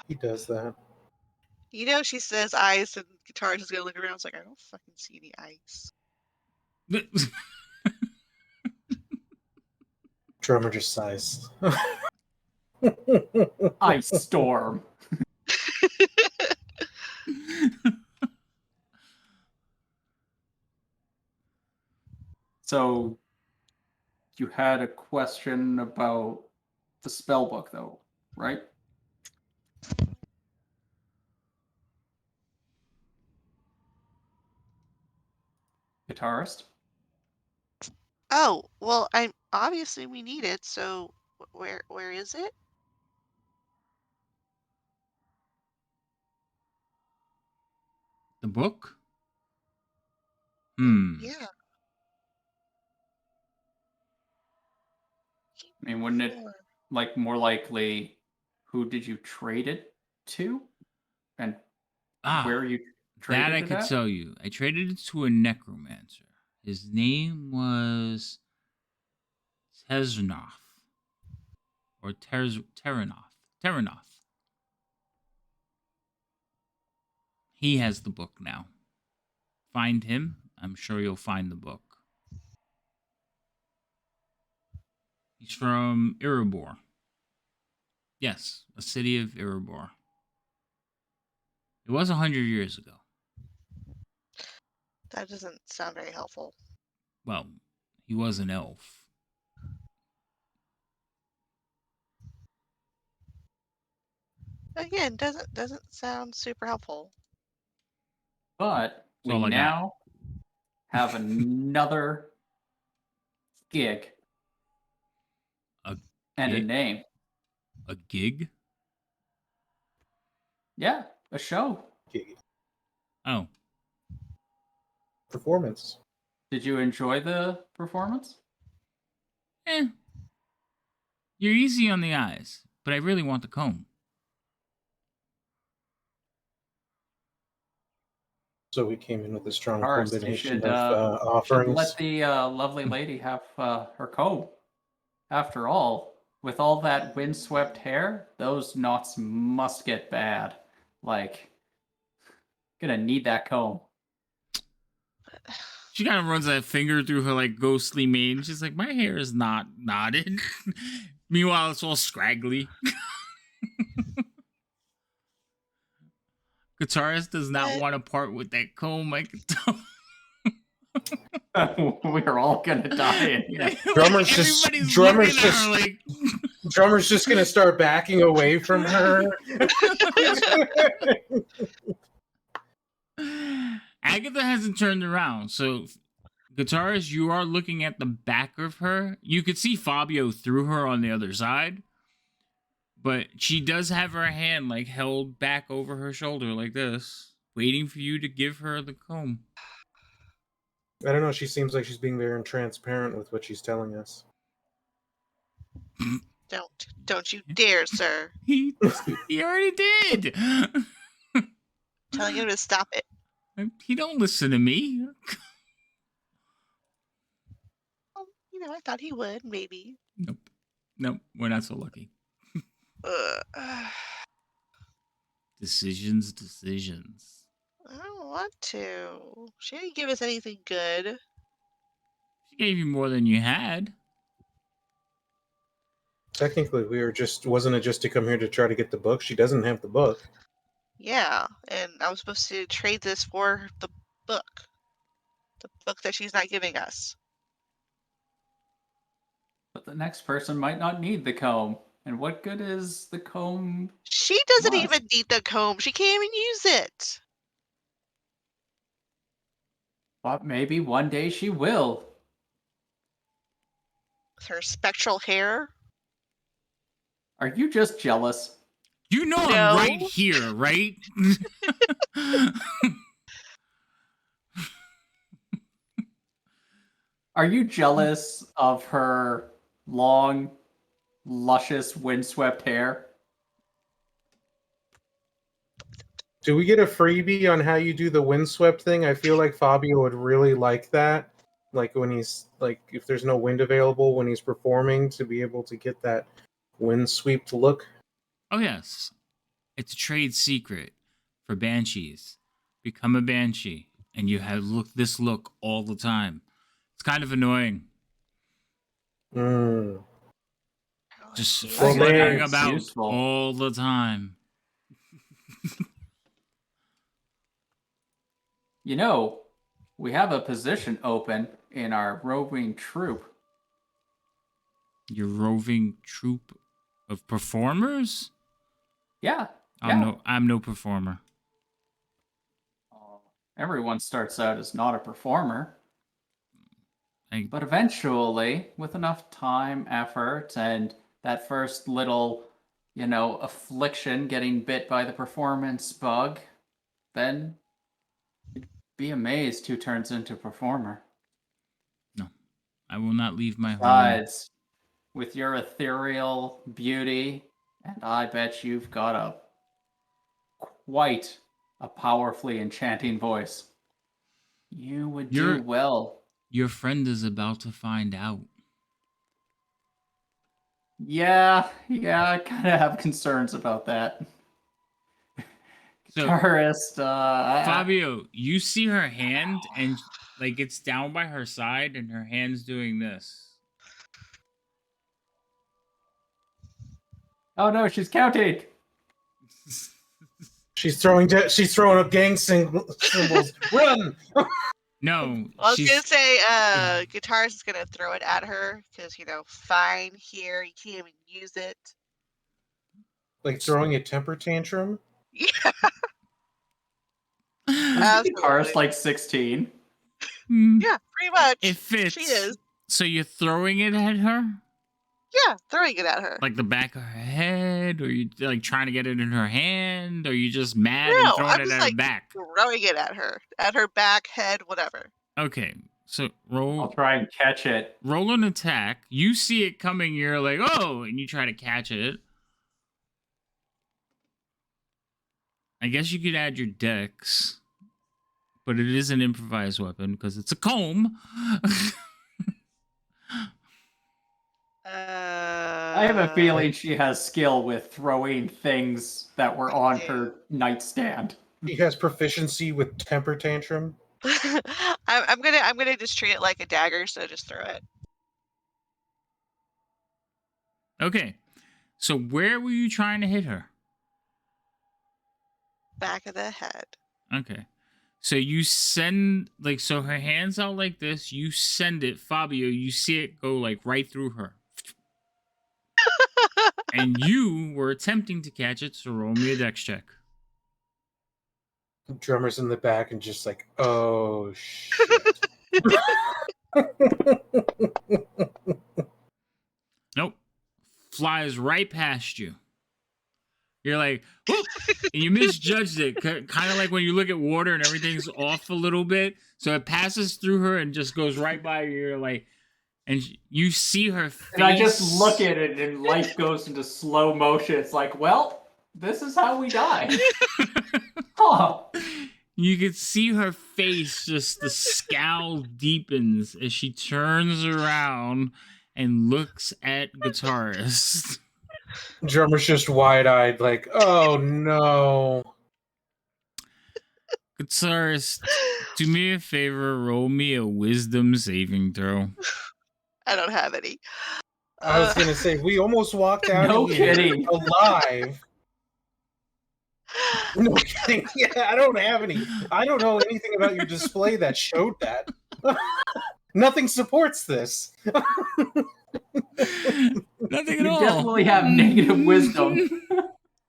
Speaker 2: He does that.
Speaker 4: You know, she says ice, and Guitar is gonna look around. It's like, I don't fucking see any ice.
Speaker 2: Drummer just sighs.
Speaker 3: Ice storm. So you had a question about the spell book, though, right? Guitarist?
Speaker 4: Oh, well, I'm obviously we need it. So where is it?
Speaker 1: The book?
Speaker 4: Yeah.
Speaker 3: I mean, wouldn't it
Speaker 4: Four.
Speaker 3: like more likely who did you trade it to? And where you
Speaker 1: That
Speaker 3: traded
Speaker 1: I
Speaker 3: it
Speaker 1: could
Speaker 3: at?
Speaker 1: tell you. I traded it to a necromancer. His name was Teznoth. Or Terranoth. Terranoth. He has the book now. Find him. I'm sure you'll find the book. He's from Erebor. Yes, a city of Erebor. It was 100 years ago.
Speaker 4: That doesn't sound very helpful.
Speaker 1: Well, he was an elf.
Speaker 4: Again, doesn't sound super helpful.
Speaker 3: But
Speaker 1: That's
Speaker 3: we
Speaker 1: all I got.
Speaker 3: now have another gig
Speaker 1: A
Speaker 3: and a
Speaker 1: gig?
Speaker 3: name.
Speaker 1: A gig?
Speaker 3: Yeah, a show.
Speaker 1: Oh,
Speaker 2: Performance.
Speaker 3: Did you enjoy the performance?
Speaker 1: eh. You're easy on the eyes, but I really want the comb.
Speaker 2: So we came in with a strong
Speaker 3: Guitarist, you
Speaker 2: combination
Speaker 3: should
Speaker 2: of
Speaker 3: let
Speaker 2: offerings.
Speaker 3: the lovely lady have her comb. After all, with all that windswept hair, those knots must get bad. Like, gonna need that comb.
Speaker 1: She kind of runs that finger through her like ghostly mane. She's like, my hair is not knotted. Meanwhile, it's all scraggly. Guitarist does not
Speaker 4: But
Speaker 1: want to part with that comb. I can tell.
Speaker 3: We're all gonna die in here.
Speaker 1: Like, everybody's looking at her like.
Speaker 2: Drummer's just gonna start backing away from her.
Speaker 1: Agatha hasn't turned around, so guitarist, you are looking at the back of her. You could see Fabio through her on the other side, but she does have her hand like held back over her shoulder like this, waiting for you to give her the comb.
Speaker 2: I don't know. She seems like she's being very transparent with what she's telling us.
Speaker 4: don't you dare, sir.
Speaker 1: He already did.
Speaker 4: Telling him to stop it.
Speaker 1: He don't listen to me.
Speaker 4: Well, I thought he would, maybe.
Speaker 1: Nope, we're not so lucky.
Speaker 4: Uh,
Speaker 1: Decisions.
Speaker 4: I don't want to. She didn't give us anything good.
Speaker 1: She gave you more than you had.
Speaker 2: Technically, wasn't it just to come here to try to get the book? She doesn't have the book.
Speaker 4: Yeah, and I was supposed to trade this for the book. The book that she's not giving us.
Speaker 3: But the next person might not need the comb. And what good is the comb?
Speaker 4: She doesn't
Speaker 3: What?
Speaker 4: even need the comb. She can't even use it.
Speaker 3: But maybe one day she will.
Speaker 4: With her spectral hair.
Speaker 3: Are you just jealous?
Speaker 1: You know I'm
Speaker 4: No.
Speaker 1: right here, right?
Speaker 3: Are you jealous of her long, luscious, windswept hair?
Speaker 2: Do we get a freebie on how you do the windswept thing? I feel like Fabio would really like that. Like when he's like, if there's no wind available when he's performing, to be able to get that windswept look.
Speaker 1: Oh yes, it's a trade secret for banshees. Become a banshee, and you have this look all the time. It's kind of annoying.
Speaker 2: Mm.
Speaker 1: Just
Speaker 2: Well,
Speaker 1: fluttering
Speaker 2: man,
Speaker 1: about
Speaker 3: useful.
Speaker 1: all the time.
Speaker 3: You know, we have a position open in our roving troop.
Speaker 1: Your roving troop of performers?
Speaker 3: Yeah.
Speaker 1: I'm no performer.
Speaker 3: Everyone starts out as not a performer.
Speaker 1: I,
Speaker 3: But eventually, with enough time, effort, and that first little, affliction getting bit by the performance bug, then you'd be amazed who turns into performer.
Speaker 1: no, I will not leave my home.
Speaker 3: Besides, with your ethereal beauty, and I bet you've got quite a powerfully enchanting voice. You would do well.
Speaker 1: Your friend is about to find out.
Speaker 3: Yeah, I kind of have concerns about that.
Speaker 1: So,
Speaker 3: Guitarist,
Speaker 1: Fabio, you see her hand, and like it's down by her side, and her hand's doing this.
Speaker 3: Oh no, she's counting.
Speaker 2: She's throwing up gang symbols. Run!
Speaker 1: No,
Speaker 4: I was gonna say, guitarist is gonna throw it at her because fine here, you can't even use it.
Speaker 2: Like throwing a temper tantrum.
Speaker 4: Yeah,
Speaker 3: Guitarist like 16.
Speaker 4: yeah, pretty much.
Speaker 1: It fits.
Speaker 4: She is.
Speaker 1: So you're throwing it at her?
Speaker 4: Yeah, throwing it at her.
Speaker 1: Like the back of her head, or you like trying to get it in her hand, or you just mad
Speaker 4: No,
Speaker 1: and throwing
Speaker 4: I'm
Speaker 1: it
Speaker 4: just
Speaker 1: at her back?
Speaker 4: throwing it at her back, head, whatever.
Speaker 1: Okay, so
Speaker 3: I'll try and catch it.
Speaker 1: roll an attack. You see it coming, you're like, oh, and you try to catch it. I guess you could add your dex, but it is an improvised weapon because it's a comb.
Speaker 3: I have a feeling she has skill with throwing things that were on her nightstand.
Speaker 2: He has proficiency with temper tantrum.
Speaker 4: I'm gonna just treat it like a dagger, so just throw it.
Speaker 1: Okay, so where were you trying to hit her?
Speaker 4: Back of the head.
Speaker 1: Okay, so you send so her hands out like this. You send it, Fabio. You see it go like right through her. And you were attempting to catch it, so roll me a dex check.
Speaker 2: Drummer's in the back and just like, oh shit.
Speaker 1: Nope. Flies right past you. You're like, whoop! And you misjudged it. Kind of like when you look at water and everything's off a little bit. So it passes through her and just goes right by you. You're like, and you see her face.
Speaker 3: And I just look at it and life goes into slow motion. It's like, well, this is how we die. Huh.
Speaker 1: You could see her face, just the scowl deepens as she turns around and looks at guitarist.
Speaker 2: Drummer's just wide-eyed, like, oh no.
Speaker 1: Guitarist, do me a favor, roll me a wisdom saving throw.
Speaker 4: I don't have any.
Speaker 2: I was gonna say, we almost walked out
Speaker 3: No
Speaker 2: of here
Speaker 3: kidding.
Speaker 2: alive. No kidding. Yeah, I don't have any. I don't know anything about your display that showed that. Nothing supports this.
Speaker 1: Nothing at
Speaker 3: You
Speaker 1: all.
Speaker 3: definitely have negative wisdom.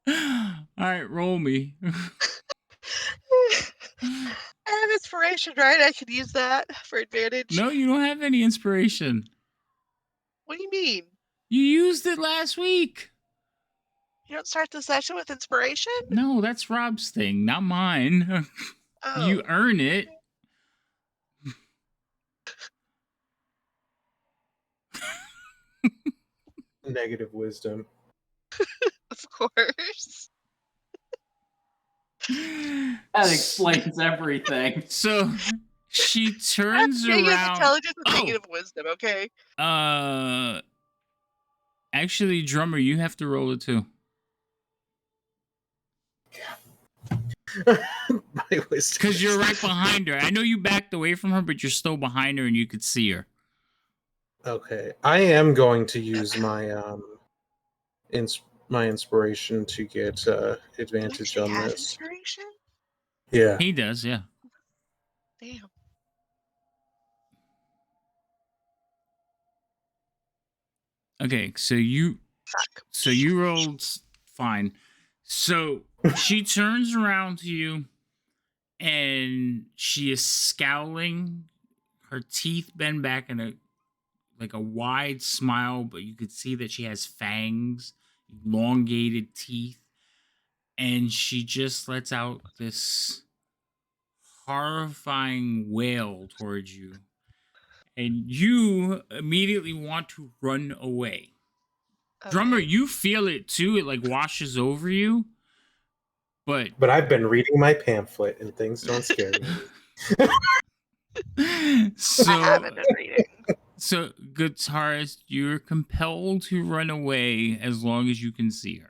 Speaker 1: All right, roll me.
Speaker 4: I have inspiration, right? I could use that for advantage.
Speaker 1: No, you don't have any inspiration.
Speaker 4: What do you mean?
Speaker 1: You used it last week.
Speaker 4: You don't start the session with inspiration?
Speaker 1: No, that's Rob's thing, not mine.
Speaker 4: Oh.
Speaker 1: You earn it.
Speaker 2: Negative wisdom.
Speaker 4: Of course.
Speaker 3: That explains everything.
Speaker 1: So she turns
Speaker 4: Being as
Speaker 1: around.
Speaker 4: intelligence with negative wisdom, okay?
Speaker 1: Actually, drummer, you have to roll it too.
Speaker 2: My wisdom.
Speaker 1: Because you're right behind her. I know you backed away from her, but you're still behind her and you could see her.
Speaker 2: Okay, I am going to use my my inspiration to get
Speaker 4: You
Speaker 2: advantage
Speaker 4: actually
Speaker 2: on
Speaker 4: have
Speaker 2: this.
Speaker 4: inspiration?
Speaker 2: Yeah.
Speaker 1: He does, yeah.
Speaker 4: Damn.
Speaker 1: Okay, so you
Speaker 4: Fuck.
Speaker 1: rolled fine. So she turns around to you and she is scowling. Her teeth bend back in a wide smile, but you could see that she has fangs, elongated teeth, and she just lets out this horrifying wail towards you. And you immediately want to run away.
Speaker 4: Okay.
Speaker 1: Drummer, you feel it too. It like washes over you. But
Speaker 2: I've been reading my pamphlet and things don't scare me.
Speaker 1: so
Speaker 4: I haven't been reading.
Speaker 1: So, guitarist, you're compelled to run away as long as you can see her.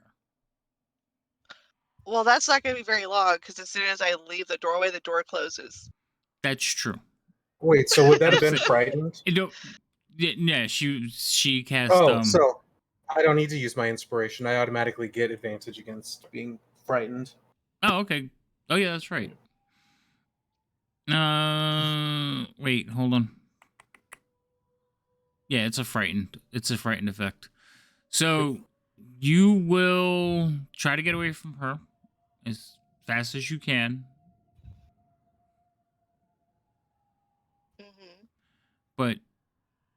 Speaker 4: Well, that's not going to be very long because as soon as I leave the doorway, the door closes.
Speaker 1: That's true.
Speaker 2: Wait, so would that have been frightened?
Speaker 1: Yeah, she cast.
Speaker 2: Oh, so I don't need to use my inspiration. I automatically get advantage against being frightened.
Speaker 1: Oh, okay. Oh, yeah, that's right. Wait, hold on. Yeah, it's a frightened effect. So you will try to get away from her as fast as you can,
Speaker 4: Mm-hmm.
Speaker 1: but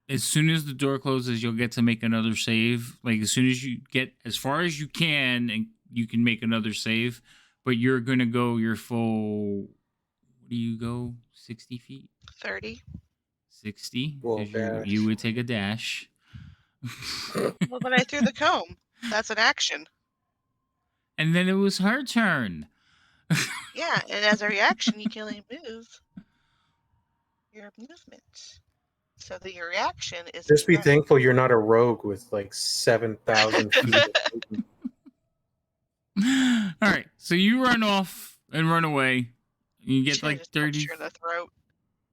Speaker 1: as soon as the door closes, you'll get to make another save. Like as soon as you get as far as you can, and you can make another save. But you're gonna go your full. What do you go? 60 feet.
Speaker 4: 30.
Speaker 1: 60.
Speaker 2: Well,
Speaker 1: Because you would take a dash.
Speaker 4: Well, but I threw the comb. That's an action.
Speaker 1: And then it was her turn.
Speaker 4: Yeah, and as a reaction, you can only move your movement. So that your reaction is
Speaker 2: just be
Speaker 4: run.
Speaker 2: thankful you're not a rogue with like 7,000 feet.
Speaker 1: All right, so you run off and run away. You get
Speaker 4: Should've
Speaker 1: like
Speaker 4: just punched
Speaker 1: 30.
Speaker 4: her in the throat.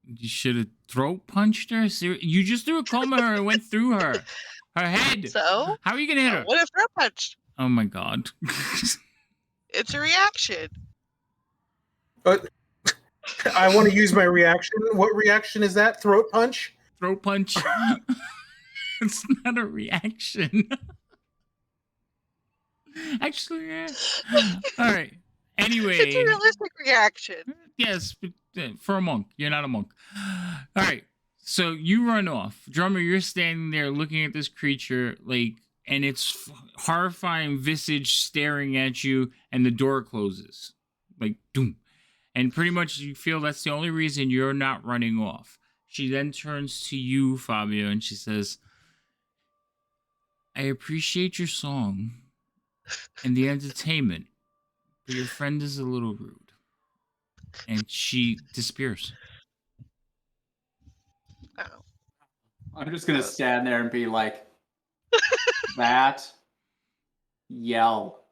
Speaker 1: You should have throat punched her. You just threw a comb at her and went through her head.
Speaker 4: So
Speaker 1: How are you gonna hit her?
Speaker 4: what if throat punched?
Speaker 1: Oh my god.
Speaker 4: It's a reaction.
Speaker 2: But I want to use my reaction. What reaction is that? Throat punch?
Speaker 1: Throat punch. It's not a reaction. Actually, yeah. All right. Anyway,
Speaker 4: It's a realistic reaction.
Speaker 1: yes, but, for a monk, you're not a monk. All right. So you run off. Drummer, you're standing there looking at this creature, like, and its horrifying visage staring at you, and the door closes. Like, doom. And pretty much you feel that's the only reason you're not running off. She then turns to you, Fabio, and she says, I appreciate your song and the entertainment, but your friend is a little rude. And she disappears.
Speaker 4: Oh.
Speaker 3: I'm just gonna stand there and be like, that yell.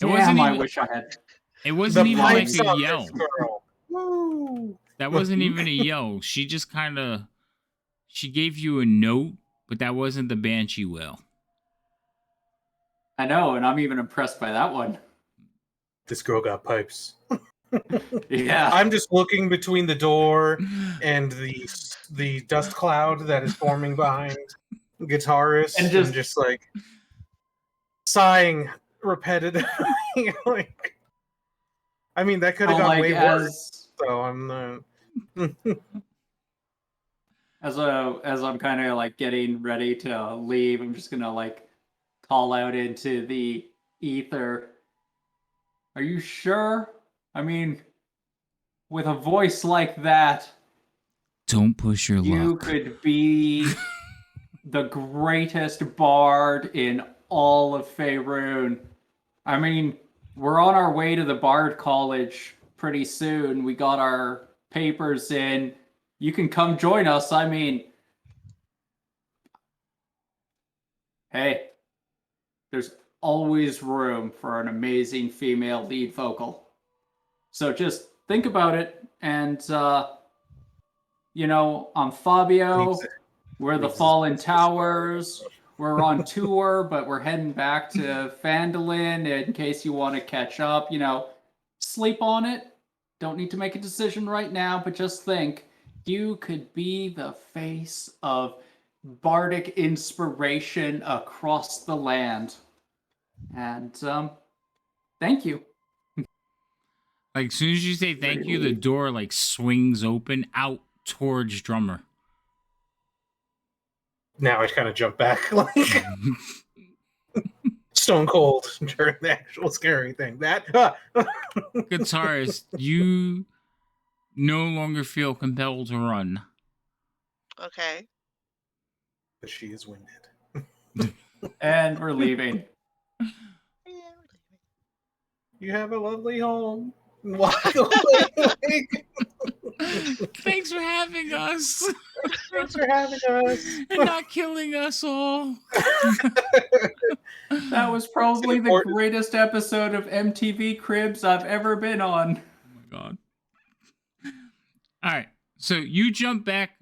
Speaker 1: It wasn't
Speaker 3: Damn, I
Speaker 1: even.
Speaker 3: wish I had.
Speaker 1: It wasn't even like
Speaker 2: pipes
Speaker 1: a
Speaker 2: on
Speaker 1: yell.
Speaker 2: this girl. Woo!
Speaker 1: That wasn't even a yell. She just kind of. She gave you a note, but that wasn't the banshee wail.
Speaker 3: I know, and I'm even impressed by that one.
Speaker 2: This girl got pipes.
Speaker 3: Yeah.
Speaker 2: I'm just looking between the door and the dust cloud that is forming behind guitarist, and just like sighing repetitively. Like, I mean, that could have gone way worse. So I'm not.
Speaker 3: As I'm kind of like getting ready to leave, I'm just gonna like call out into the ether. Are you sure? I mean, with a voice like that,
Speaker 1: Don't push your
Speaker 3: you
Speaker 1: luck.
Speaker 3: could be the greatest bard in all of Faerun. I mean, we're on our way to the Bard College pretty soon. We got our papers in. You can come join us. I mean, hey, there's always room for an amazing female lead vocal. So just think about it. And, I'm Fabio. We're the Fallen Towers. We're on tour, but we're heading back to Phandalin in case you want to catch up. Sleep on it. Don't need to make a decision right now, but just think you could be the face of bardic inspiration across the land. And thank you.
Speaker 1: Like, as soon as you say thank you, the door like swings open out towards Drummer.
Speaker 2: Now I kind of jump back like stone cold during the actual scary thing.
Speaker 1: Guitarist, you no longer feel compelled to run.
Speaker 4: Okay.
Speaker 2: But she is winded.
Speaker 3: And we're leaving.
Speaker 2: You have a lovely home. Walk away.
Speaker 1: Thanks for having us.
Speaker 2: Thanks for having us.
Speaker 1: And not killing us all.
Speaker 3: That was probably the greatest episode of MTV Cribs I've ever been on.
Speaker 1: Oh my god. Alright, so you jump back.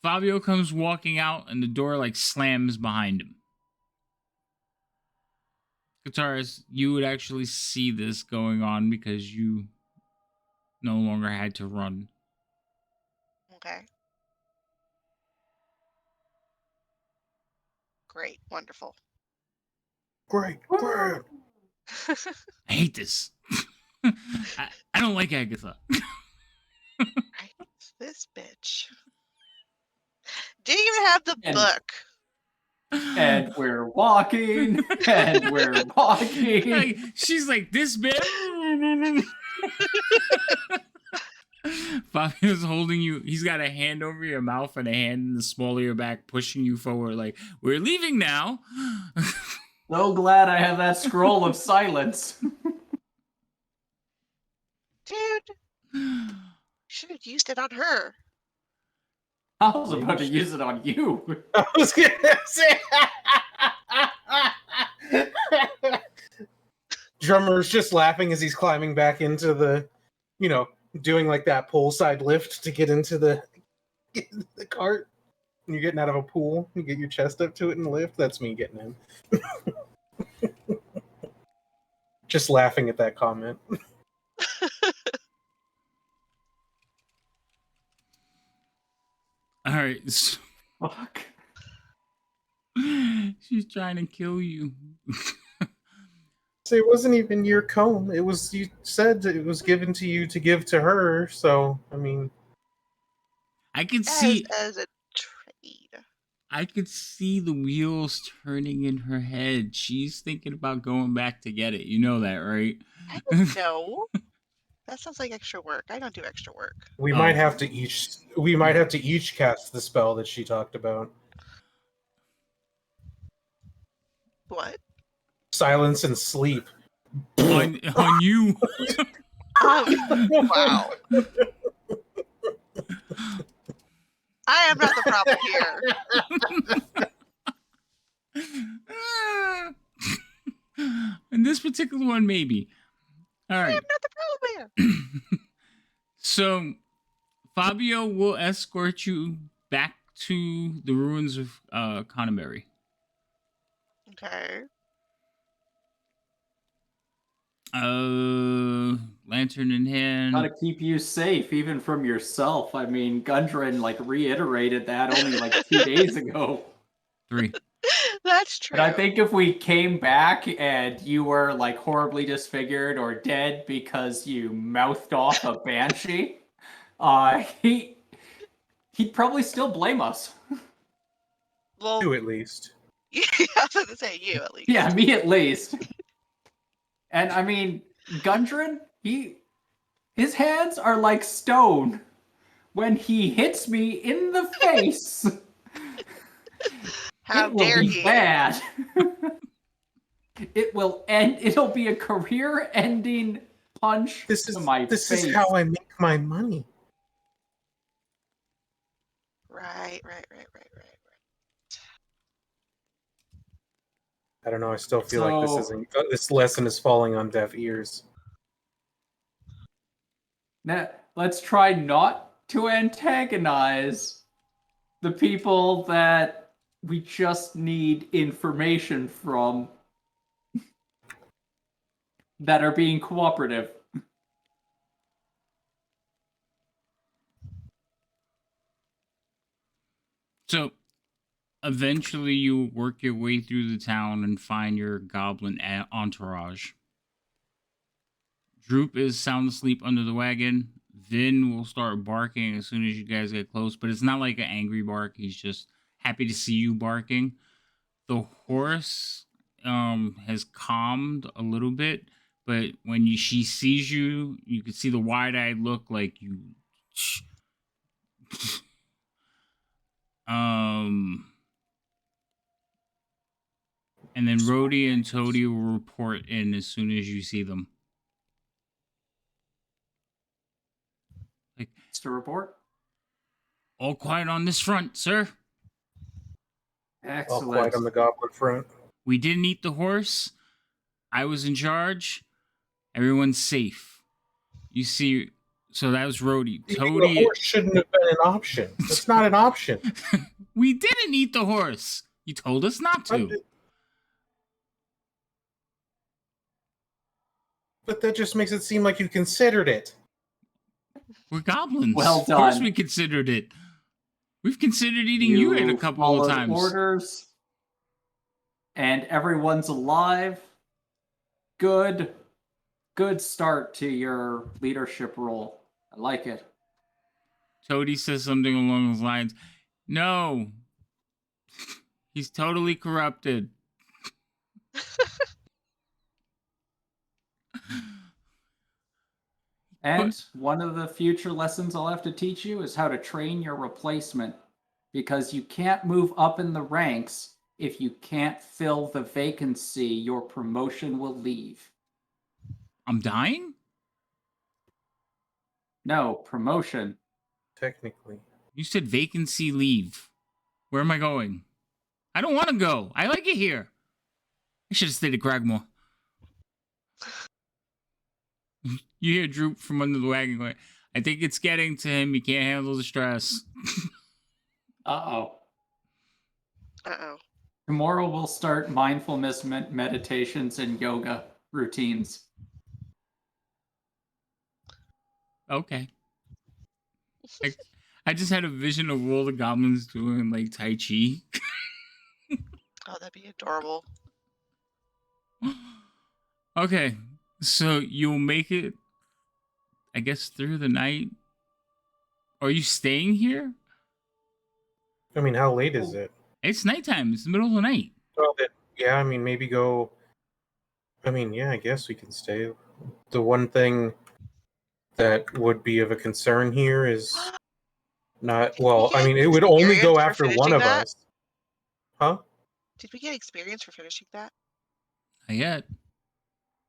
Speaker 1: Fabio comes walking out and the door like slams behind him. Guitarist, you would actually see this going on because you no longer had to run.
Speaker 4: Okay. Great. Wonderful.
Speaker 2: Great.
Speaker 1: I hate this. I don't like Agatha.
Speaker 4: I hate this bitch. Didn't even have the book.
Speaker 3: And we're walking. And we're walking.
Speaker 1: Like, she's like, this bitch. Fabio's holding you. He's got a hand over your mouth and a hand in the small of your back, pushing you forward. Like, we're leaving now.
Speaker 3: So glad I have that scroll of silence.
Speaker 4: Dude, should have used it on her.
Speaker 3: I was about to use it on you.
Speaker 2: I was gonna say. Drummer's just laughing as he's climbing back into the, doing like that poolside lift to get into the cart. And you're getting out of a pool, you get your chest up to it and lift. That's me getting in. Just laughing at that comment.
Speaker 1: All right. So,
Speaker 3: fuck.
Speaker 1: She's trying to kill you.
Speaker 2: So it wasn't even your comb. It was, you said it was given to you to give to her. So, I mean,
Speaker 1: I could see
Speaker 4: as a trade.
Speaker 1: I could see the wheels turning in her head. She's thinking about going back to get it. You know that, right?
Speaker 4: I don't know. That sounds like extra work. I don't do extra work.
Speaker 2: We might have to each cast the spell that she talked about.
Speaker 4: What?
Speaker 2: Silence and sleep.
Speaker 1: on you.
Speaker 4: Wow. I am not the problem here.
Speaker 1: In this particular one, maybe. All right.
Speaker 4: I am not the problem here.
Speaker 1: So, Fabio will escort you back to the ruins of Conneberry.
Speaker 4: Okay.
Speaker 1: lantern in hand.
Speaker 3: Gotta keep you safe, even from yourself. I mean, Gundren reiterated that only 2 days ago.
Speaker 1: 3.
Speaker 4: That's true.
Speaker 3: And I think if we came back and you were horribly disfigured or dead because you mouthed off a banshee, he'd probably still blame us.
Speaker 4: Well,
Speaker 2: You at least.
Speaker 4: yeah, I was going to say you at least.
Speaker 3: Yeah, me at least. And I mean, Gundren, his hands are like stone. When he hits me in the face,
Speaker 4: How
Speaker 3: it will
Speaker 4: dare
Speaker 3: be
Speaker 4: he?
Speaker 3: bad. It will end. It'll be a career-ending punch to my face.
Speaker 2: This is how I make my money.
Speaker 4: Right.
Speaker 2: I don't know. I still feel like this lesson is falling on deaf ears.
Speaker 3: Now, let's try not to antagonize the people that we just need information from that are being cooperative.
Speaker 1: So eventually you work your way through the town and find your goblin entourage. Droop is sound asleep under the wagon. Vin will start barking as soon as you guys get close, but it's not like an angry bark. He's just happy to see you barking. The horse has calmed a little bit, but when she sees you, you can see the wide-eyed look like you. And then Rhodey and Toady will report in as soon as you see them.
Speaker 3: It's to report.
Speaker 1: All quiet on this front, sir.
Speaker 3: Excellent.
Speaker 2: All quiet on the goblin front.
Speaker 1: We didn't eat the horse. I was in charge. Everyone's safe. You see, so that was Rhodey. Toady.
Speaker 2: The horse shouldn't have been an option. It's not an option.
Speaker 1: We didn't eat the horse. You told us not to.
Speaker 2: But that just makes it seem like you considered it.
Speaker 1: We're goblins.
Speaker 3: Well done.
Speaker 1: Of course we considered it. We've considered eating you in a couple of times.
Speaker 3: Orders, and everyone's alive. Good start to your leadership role. I like it.
Speaker 1: Toady says something along those lines. No. He's totally corrupted.
Speaker 3: And one of the future lessons I'll have to teach you is how to train your replacement. Because you can't move up in the ranks if you can't fill the vacancy your promotion will leave.
Speaker 1: I'm dying?
Speaker 3: No, promotion.
Speaker 2: Technically.
Speaker 1: You said vacancy leave. Where am I going? I don't want to go. I like it here. I should have stayed at Cragmore. You hear Droop from under the wagon going, I think it's getting to him. He can't handle the stress.
Speaker 3: Uh-oh.
Speaker 4: Uh-oh.
Speaker 3: Tomorrow we'll start mindfulness meditations and yoga routines.
Speaker 1: Okay. I just had a vision of all the goblins doing Tai Chi.
Speaker 4: Oh, that'd be adorable.
Speaker 1: Okay. So you'll make it, I guess, through the night. Are you staying here?
Speaker 2: I mean, how late is it?
Speaker 1: It's nighttime. It's the middle of the night.
Speaker 2: Well, yeah, I mean, maybe go. I mean, yeah, I guess we can stay. The one thing that would be of a concern here is not. Well, I mean, it would only go after one of us. Huh?
Speaker 4: Did we get experience for finishing that?
Speaker 1: Not yet.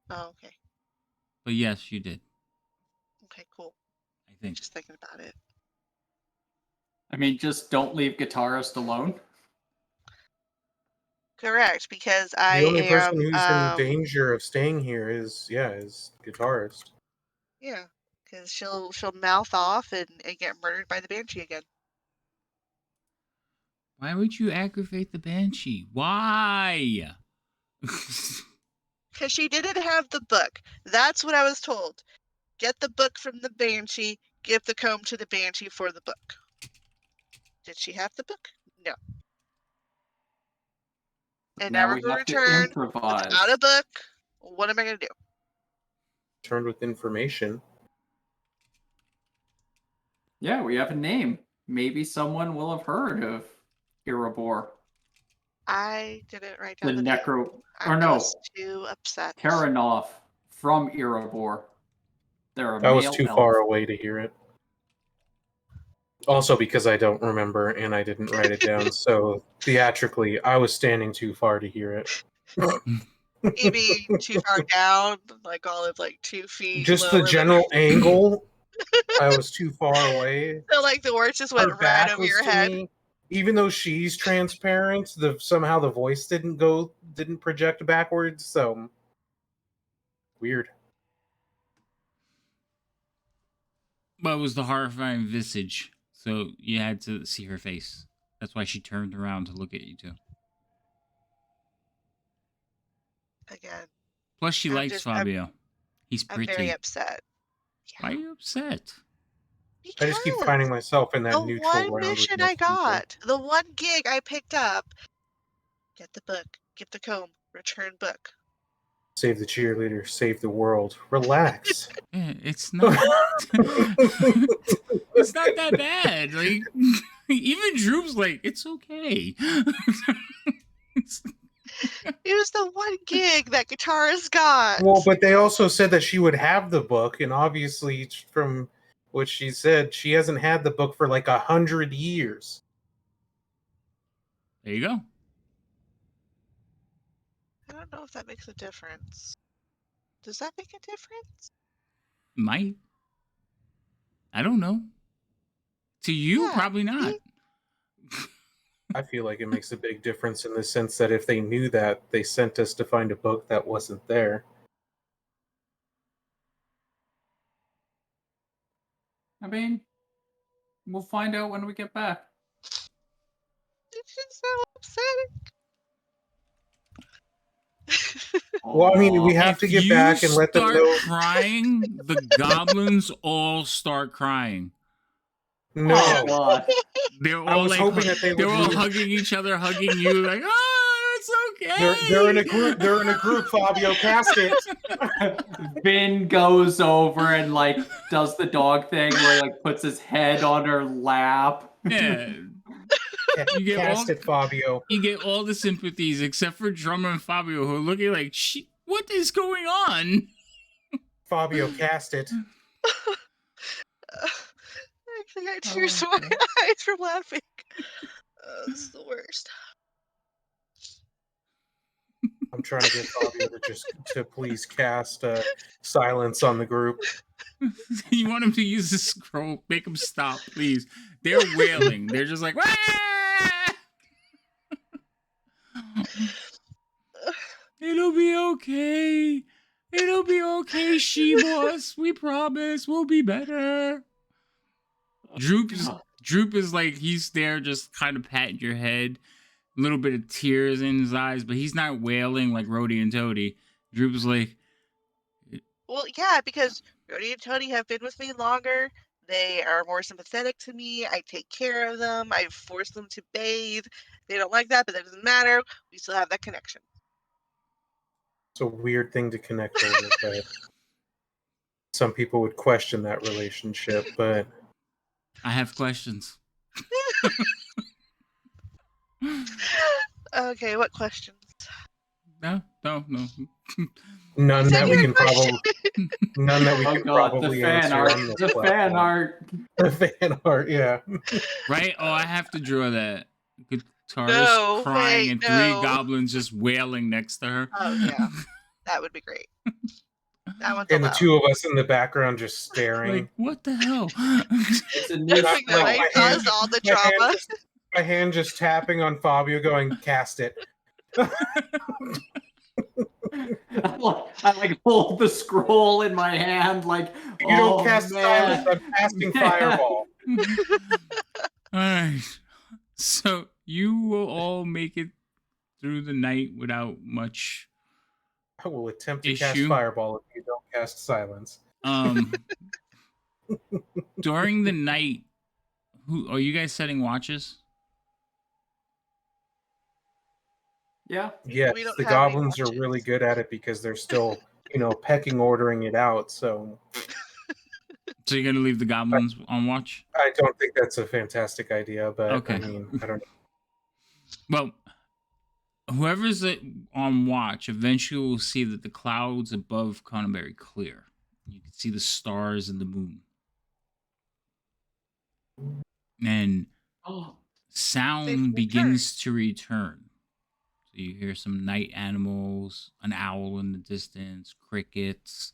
Speaker 4: Oh, okay.
Speaker 1: But yes, you did.
Speaker 4: Okay, cool.
Speaker 1: I think.
Speaker 4: Just thinking about it.
Speaker 3: I mean, just don't leave guitarist alone.
Speaker 4: Correct, because
Speaker 2: the only person who's in danger of staying here is guitarist.
Speaker 4: Yeah, because she'll mouth off and get murdered by the banshee again.
Speaker 1: Why would you aggravate the banshee? Why?
Speaker 4: Because she didn't have the book. That's what I was told. Get the book from the banshee. Give the comb to the banshee for the book. Did she have the book? No. And
Speaker 3: Now
Speaker 4: now we're
Speaker 3: we
Speaker 4: going to
Speaker 3: have to
Speaker 4: return
Speaker 3: improvise.
Speaker 4: without a book. What am I going to do?
Speaker 2: Turned with information.
Speaker 3: Yeah, we have a name. Maybe someone will have heard of Erebor.
Speaker 4: I didn't write
Speaker 3: The
Speaker 4: down the name.
Speaker 3: Necro...
Speaker 4: I'm
Speaker 3: Or no,
Speaker 4: just too upset.
Speaker 3: Terranov from Erebor. They're a
Speaker 2: I was
Speaker 3: male
Speaker 2: too
Speaker 3: elf.
Speaker 2: far away to hear it. Also because I don't remember and I didn't write it down, so theatrically, I was standing too far to hear it.
Speaker 4: You mean too far down, like all of like 2 feet
Speaker 2: Just
Speaker 4: lower
Speaker 2: the
Speaker 4: than
Speaker 2: general angle, I was too far away.
Speaker 4: So like the words just went
Speaker 2: Her
Speaker 4: right
Speaker 2: back
Speaker 4: over
Speaker 2: was
Speaker 4: your
Speaker 2: to
Speaker 4: head.
Speaker 2: me. Even though she's transparent, somehow the voice didn't project backwards, so weird.
Speaker 1: But it was the horrifying visage, so you had to see her face. That's why she turned around to look at you too.
Speaker 4: Again,
Speaker 1: Plus, she likes Fabio. He's
Speaker 4: I'm
Speaker 1: pretty.
Speaker 4: very upset.
Speaker 1: Why are you upset?
Speaker 2: I just keep
Speaker 4: Because
Speaker 2: finding myself in that
Speaker 4: the
Speaker 2: neutral
Speaker 4: one
Speaker 2: ground with
Speaker 4: mission
Speaker 2: most
Speaker 4: I
Speaker 2: people.
Speaker 4: got, the one gig I picked up, get the book, get the comb, return book.
Speaker 2: Save the cheerleader, save the world. Relax.
Speaker 1: Yeah, it's not. It's not that bad. Like even Droop's like, it's okay.
Speaker 4: It was the one gig that guitarist got.
Speaker 2: Well, but they also said that she would have the book, and obviously, from what she said, she hasn't had the book for like 100 years.
Speaker 1: There you go.
Speaker 4: I don't know if that makes a difference. Does that make a difference?
Speaker 1: Might. I don't know. To you,
Speaker 4: Yeah,
Speaker 1: probably not.
Speaker 4: see?
Speaker 2: I feel like it makes a big difference in the sense that if they knew that, they sent us to find a book that wasn't there.
Speaker 3: I mean, we'll find out when we get back.
Speaker 4: It's just so upsetting.
Speaker 2: Well, I mean, we have
Speaker 1: If
Speaker 2: to get
Speaker 1: you
Speaker 2: back and let them
Speaker 1: start
Speaker 2: know.
Speaker 1: crying, the goblins all start crying.
Speaker 2: No.
Speaker 3: Oh, God.
Speaker 1: They're
Speaker 2: I
Speaker 1: all
Speaker 2: was
Speaker 1: like,
Speaker 2: hoping that they
Speaker 1: they're
Speaker 2: would
Speaker 1: all
Speaker 2: move.
Speaker 1: hugging each other, hugging you, like, oh, it's okay.
Speaker 2: They're in a group. They're in a group. Fabio, cast it.
Speaker 3: Vin goes over and like does the dog thing where he like puts his head on her lap.
Speaker 1: Yeah. You get
Speaker 2: Cast it, Fabio.
Speaker 1: You get all the sympathies except for Drummer and Fabio, who are looking like, what is going on?
Speaker 2: Fabio, cast it.
Speaker 4: I actually got tears in my eyes from laughing. This is the worst.
Speaker 2: I'm trying to get Fabio to please cast silence on the group.
Speaker 1: You want him to use the scroll, make him stop, please. They're wailing. They're just like, Wah! It'll be okay. It'll be okay, she-boss. We promise we'll be better. Droop is like, he's there just kind of patting your head. A little bit of tears in his eyes, but he's not wailing like Rhodey and Toady. Droop is like...
Speaker 4: Well, yeah, because Rhodey and Toady have been with me longer. They are more sympathetic to me. I take care of them. I force them to bathe. They don't like that, but that doesn't matter. We still have that connection.
Speaker 2: It's a weird thing to connect over, but some people would question that relationship, but
Speaker 1: I have questions.
Speaker 4: Okay, what questions?
Speaker 1: No.
Speaker 2: none that we can probably
Speaker 3: The fan
Speaker 2: answer
Speaker 3: art.
Speaker 2: on this
Speaker 3: The fan
Speaker 2: platform.
Speaker 3: art.
Speaker 2: The fan art, yeah.
Speaker 1: Right? Oh, I have to draw that. Guitarist
Speaker 4: No,
Speaker 1: crying
Speaker 4: wait,
Speaker 1: and
Speaker 4: no.
Speaker 1: 3 goblins just wailing next to her.
Speaker 4: Oh, yeah. That would be great. That one's
Speaker 2: And the
Speaker 4: allowed.
Speaker 2: 2 of us in the background just staring.
Speaker 1: Like, what the hell?
Speaker 3: It's a new
Speaker 4: I know,
Speaker 2: like,
Speaker 4: I caused all the drama.
Speaker 2: My hand just tapping on Fabio going, cast it.
Speaker 3: I like hold the scroll in my hand like,
Speaker 2: You don't cast
Speaker 3: man.
Speaker 2: silence, I'm casting fireball.
Speaker 1: Alright. So you will all make it through the night without much
Speaker 2: I will attempt to cast
Speaker 1: issue.
Speaker 2: fireball if you don't cast silence.
Speaker 1: Um, during the night, who are you guys setting watches?
Speaker 3: Yeah.
Speaker 2: Yes,
Speaker 4: We don't
Speaker 2: the
Speaker 4: have any
Speaker 2: goblins are really
Speaker 4: watches.
Speaker 2: good at it because they're still, pecking ordering it out. So
Speaker 1: So you're gonna leave the goblins on watch?
Speaker 2: I don't think that's a fantastic idea, but I
Speaker 1: Okay.
Speaker 2: mean, I don't know.
Speaker 1: Well, whoever's on watch eventually will see that the clouds above Conneberry clear. You can see the stars and the moon, and
Speaker 3: Oh,
Speaker 4: They've
Speaker 1: sound
Speaker 4: returned.
Speaker 1: begins to return. So you hear some night animals, an owl in the distance, crickets,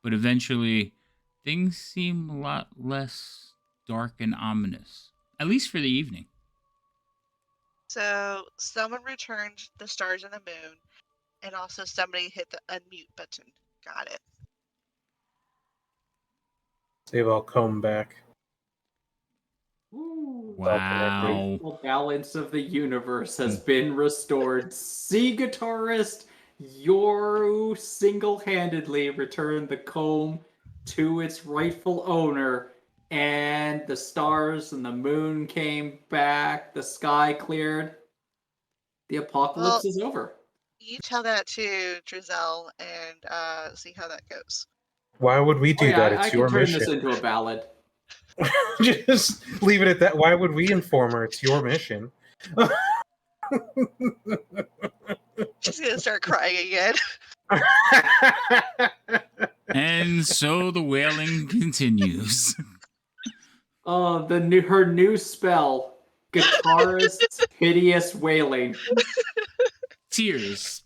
Speaker 1: but eventually things seem a lot less dark and ominous, at least for the evening.
Speaker 4: So someone returned the stars and the moon, and also somebody hit the unmute button. Got it.
Speaker 2: They've all come back.
Speaker 3: ooh.
Speaker 2: All connected.
Speaker 1: Wow.
Speaker 3: Rightful balance of the universe has been restored. See, guitarist, you single-handedly returned the comb to its rightful owner, and the stars and the moon came back, the sky cleared, the
Speaker 4: Well,
Speaker 3: apocalypse is over.
Speaker 4: you tell that to Drizel and see how that goes.
Speaker 2: Why would we
Speaker 3: Oh
Speaker 2: do that?
Speaker 3: yeah, I
Speaker 2: It's
Speaker 3: can
Speaker 2: your
Speaker 3: turn
Speaker 2: mission.
Speaker 3: this into a ballad.
Speaker 2: Just leave it at that. Why would we inform her? It's your mission.
Speaker 4: She's gonna start crying again.
Speaker 1: And so the wailing continues.
Speaker 3: Oh, her new spell, guitarist's hideous wailing.
Speaker 1: Tears.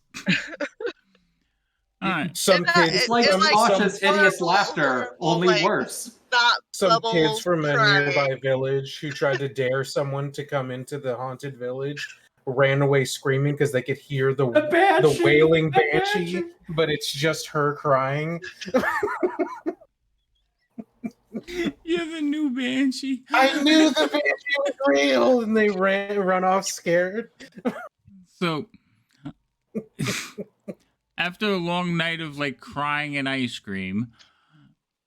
Speaker 1: All right.
Speaker 2: Some kids,
Speaker 3: It's like
Speaker 2: some,
Speaker 3: Sasha's hideous
Speaker 4: horrible,
Speaker 3: horrible, only
Speaker 4: like
Speaker 3: worse.
Speaker 4: not
Speaker 2: some kids
Speaker 4: bubbles
Speaker 2: from a
Speaker 4: crying.
Speaker 2: nearby village who tried to dare someone to come into the haunted village ran away screaming because they could hear the
Speaker 3: banshee,
Speaker 2: wailing
Speaker 3: the
Speaker 2: banshee, but it's just her crying.
Speaker 1: You're the new banshee.
Speaker 2: I knew the banshee was real, and they run off scared.
Speaker 1: So after a long night of like crying and ice cream,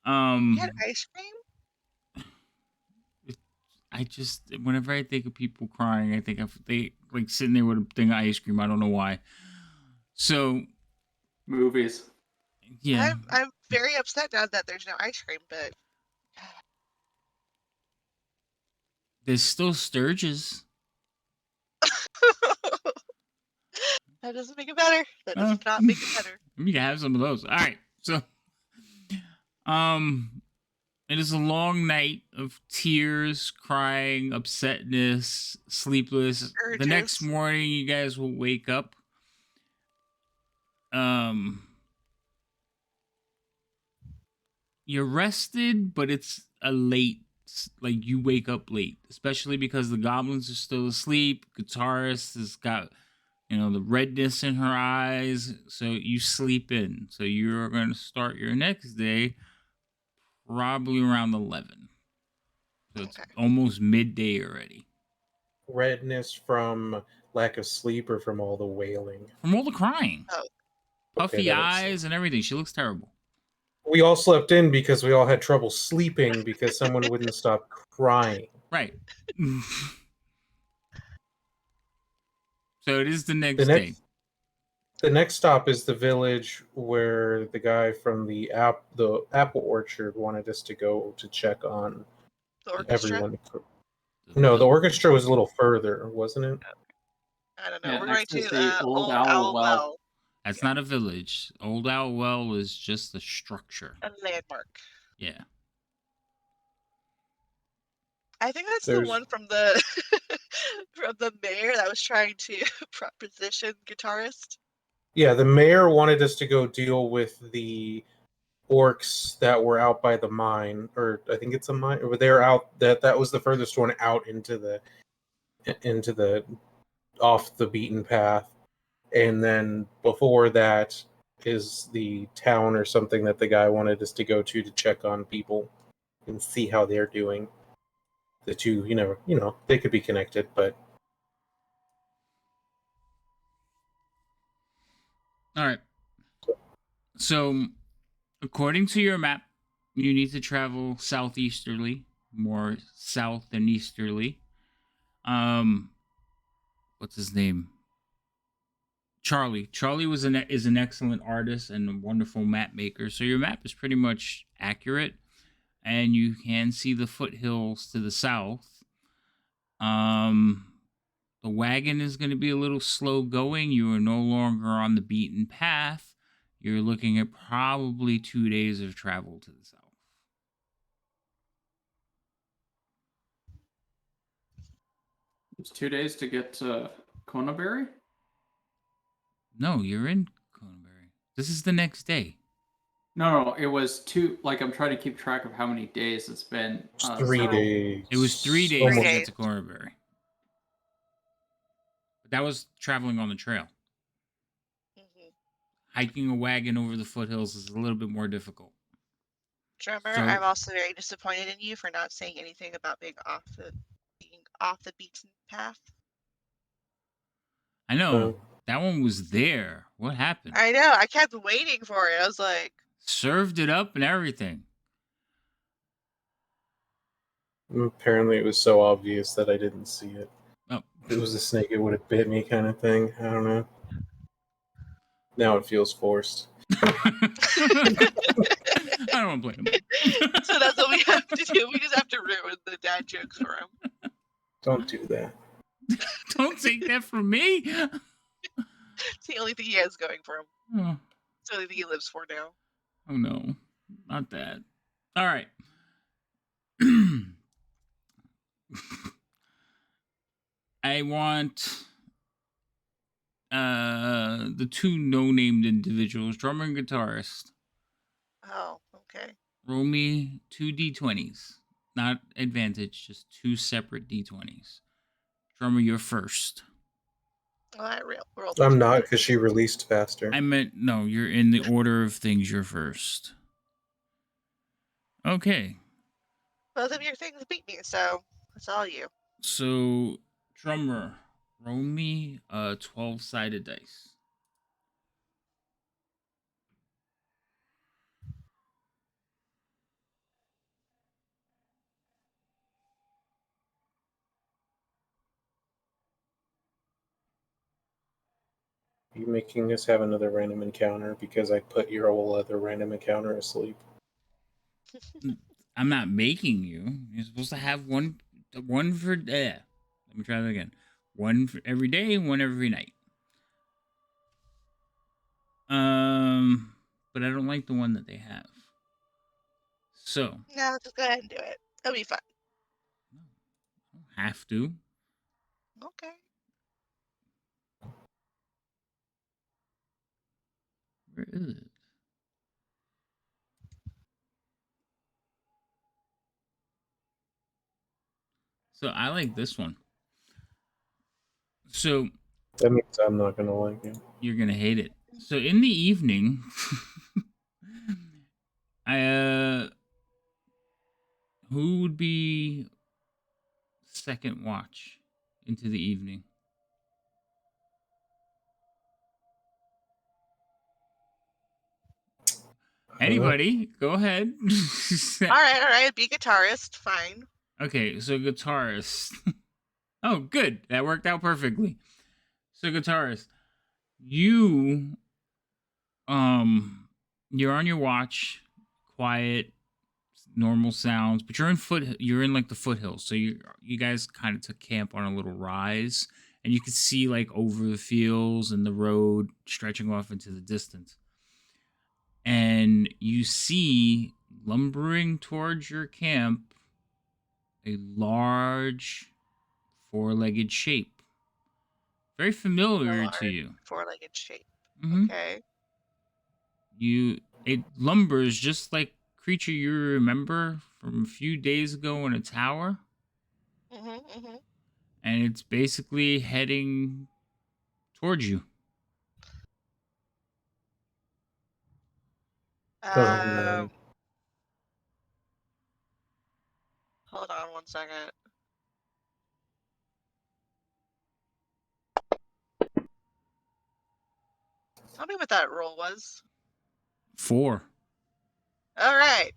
Speaker 4: We had ice cream.
Speaker 1: I just whenever I think of people crying, I think of they like sitting there with a thing of ice cream. I don't know why. So
Speaker 3: Movies.
Speaker 1: yeah,
Speaker 4: I'm very upset now that there's no ice cream, but
Speaker 1: there's still Sturges.
Speaker 4: that doesn't make it better. That does not make it better.
Speaker 1: You can have some of those. All right. So it is a long night of tears, crying, upsetness, sleepless. The next
Speaker 4: Urges.
Speaker 1: morning you guys will wake up. You're rested, but it's a late, like you wake up late, especially because the goblins are still asleep. Guitarist has got, the redness in her eyes, so you sleep in. So you're going to start your next day probably around 11. So it's
Speaker 4: Okay.
Speaker 1: almost midday already.
Speaker 2: Redness from lack of sleep or from all the wailing?
Speaker 1: From all the crying.
Speaker 4: Oh.
Speaker 1: Puffy
Speaker 2: that makes
Speaker 1: eyes
Speaker 2: sense.
Speaker 1: and everything. She looks terrible.
Speaker 2: We all slept in because we all had trouble sleeping because someone wouldn't stop crying.
Speaker 1: Right. So it is the next
Speaker 2: The
Speaker 1: day.
Speaker 2: next The next stop is the village where the guy from the apple orchard wanted us to go to check on
Speaker 4: The orchestra?
Speaker 2: everyone. No, the orchestra was a little further, wasn't it?
Speaker 4: I don't know.
Speaker 3: Yeah,
Speaker 4: We're going
Speaker 3: next is
Speaker 4: to
Speaker 3: the Old
Speaker 4: Old
Speaker 3: Owl
Speaker 4: Owl
Speaker 3: Well.
Speaker 4: Well,
Speaker 1: That's not a village. Old Owl Well is just a structure.
Speaker 4: a landmark.
Speaker 1: Yeah.
Speaker 4: I think that's the one from the from the mayor that was trying to proposition guitarist.
Speaker 2: Yeah, the mayor wanted us to go deal with the orcs that were out by the mine, or I think it's a mine. Or they're out. That was the furthest one out into the off the beaten path. And then before that is the town or something that the guy wanted us to go to check on people and see how they're doing. The two, they could be connected, but
Speaker 1: All right. So, according to your map, you need to travel southeasterly, more south than easterly. Um, what's his name? Charlie. Charlie is an excellent artist and a wonderful map maker. So your map is pretty much accurate, and you can see the foothills to the south. Um, the wagon is going to be a little slow going. You are no longer on the beaten path. You're looking at probably 2 days of travel to the south.
Speaker 3: It's 2 days to get to Conaberry?
Speaker 1: No, you're in Conberry. This is the next day.
Speaker 3: No, it was two. Like, I'm trying to keep track of how many days it's been.
Speaker 2: It's 3 days.
Speaker 1: It was 3 days to
Speaker 2: Almost.
Speaker 1: get to Conberry. But that was traveling on the trail.
Speaker 4: Mhm.
Speaker 1: Hiking a wagon over the foothills is a little bit more difficult.
Speaker 4: Drummer,
Speaker 1: So-
Speaker 4: I'm also very disappointed in you for not saying anything about being off the beaten path.
Speaker 1: I know that one was there. What happened?
Speaker 4: I know. I kept waiting for it. I was like,
Speaker 1: Served it up and everything.
Speaker 2: Apparently, it was so obvious that I didn't see it.
Speaker 1: Oh.
Speaker 2: If it was a snake, it would have bit me, kind of thing. I don't know. Now it feels forced.
Speaker 1: I don't want to blame him.
Speaker 4: so that's what we have to do. We just have to ruin the dad jokes for him.
Speaker 2: Don't do that.
Speaker 1: Don't take that from me.
Speaker 4: It's the only thing he has going for him.
Speaker 1: Oh,
Speaker 4: It's the only thing he lives for now.
Speaker 1: oh no, not that. All right. I want the two no-named individuals, drummer and guitarist.
Speaker 4: Oh, okay.
Speaker 1: Roll me 2 d20s. Not advantage, just 2 separate d20s. Drummer, you're first.
Speaker 4: Well, I rolled.
Speaker 2: I'm not, because she released faster.
Speaker 1: I meant, no, you're in the order of things, you're first. Okay.
Speaker 4: Both of your things beat me, so it's all you.
Speaker 1: So, drummer, roll me a 12-sided dice.
Speaker 2: Are you making us have another random encounter because I put your whole other random encounter asleep?
Speaker 1: I'm not making you. You're supposed to have one for let me try that again. One for every day, one every night. But I don't like the one that they have. So
Speaker 4: No, just go ahead and do it. It'll be fun.
Speaker 1: I don't have to.
Speaker 4: Okay.
Speaker 1: Where is it? So I like this one. So
Speaker 2: That means I'm not going to like it.
Speaker 1: you're gonna hate it. So in the evening, who would be second watch into the evening? Anybody, go ahead.
Speaker 4: All right. Be guitarist. Fine.
Speaker 1: Okay, so guitarist. Oh, good. That worked out perfectly. So guitarist, you you're on your watch, quiet, normal sounds, but you're in like the foothills. So you guys kind of took camp on a little rise, and you could see like over the fields and the road stretching off into the distance. And you see lumbering towards your camp a large four-legged shape. Very familiar to you.
Speaker 4: Four-legged shape.
Speaker 1: Mm-hmm.
Speaker 4: Okay.
Speaker 1: It lumbers just like creature you remember from a few days ago in a tower.
Speaker 4: Mm-hmm.
Speaker 1: And it's basically heading towards you.
Speaker 2: Oh, no.
Speaker 4: Hold on 1 second. Tell me what that roll was.
Speaker 1: 4.
Speaker 4: All right.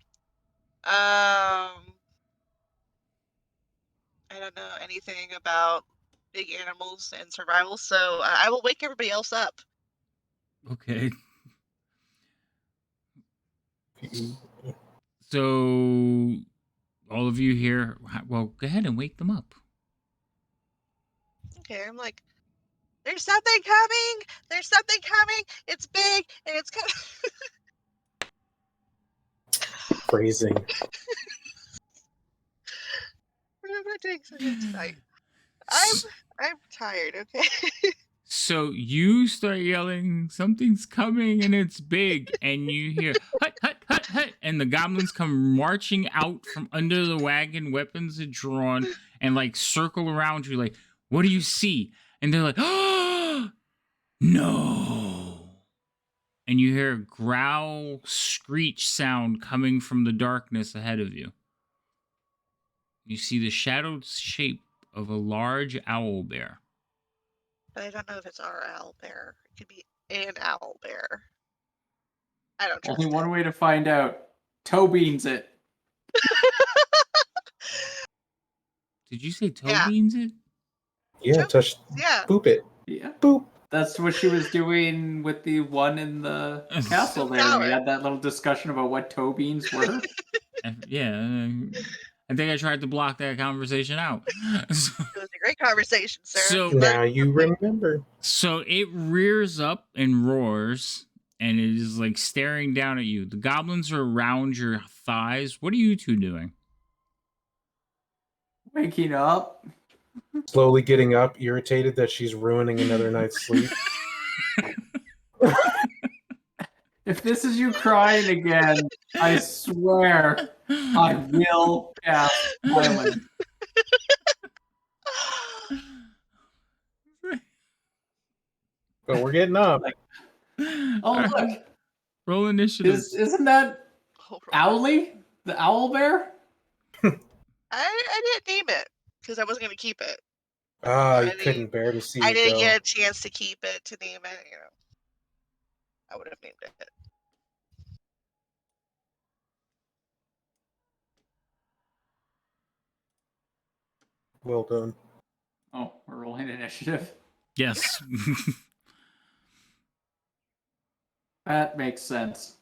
Speaker 4: I don't know anything about big animals and survival, so I will wake everybody else up.
Speaker 1: Okay. So all of you here, well, go ahead and wake them up.
Speaker 4: Okay, I'm like, there's something coming. There's something coming. It's big and it's coming.
Speaker 2: Phrasing.
Speaker 4: What am I doing so good tonight? I'm tired. Okay.
Speaker 1: So you start yelling, something's coming and it's big, and you hear hut hut hut hut, and the goblins come marching out from under the wagon, weapons are drawn, and like circle around you, like, what do you see? And they're like, oh no. And you hear a growl screech sound coming from the darkness ahead of you. You see the shadowed shape of a large owl bear.
Speaker 4: But I don't know if it's our owl bear. It could be an owl bear. I don't trust
Speaker 3: Only
Speaker 4: it.
Speaker 3: one way to find out. Toe beans it.
Speaker 1: Did you say toe
Speaker 4: Yeah.
Speaker 1: beans it?
Speaker 2: Yeah, touch.
Speaker 4: Yeah.
Speaker 2: Boop it.
Speaker 3: Yeah.
Speaker 2: Boop.
Speaker 3: That's what she was doing with the one in the castle there.
Speaker 4: Tower.
Speaker 3: We had that little discussion about what toe beans were.
Speaker 1: Yeah. I think I tried to block that conversation out.
Speaker 4: It was a great conversation, sir.
Speaker 1: So-
Speaker 2: Now you remember.
Speaker 1: So it rears up and roars, and it is like staring down at you. The goblins are around your thighs. What are you two doing?
Speaker 3: Waking up.
Speaker 2: Slowly getting up, irritated that she's ruining another night's sleep.
Speaker 3: If this is you crying again, I swear I will cast violence.
Speaker 2: But we're getting up.
Speaker 3: Oh, look.
Speaker 1: Roll initiative.
Speaker 3: Isn't that Owly? The owl bear?
Speaker 4: I didn't name it because I wasn't going to keep it.
Speaker 2: Ah, you
Speaker 4: I
Speaker 2: couldn't bear to see
Speaker 4: I
Speaker 2: it
Speaker 4: didn't
Speaker 2: go.
Speaker 4: get a chance to keep it, to name it. You know, I would have named it.
Speaker 2: Well done.
Speaker 3: Oh, we're rolling initiative.
Speaker 1: Yes.
Speaker 3: That makes sense.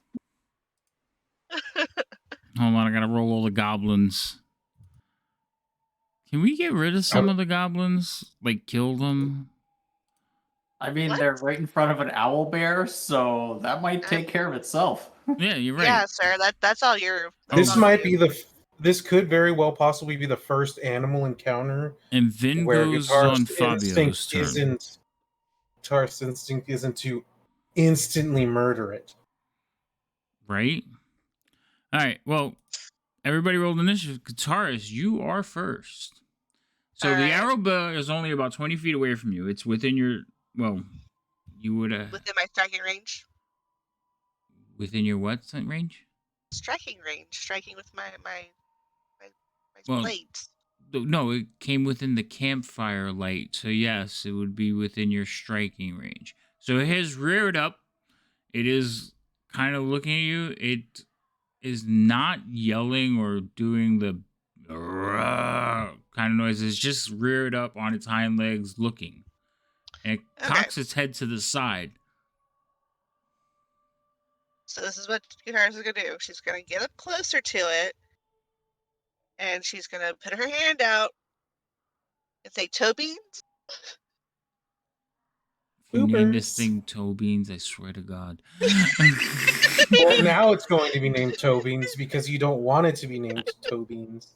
Speaker 1: Hold on, I gotta roll all the goblins. Can we get rid of some of the goblins? Like, kill them?
Speaker 3: I mean,
Speaker 4: What?
Speaker 3: they're right in front of an owl bear, so that might take care of itself.
Speaker 1: Yeah, you're right.
Speaker 4: Yeah, sir. That's all your.
Speaker 2: This
Speaker 4: all
Speaker 2: might
Speaker 4: you.
Speaker 2: be this could very well possibly be the first animal encounter
Speaker 1: And Vin
Speaker 2: where
Speaker 1: goes
Speaker 2: guitarist
Speaker 1: on Fabio's turn.
Speaker 2: guitarist instinct isn't to instantly murder it.
Speaker 1: Right? Alright, well, everybody rolled initiative. Guitarist, you are first. So the
Speaker 4: Alright.
Speaker 1: arrow bear is only about 20 feet away from you. It's within your, well, you would
Speaker 4: Within my striking range.
Speaker 1: within your what range?
Speaker 4: Striking range. Striking with my
Speaker 1: Well,
Speaker 4: blades.
Speaker 1: No, it came within the campfire light. So yes, it would be within your striking range. So it has reared up. It is kind of looking at you. It is not yelling or doing the kind of noise. It's just reared up on its hind legs looking. And it cocks its head to the side.
Speaker 4: So this is what Guitarist is gonna do. She's gonna get up closer to it, and she's gonna put her hand out and say, "Toe beans."
Speaker 1: If you name this
Speaker 2: Boopers.
Speaker 1: thing toe beans, I swear to God.
Speaker 2: Well, now it's going to be named Toe Beans because you don't want it to be named Toe Beans.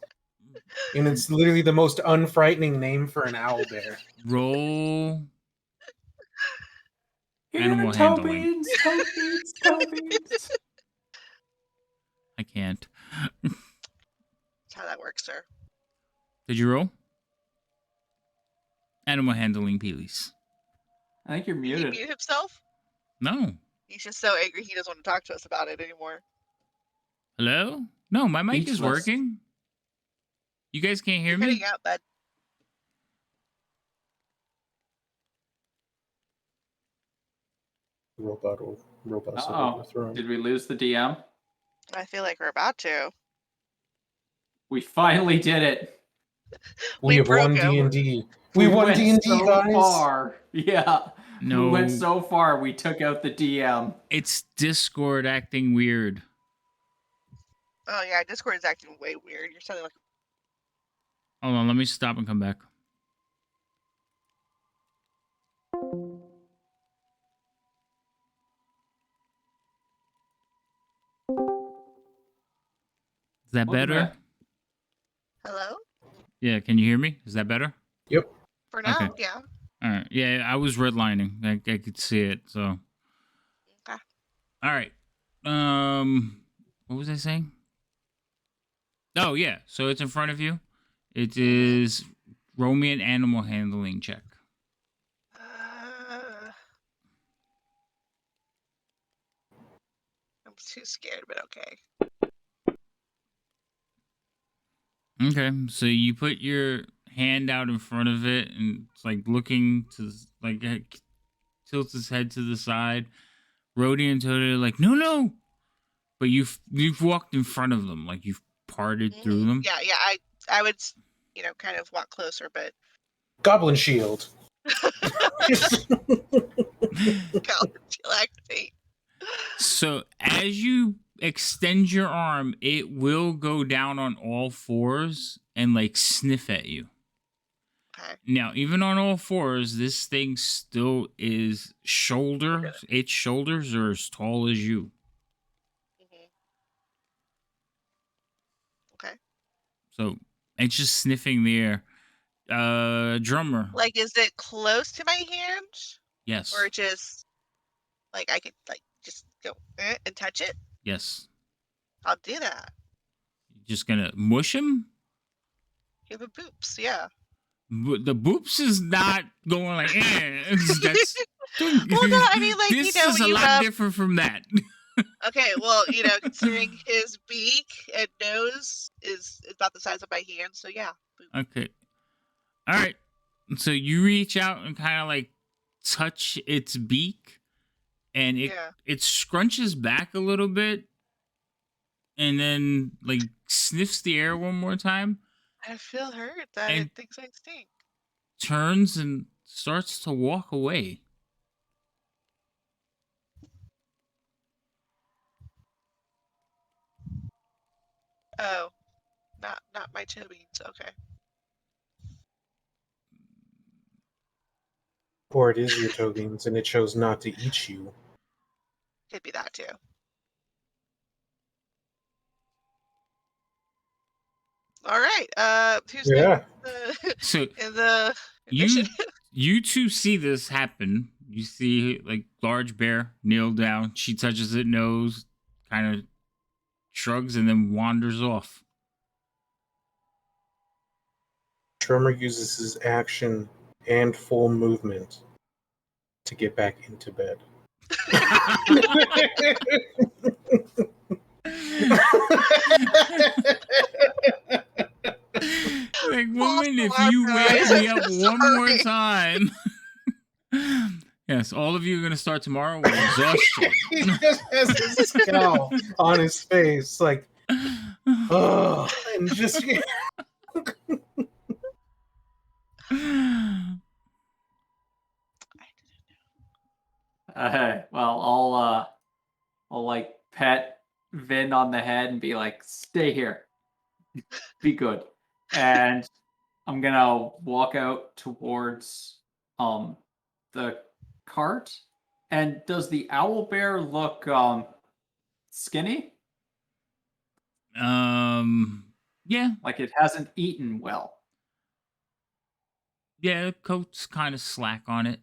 Speaker 2: And it's literally the most unfrightening name for an owl bear.
Speaker 1: Roll
Speaker 3: Here,
Speaker 1: animal
Speaker 3: toe
Speaker 1: handling.
Speaker 3: beans, toe beans, toe beans.
Speaker 1: I can't.
Speaker 4: That's how that works, sir.
Speaker 1: Did you roll? Animal handling, please.
Speaker 3: I think you're
Speaker 4: Did he
Speaker 3: muted.
Speaker 4: mute himself?
Speaker 1: No.
Speaker 4: He's just so angry he doesn't want to talk to us about it anymore.
Speaker 1: Hello? No, my mic is
Speaker 3: Speechless.
Speaker 1: working. You guys can't hear
Speaker 4: You're
Speaker 1: me?
Speaker 4: cutting out, bud.
Speaker 2: Robots
Speaker 3: Uh-oh.
Speaker 2: overthrown.
Speaker 3: Did we lose the DM?
Speaker 4: I feel like we're about to.
Speaker 3: We finally did it.
Speaker 2: We have
Speaker 4: broke
Speaker 2: won
Speaker 4: him.
Speaker 2: D&D. We won
Speaker 3: went
Speaker 2: D&D,
Speaker 3: so
Speaker 2: guys.
Speaker 3: far. Yeah.
Speaker 1: No.
Speaker 3: We went so far, we took out the DM.
Speaker 1: It's Discord acting weird.
Speaker 4: Oh yeah, Discord is acting way weird. You're sounding like
Speaker 1: Hold on, let me stop and come back. Is that
Speaker 3: Welcome
Speaker 1: better?
Speaker 3: back.
Speaker 4: hello.
Speaker 1: Yeah, can you hear me? Is that better?
Speaker 2: Yep.
Speaker 4: For now,
Speaker 1: Okay.
Speaker 4: yeah.
Speaker 1: All right. Yeah, I was redlining. I could see it. So,
Speaker 4: Okay.
Speaker 1: all right. What was I saying? Oh yeah. So it's in front of you. It is roll me an animal handling check.
Speaker 4: I'm too scared, but okay.
Speaker 1: Okay. So you put your hand out in front of it, and it's like looking to like it tilts his head to the side. Rhodey and Toad are like, no. But you've walked in front of them, like you've parted through them.
Speaker 4: Yeah, yeah. I would, kind of walk closer, but
Speaker 2: Goblin shield.
Speaker 4: galactate.
Speaker 1: So as you extend your arm, it will go down on all fours and like sniff at you.
Speaker 4: Okay.
Speaker 1: Now, even on all fours, this thing still is shoulders. Its shoulders are as tall as you.
Speaker 4: Okay.
Speaker 1: So it's just sniffing the air. Drummer.
Speaker 4: Like, is it close to my hand,
Speaker 1: Yes.
Speaker 4: or just like I could just go and touch it?
Speaker 1: Yes.
Speaker 4: I'll do that.
Speaker 1: You're just gonna mush him?
Speaker 4: You have a boops, yeah.
Speaker 1: The boops is not going like, that's.
Speaker 4: Well, no, I mean, like,
Speaker 1: this is a lot different from that.
Speaker 4: Okay, well, considering his beak and nose is about the size of my hand, so yeah. Boop.
Speaker 1: Okay. All right. So you reach out and kind of like touch its beak, and it scrunches back a little bit, and then like sniffs the air one more time.
Speaker 4: I feel hurt that
Speaker 1: And
Speaker 4: it thinks I stink.
Speaker 1: turns and starts to walk away.
Speaker 4: Oh, not my toe beans. Okay.
Speaker 2: Or it is your toe beans and it chose not to eat you.
Speaker 4: Could be that too. All right. Who's
Speaker 2: Yeah.
Speaker 1: So
Speaker 4: in the
Speaker 1: you two see this happen. You see like large bear kneel down. She touches it nose, kind of shrugs, and then wanders off.
Speaker 2: Drummer uses his action and full movement to get back into bed.
Speaker 1: Like, woman, if you wake me up one more time. Yes, all of you are going to start tomorrow with exhaustion.
Speaker 2: He just has this scowl on his face, like, oh, and just.
Speaker 3: Well, I'll like pet Vin on the head and be like, "Stay here, be good," and I'm gonna walk out towards the cart. And does the owl bear look skinny?
Speaker 1: Yeah.
Speaker 3: Like it hasn't eaten well.
Speaker 1: Yeah, the coat's kind of slack on it.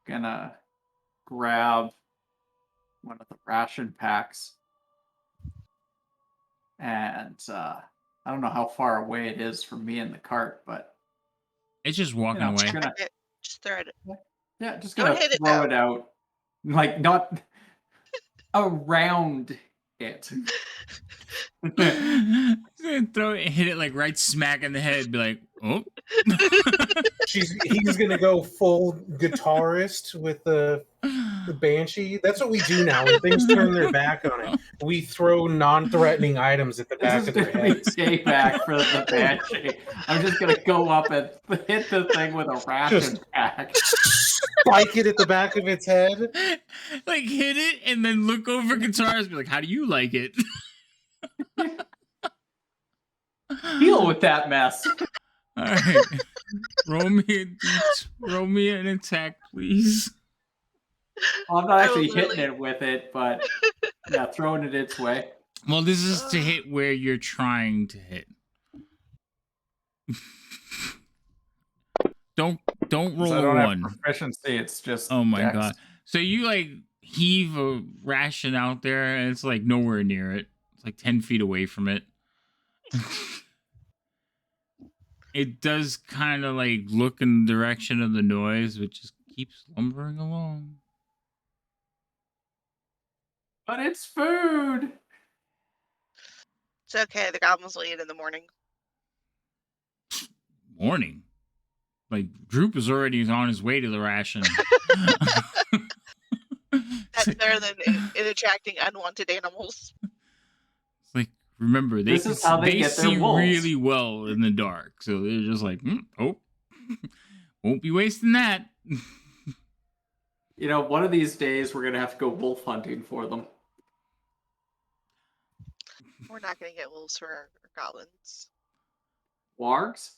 Speaker 3: Gonna grab one of the ration packs, and I don't know how far away it is from me in the cart, but
Speaker 1: it's just walking away.
Speaker 4: Just throw it.
Speaker 3: Yeah, just gonna throw it out, like not around it.
Speaker 1: Throw it, hit it like right smack in the head. Be like, oh.
Speaker 2: He's gonna go full guitarist with the the banshee. That's what we do now. When things turn their back on it, we throw non-threatening items at the
Speaker 3: This
Speaker 2: back
Speaker 3: is
Speaker 2: of their
Speaker 3: gonna be
Speaker 2: heads.
Speaker 3: payback for the banshee. I'm just gonna go up and hit the thing with a ration pack.
Speaker 2: Spike it at the back of its head.
Speaker 1: Like hit it and then look over guitars and be like, how do you like it?
Speaker 3: Deal with that mess.
Speaker 1: All right. Roll me an attack, please.
Speaker 3: Well, I'm not
Speaker 4: I will
Speaker 3: actually hitting
Speaker 4: literally-
Speaker 3: it with it, but yeah, throwing it its way.
Speaker 1: Well, this is to hit where you're trying to hit. Don't roll
Speaker 3: I
Speaker 1: a
Speaker 3: don't
Speaker 1: one.
Speaker 3: have proficiency. It's just
Speaker 1: Oh my
Speaker 3: dex.
Speaker 1: god. So you like heave a ration out there and it's like nowhere near it. It's like 10 feet away from it. It does kind of like look in the direction of the noise, but just keeps lumbering along.
Speaker 3: But it's food.
Speaker 4: It's okay. The goblins will eat in the morning.
Speaker 1: Morning. Like Droop is already on his way to the ration.
Speaker 4: That's better than it attracting unwanted animals.
Speaker 1: It's like remember they
Speaker 3: This is how they get their
Speaker 1: see
Speaker 3: wolves.
Speaker 1: really well in the dark, so they're just like, oh, won't be wasting that.
Speaker 3: You know, one of these days we're gonna have to go wolf hunting for them.
Speaker 4: We're not going to get wolves for our goblins.
Speaker 3: Wargs?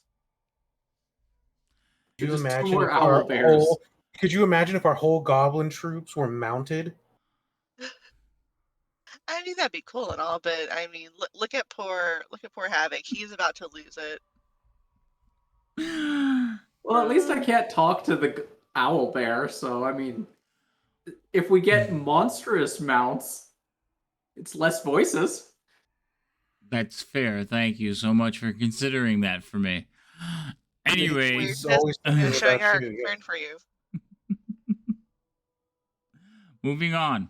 Speaker 2: Could you
Speaker 3: Just
Speaker 2: imagine
Speaker 3: two
Speaker 2: if
Speaker 3: owl
Speaker 2: our
Speaker 3: bears.
Speaker 2: whole? Could you imagine if our whole goblin troops were mounted?
Speaker 4: I mean, that'd be cool and all, but I mean, look at poor Havoc. He's about to lose it.
Speaker 3: Well, at least I can't talk to the owl bear, so I mean, if we get monstrous mounts, it's less voices.
Speaker 1: That's fair. Thank you so much for considering that for me. Anyways,
Speaker 4: We're
Speaker 2: always
Speaker 4: just
Speaker 2: thinking
Speaker 4: showing
Speaker 2: about
Speaker 4: our
Speaker 2: you, yeah.
Speaker 4: concern for you.
Speaker 1: moving on.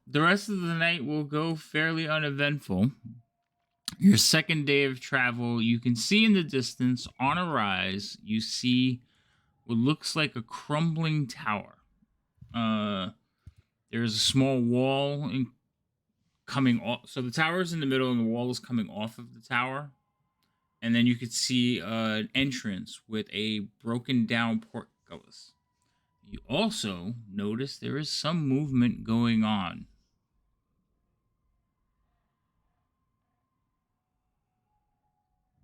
Speaker 1: The rest of the night will go fairly uneventful. Your second day of travel, you can see in the distance on a rise, you see what looks like a crumbling tower. There's a small wall coming off. So the tower is in the middle and the wall is coming off of the tower. And then you could see an entrance with a broken down portcullis. You also notice there is some movement going on.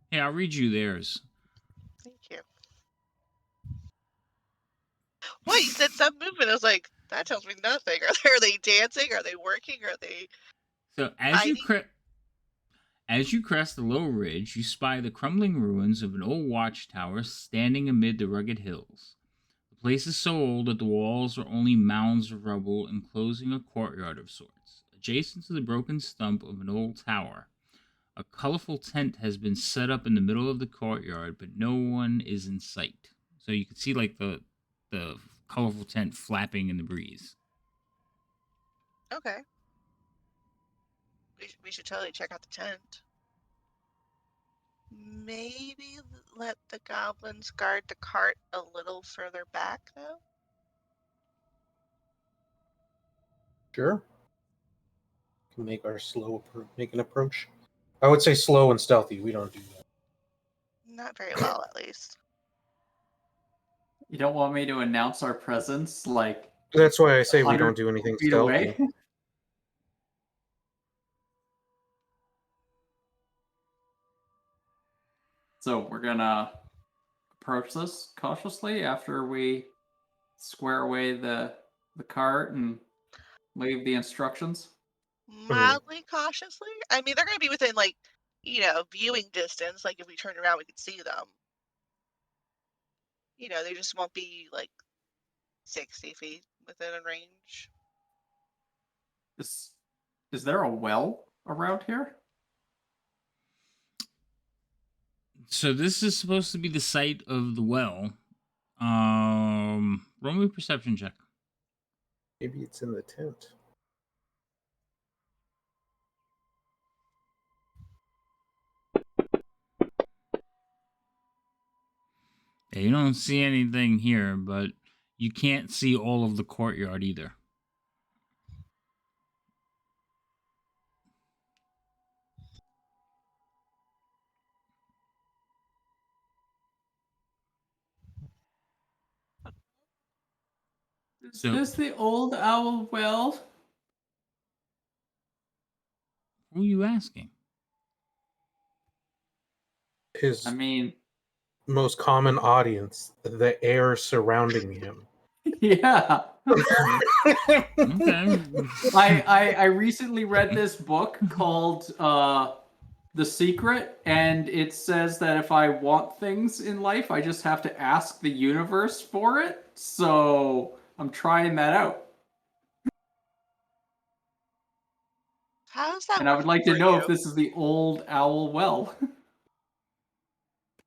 Speaker 1: Hey, I'll read you theirs.
Speaker 4: Thank you. What? You said some movement. I was like, that tells me nothing. Are they dancing? Are they working? Are they
Speaker 1: So
Speaker 4: fighting?
Speaker 1: as you crest the low ridge, you spy the crumbling ruins of an old watchtower standing amid the rugged hills. The place is so old that the walls are only mounds of rubble enclosing a courtyard of sorts. Adjacent to the broken stump of an old tower, a colorful tent has been set up in the middle of the courtyard, but no one is in sight. So you can see like the colorful tent flapping in the breeze.
Speaker 4: Okay. We should totally check out the tent. Maybe let the goblins guard the cart a little further back, though.
Speaker 2: Sure. Can make an approach. I would say slow and stealthy. We don't do that.
Speaker 4: Not very well, at least.
Speaker 3: You don't want me to announce our presence like
Speaker 2: That's why I say we
Speaker 3: 100
Speaker 2: don't do anything
Speaker 3: feet
Speaker 2: stealthy.
Speaker 3: away? So we're gonna approach this cautiously after we square away the cart and leave the instructions.
Speaker 4: Mildly cautiously. I mean, they're going to be within, like, viewing distance. Like, if we turned around, we could see them. They just won't be, like, 60 feet within a range.
Speaker 3: Is there a well around here?
Speaker 1: So this is supposed to be the site of the well. Roll me a perception check.
Speaker 2: Maybe it's in the tent.
Speaker 1: Yeah, you don't see anything here, but you can't see all of the courtyard either.
Speaker 3: Is
Speaker 1: So
Speaker 3: this the old owl well?
Speaker 1: who are you asking?
Speaker 2: His
Speaker 3: I mean,
Speaker 2: most common audience, the air surrounding him.
Speaker 3: yeah.
Speaker 1: Okay.
Speaker 3: I recently read this book called The Secret, and it says that if I want things in life, I just have to ask the universe for it. So I'm trying that out.
Speaker 4: How's that
Speaker 3: And I would
Speaker 4: working
Speaker 3: like to
Speaker 4: for
Speaker 3: know
Speaker 4: you?
Speaker 3: if this is the old owl well.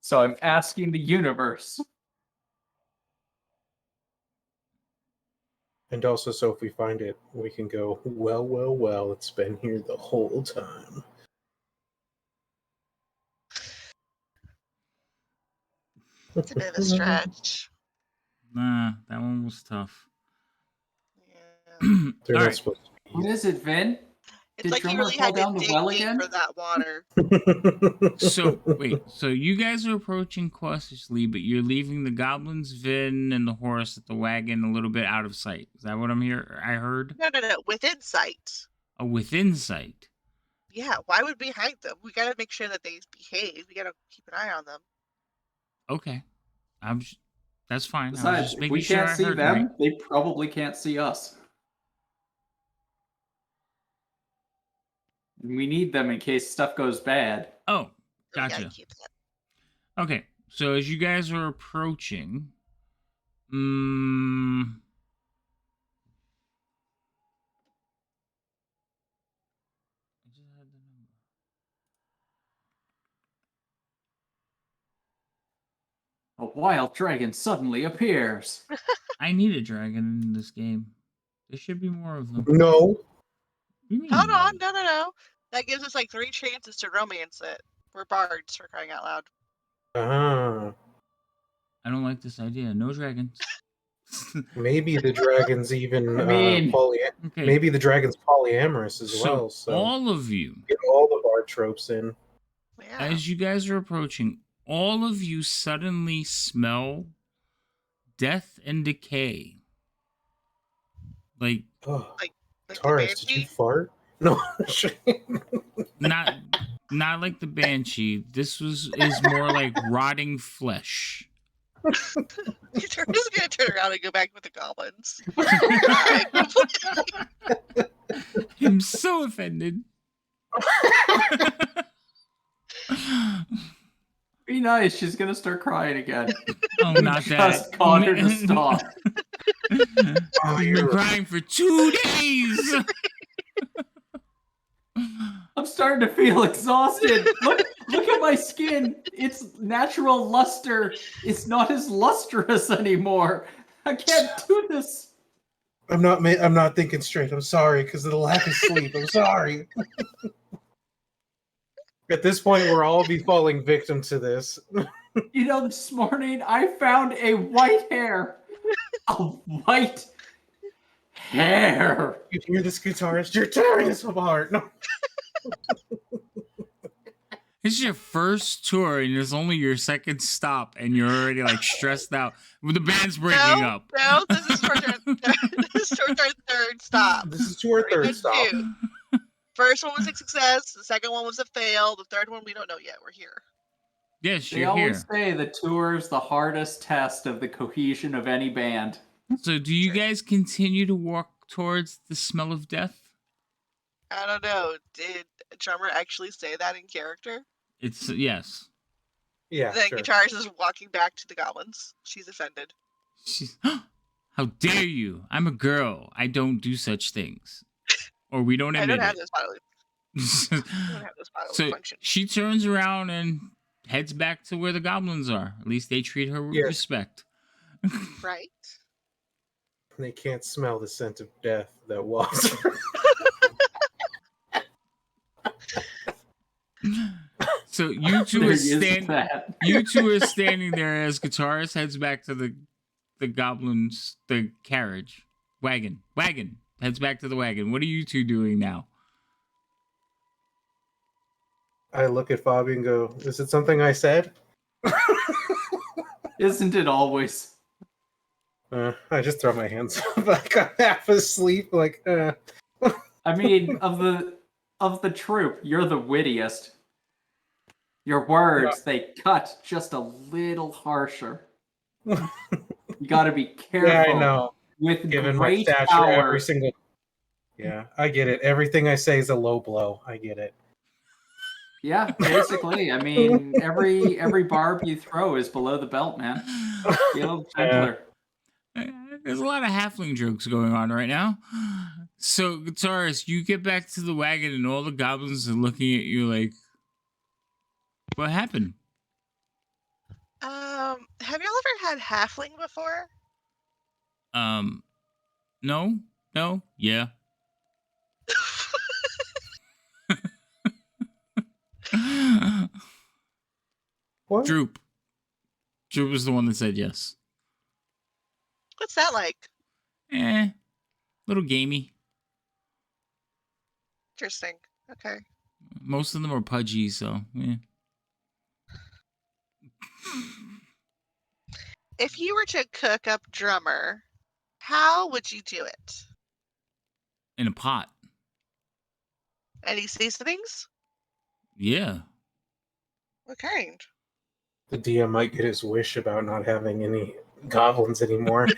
Speaker 3: So I'm asking the universe.
Speaker 2: And also, so if we find it, we can go, well, well, well, it's been here the whole time.
Speaker 4: It's a bit of a stretch.
Speaker 1: Nah, that one was tough.
Speaker 4: Yeah.
Speaker 2: They're
Speaker 1: All
Speaker 2: not
Speaker 1: right.
Speaker 2: supposed
Speaker 3: What is it, Vin?
Speaker 4: It's
Speaker 3: Did
Speaker 4: like he
Speaker 3: Drummer
Speaker 4: really
Speaker 3: fall
Speaker 4: had to
Speaker 3: down the
Speaker 4: dig
Speaker 3: well
Speaker 4: deep
Speaker 3: again?
Speaker 4: for that water.
Speaker 2: to be.
Speaker 1: So wait, so you guys are approaching cautiously, but you're leaving the goblins, Vin, and the horse at the wagon a little bit out of sight. Is that what I heard?
Speaker 4: No. Within sight.
Speaker 1: Oh, within sight.
Speaker 4: Yeah, why would we hide them? We gotta make sure that they behave. We gotta keep an eye on them.
Speaker 1: Okay, that's fine. I was
Speaker 3: Besides,
Speaker 1: just
Speaker 3: if
Speaker 1: making
Speaker 3: we
Speaker 1: sure
Speaker 3: can't
Speaker 1: I
Speaker 3: see
Speaker 1: heard right.
Speaker 3: them, they probably can't see us. We need them in case stuff goes bad.
Speaker 1: Oh,
Speaker 4: So we gotta
Speaker 1: gotcha.
Speaker 4: keep that.
Speaker 1: Okay, so as you guys are approaching,
Speaker 3: A wild dragon suddenly appears.
Speaker 1: I need a dragon in this game. There should be more of them.
Speaker 2: No.
Speaker 1: What do you mean,
Speaker 4: Hold on,
Speaker 1: no?
Speaker 4: no. That gives us like 3 chances to romance it. We're bards, for crying out loud.
Speaker 2: Ah.
Speaker 1: I don't like this idea. No dragons.
Speaker 2: Maybe the dragon's even
Speaker 3: I mean,
Speaker 1: Okay.
Speaker 2: maybe the dragon's polyamorous as well. So
Speaker 1: all of you,
Speaker 2: get all of our tropes in.
Speaker 4: Yeah.
Speaker 1: as you guys are approaching, all of you suddenly smell death and decay. Like
Speaker 2: Oh,
Speaker 4: Like the
Speaker 2: Taurus, did you
Speaker 4: banshee.
Speaker 2: fart? No.
Speaker 1: not like the banshee. This is more like rotting flesh.
Speaker 4: We're just gonna turn around and go back with the goblins.
Speaker 1: I'm so offended.
Speaker 3: be nice. She's gonna start crying again.
Speaker 1: Oh, not that.
Speaker 3: Just caught her to stop.
Speaker 2: Oh,
Speaker 1: You've been crying for 2 days.
Speaker 3: I'm starting to feel exhausted. Look at my skin. Its natural luster is not as lustrous anymore. I can't do this.
Speaker 2: I'm not thinking straight. I'm sorry because of the lack of sleep. I'm sorry. At this point, we'll all be falling victim to this.
Speaker 3: You know, this morning I found a white hair. A white hair.
Speaker 2: You hear this, guitarist? You're tearing us apart. No.
Speaker 1: This is your first tour, and it's only your second stop, and you're already like stressed out. Well, the band's breaking up.
Speaker 4: No, this is towards our third stop.
Speaker 2: This is to our
Speaker 4: We're
Speaker 2: third
Speaker 4: good
Speaker 2: stop.
Speaker 4: too. First one was a success. The second one was a fail. The third one we don't know yet. We're here.
Speaker 1: Yes,
Speaker 3: They
Speaker 1: you're
Speaker 3: always
Speaker 1: here.
Speaker 3: say the tour is the hardest test of the cohesion of any band.
Speaker 1: So, do you guys continue to walk towards the smell of death?
Speaker 4: I don't know. Did Drummer actually say that in character?
Speaker 1: It's yes.
Speaker 2: Yeah,
Speaker 4: Then
Speaker 2: sure.
Speaker 4: Guitarist is walking back to the goblins. She's offended.
Speaker 1: She's, how dare you? I'm a girl. I don't do such things. Or we don't
Speaker 4: I
Speaker 1: admit
Speaker 4: don't have
Speaker 1: it.
Speaker 4: those bodily. I don't have those bodily
Speaker 1: So
Speaker 4: functions.
Speaker 1: she turns around and heads back to where the goblins are. At least they treat her with
Speaker 2: Yes.
Speaker 1: respect.
Speaker 4: Right?
Speaker 2: They can't smell the scent of death that walks.
Speaker 1: So you two
Speaker 3: There
Speaker 1: are
Speaker 3: is
Speaker 1: standing.
Speaker 3: that.
Speaker 1: You two are standing there as Guitarist heads back to the the goblins, the carriage. Wagon. Heads back to the wagon. What are you two doing now?
Speaker 2: I look at Bobby and go, "Is it something I said?"
Speaker 3: Isn't it always?
Speaker 2: I just throw my hands up like I'm half asleep. Like,
Speaker 3: I mean, of the troop, you're the wittiest. Your words, they cut just a little harsher. You got to be careful.
Speaker 2: yeah, I know.
Speaker 3: With
Speaker 2: Given my
Speaker 3: great
Speaker 2: stature,
Speaker 3: power.
Speaker 2: every single. Yeah, I get it. Everything I say is a low blow. I get it.
Speaker 3: Yeah, basically. I mean, every barb you throw is below the belt, man. Be a little gentler.
Speaker 1: There's a lot of halfling jokes going on right now. So, Guitarist, you get back to the wagon and all the goblins are looking at you like, what happened?
Speaker 4: Have y'all ever had halfling before?
Speaker 1: No, yeah.
Speaker 2: What?
Speaker 1: Droop was the one that said yes.
Speaker 4: What's that like?
Speaker 1: Little gamey.
Speaker 4: Interesting. Okay.
Speaker 1: Most of them are pudgy, so yeah.
Speaker 4: If you were to cook up Drummer, how would you do it?
Speaker 1: In a pot.
Speaker 4: Any seasonings?
Speaker 1: Yeah.
Speaker 4: What kind?
Speaker 2: The DM might get his wish about not having any goblins anymore.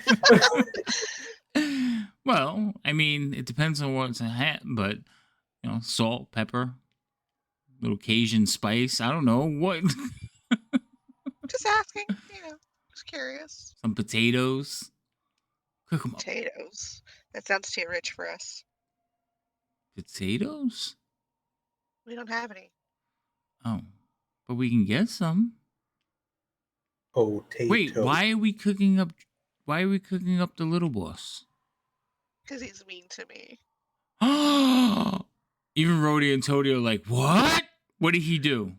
Speaker 1: Well, I mean, it depends on what's in hat, but salt, pepper, little Cajun spice. I don't know what.
Speaker 4: Just asking. Just curious.
Speaker 1: Some potatoes. Cook them up.
Speaker 4: Potatoes. That sounds too rich for us.
Speaker 1: Potatoes?
Speaker 4: We don't have any.
Speaker 1: Oh, but we can get some.
Speaker 2: Potato.
Speaker 1: Wait, why are we cooking up? Why are we cooking up the little boss?
Speaker 4: Because he's mean to me.
Speaker 1: Even Rhodey and Toady are like, what? What did he do?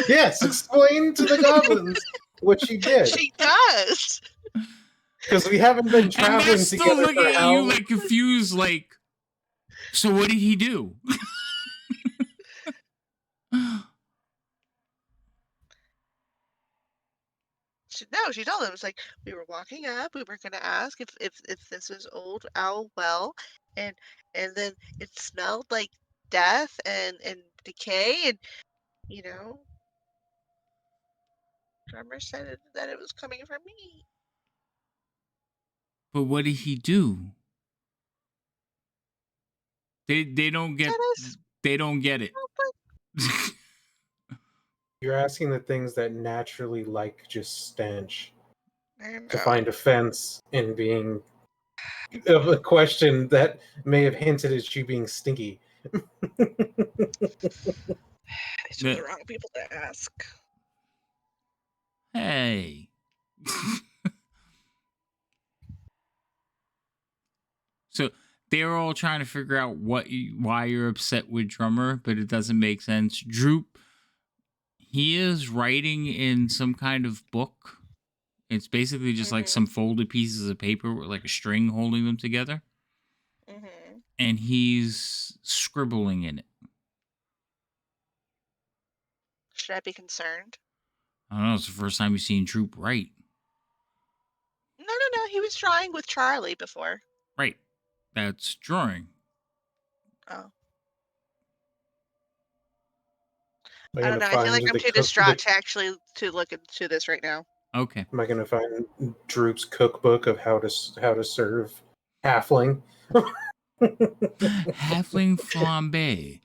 Speaker 2: Yes, explain to the goblins what she did.
Speaker 4: She does.
Speaker 2: Because we haven't been
Speaker 1: And they're
Speaker 2: traveling
Speaker 1: still
Speaker 2: together
Speaker 1: looking
Speaker 2: for
Speaker 1: at
Speaker 2: how
Speaker 1: you like confused, like, so what did he do?
Speaker 4: She told him. It's like we were walking up. We were gonna ask if this was old owl well, and then it smelled like death and decay, and Drummer said that it was coming from me.
Speaker 1: But what did he do? They don't get
Speaker 4: Dennis,
Speaker 1: they don't get it.
Speaker 2: you're asking the things that naturally like just stench
Speaker 4: I
Speaker 2: to
Speaker 4: know.
Speaker 2: find offense in being of a question that may have hinted at you being stinky.
Speaker 4: These are the wrong people to ask.
Speaker 1: Hey. So they're all trying to figure out why you're upset with Drummer, but it doesn't make sense. Droop, he is writing in some kind of book. It's basically just like some folded pieces of paper with like a string holding them together.
Speaker 4: Mm-hmm.
Speaker 1: And he's scribbling in it.
Speaker 4: Should I be concerned?
Speaker 1: I don't know. It's the first time you've seen Droop write.
Speaker 4: No. He was drawing with Charlie before.
Speaker 1: Right. That's drawing.
Speaker 4: Oh.
Speaker 2: I
Speaker 4: I don't know. I feel like I'm too distraught to actually to look into this right now.
Speaker 1: Okay.
Speaker 2: Am I going to find Droop's cookbook of how to serve halfling?
Speaker 1: Halfling flambe.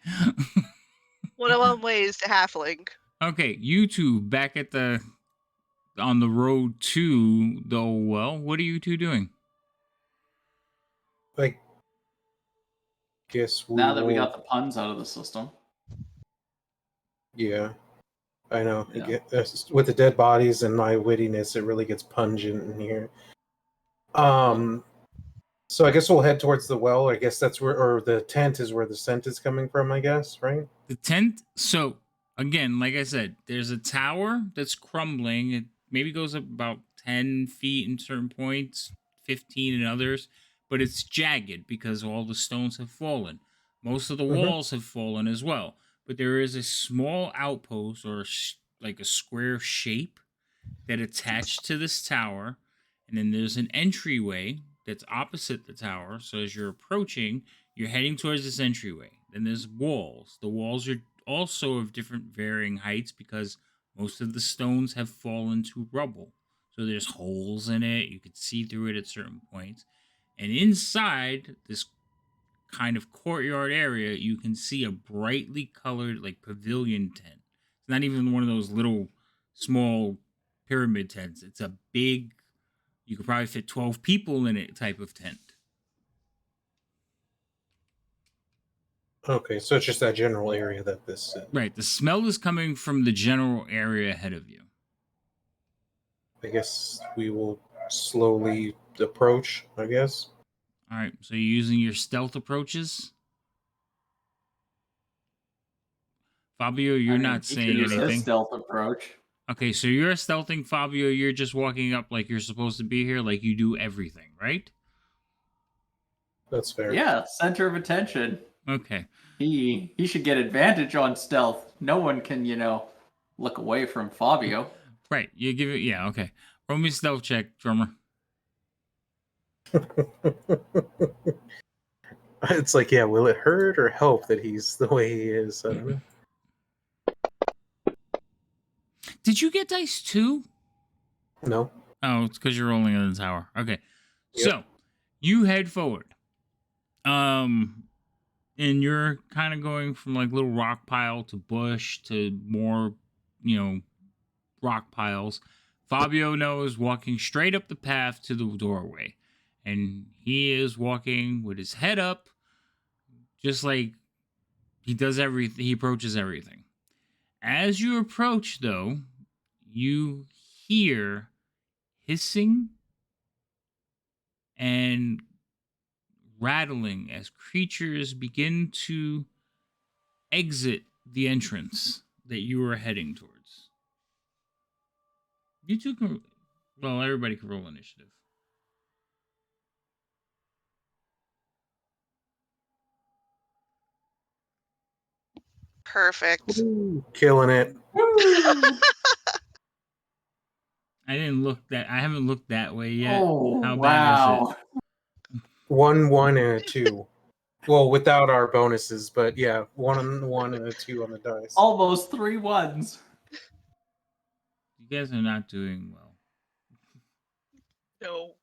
Speaker 4: 101 ways to halfling.
Speaker 1: Okay, you two back at on the road to the well. What are you two doing?
Speaker 2: I guess
Speaker 3: Now that we got the puns out of the system.
Speaker 2: Yeah, I know.
Speaker 3: Yeah.
Speaker 2: With the dead bodies and my wittiness, it really gets pungent in here. So I guess we'll head towards the well. I guess that's where, or the tent is where the scent is coming from, I guess, right?
Speaker 1: The tent. So, again, like I said, there's a tower that's crumbling. It maybe goes up about 10 feet in certain points, 15 in others, but it's jagged because all the stones have fallen. Most of the
Speaker 2: Mhm.
Speaker 1: walls have fallen as well. But there is a small outpost or like a square shape that attached to this tower. And then there's an entryway that's opposite the tower. So as you're approaching, you're heading towards this entryway. Then there's walls. The walls are also of different varying heights because most of the stones have fallen to rubble. So there's holes in it. You can see through it at certain points. And inside this kind of courtyard area, you can see a brightly colored like pavilion tent. It's not even one of those little small pyramid tents. It's a big, you could probably fit 12 people in it type of tent.
Speaker 2: Okay, so it's just that general area that this.
Speaker 1: Right. The smell is coming from the general area ahead of you.
Speaker 2: I guess we will slowly approach. I guess.
Speaker 1: All right. So you're using your stealth approaches. Fabio, you're
Speaker 3: I mean,
Speaker 1: not
Speaker 3: he can
Speaker 1: saying
Speaker 3: use his
Speaker 1: anything.
Speaker 3: stealth approach.
Speaker 1: Okay, so you're stealthing Fabio. You're just walking up like you're supposed to be here, like you do everything, right?
Speaker 2: That's fair.
Speaker 3: Yeah, center of attention.
Speaker 1: Okay.
Speaker 3: He should get advantage on stealth. No one can, look away from Fabio.
Speaker 1: Right. You give it, yeah, okay. Roll me a stealth check, drummer.
Speaker 2: It's like, yeah, will it hurt or help that he's the way he is? I don't know.
Speaker 1: Did you get dice too?
Speaker 2: No.
Speaker 1: Oh, it's because you're rolling in the tower. Okay.
Speaker 2: Yep.
Speaker 1: So you head forward. And you're kind of going from like little rock pile to bush to more, rock piles. Fabio knows walking straight up the path to the doorway. And he is walking with his head up, just like he does everything, he approaches everything. As you approach, though, you hear hissing and rattling as creatures begin to exit the entrance that you are heading towards. You two can, well, everybody can roll initiative.
Speaker 4: Perfect.
Speaker 2: Ooh, killing it.
Speaker 1: I haven't looked that way yet.
Speaker 3: Oh,
Speaker 1: How bad is
Speaker 3: wow.
Speaker 1: it?
Speaker 2: 1, 1, and a 2. Well, without our bonuses, but yeah, 1 and a 2 on the dice.
Speaker 3: Almost 3 ones.
Speaker 1: You guys are not doing well.
Speaker 4: No.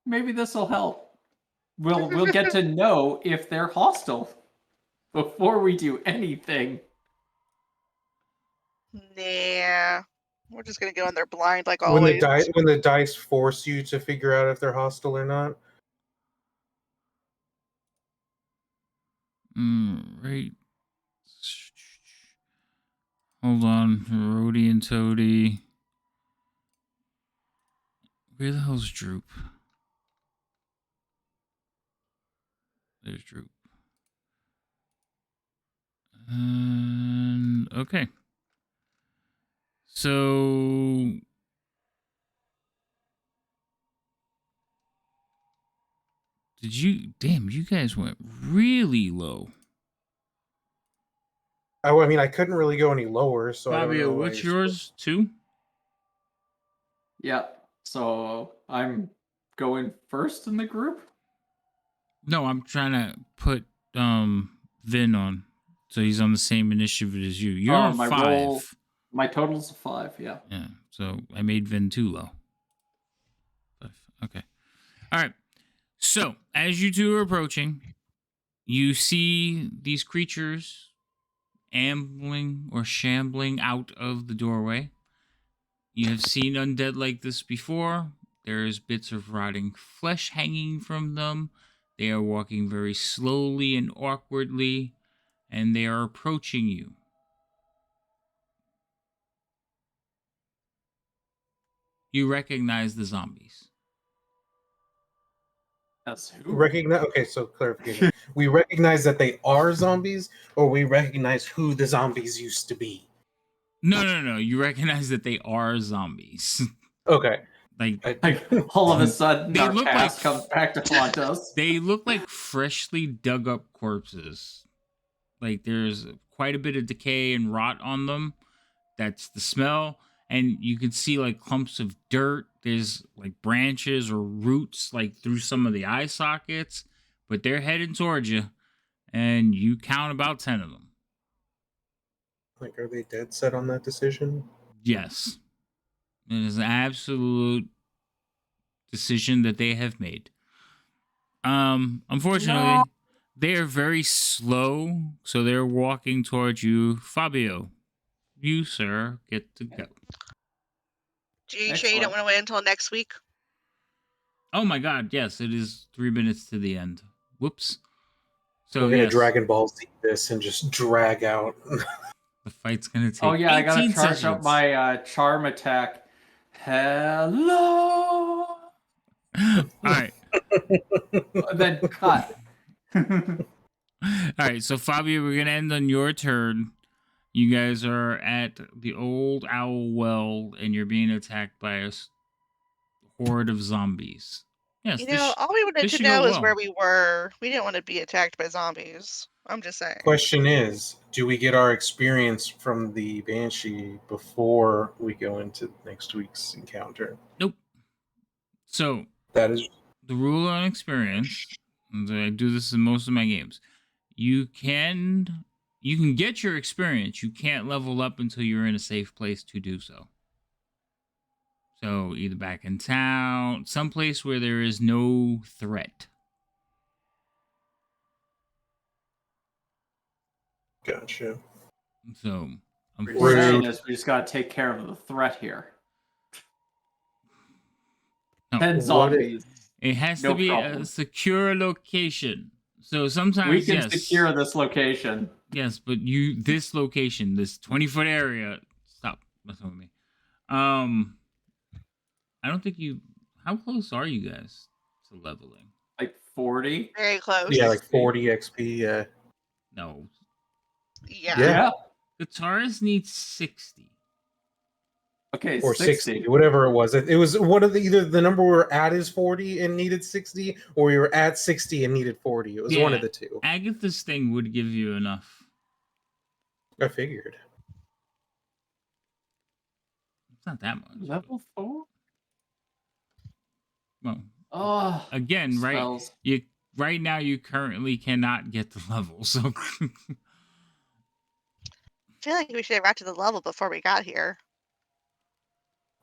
Speaker 3: Maybe this will help. We'll get to know if they're hostile before we do anything.
Speaker 4: Nah. We're just gonna go in there blind like
Speaker 2: When
Speaker 4: always.
Speaker 2: the dice force you to figure out if they're hostile or not.
Speaker 1: Right. Hold on. Rhodey and Toady. Where the hell's Droop? There's Droop. Okay. So damn, you guys went really low.
Speaker 2: I mean, I couldn't really go any lower, so I don't
Speaker 1: Fabio,
Speaker 2: know. why
Speaker 1: what's
Speaker 2: you're
Speaker 1: yours? 2?
Speaker 3: Yeah, so I'm going first in the group?
Speaker 1: No, I'm trying to put Vin on. So he's on the same initiative as you. You're on
Speaker 3: my
Speaker 1: 5.
Speaker 3: My total's a 5, yeah.
Speaker 1: Yeah. So I made Vin too low. 5. Okay. All right. So as you two are approaching, you see these creatures ambling or shambling out of the doorway. You have seen undead like this before. There's bits of rotting flesh hanging from them. They are walking very slowly and awkwardly, and they are approaching you. You recognize the zombies.
Speaker 3: That's who.
Speaker 2: Recognize. Okay, so clarification. We recognize that they are zombies, or we recognize who the zombies used to be.
Speaker 1: No. You recognize that they are zombies.
Speaker 2: Okay.
Speaker 1: Like
Speaker 3: Like all of a sudden,
Speaker 1: They
Speaker 3: our
Speaker 1: look
Speaker 3: past
Speaker 1: like-
Speaker 3: comes back to haunt us.
Speaker 1: they look like freshly dug up corpses. Like there's quite a bit of decay and rot on them. That's the smell. And you can see like clumps of dirt. There's like branches or roots like through some of the eye sockets. But they're heading towards you. And you count about 10 of them.
Speaker 2: Like, are they dead set on that decision?
Speaker 1: Yes. It is an absolute decision that they have made. Unfortunately, they are very slow, so they're walking towards you. Fabio, you, sir, get to go.
Speaker 4: You sure you don't want to wait until next week?
Speaker 1: Oh my god, yes, it is 3 minutes to the end. Whoops. So
Speaker 2: We're gonna
Speaker 1: yes,
Speaker 2: Dragon Ball Z this and just drag out.
Speaker 1: the fight's gonna take.
Speaker 3: Oh yeah, I gotta
Speaker 1: 18
Speaker 3: charge up
Speaker 1: seconds.
Speaker 3: my charm attack. Hello.
Speaker 1: All right.
Speaker 3: Then cut.
Speaker 1: All right, so Fabio, we're gonna end on your turn. You guys are at the old owl well, and you're being attacked by a horde of zombies. Yes,
Speaker 4: All we wanted
Speaker 1: this
Speaker 4: to
Speaker 1: should go
Speaker 4: know is
Speaker 1: well.
Speaker 4: where we were. We didn't want to be attacked by zombies. I'm just saying.
Speaker 2: Question is, do we get our experience from the Banshee before we go into next week's encounter?
Speaker 1: Nope. So
Speaker 2: That is
Speaker 1: the rule on experience, and I do this in most of my games. You can get your experience. You can't level up until you're in a safe place to do so. So either back in town, someplace where there is no threat.
Speaker 2: gotcha.
Speaker 1: So
Speaker 3: What you're saying is we just gotta take care of the threat here.
Speaker 1: No.
Speaker 3: 10 zombies.
Speaker 1: It has
Speaker 3: No
Speaker 1: to be
Speaker 3: problem.
Speaker 1: a secure location. So sometimes
Speaker 3: We can
Speaker 1: yes.
Speaker 3: secure this location.
Speaker 1: Yes, but this location, this 20-foot area, stop messing with me. I don't think you. How close are you guys to leveling?
Speaker 3: Like 40?
Speaker 4: Very close.
Speaker 2: Yeah, like 40 XP. Yeah.
Speaker 1: No.
Speaker 4: Yeah.
Speaker 2: Yeah.
Speaker 1: Guitarist needs 60.
Speaker 3: Okay,
Speaker 2: Or
Speaker 3: 60.
Speaker 2: 60, whatever it was. It was one of the either the number we were at is 40 and needed 60, or we were at 60 and needed 40. It was one of the two.
Speaker 1: Agatha's thing would give you enough.
Speaker 2: I figured.
Speaker 1: It's not that much.
Speaker 3: Level 4?
Speaker 1: Well,
Speaker 3: Oh,
Speaker 1: again,
Speaker 3: spells.
Speaker 1: right now you currently cannot get the level, so
Speaker 4: I feel like we should have got to the level before we got here.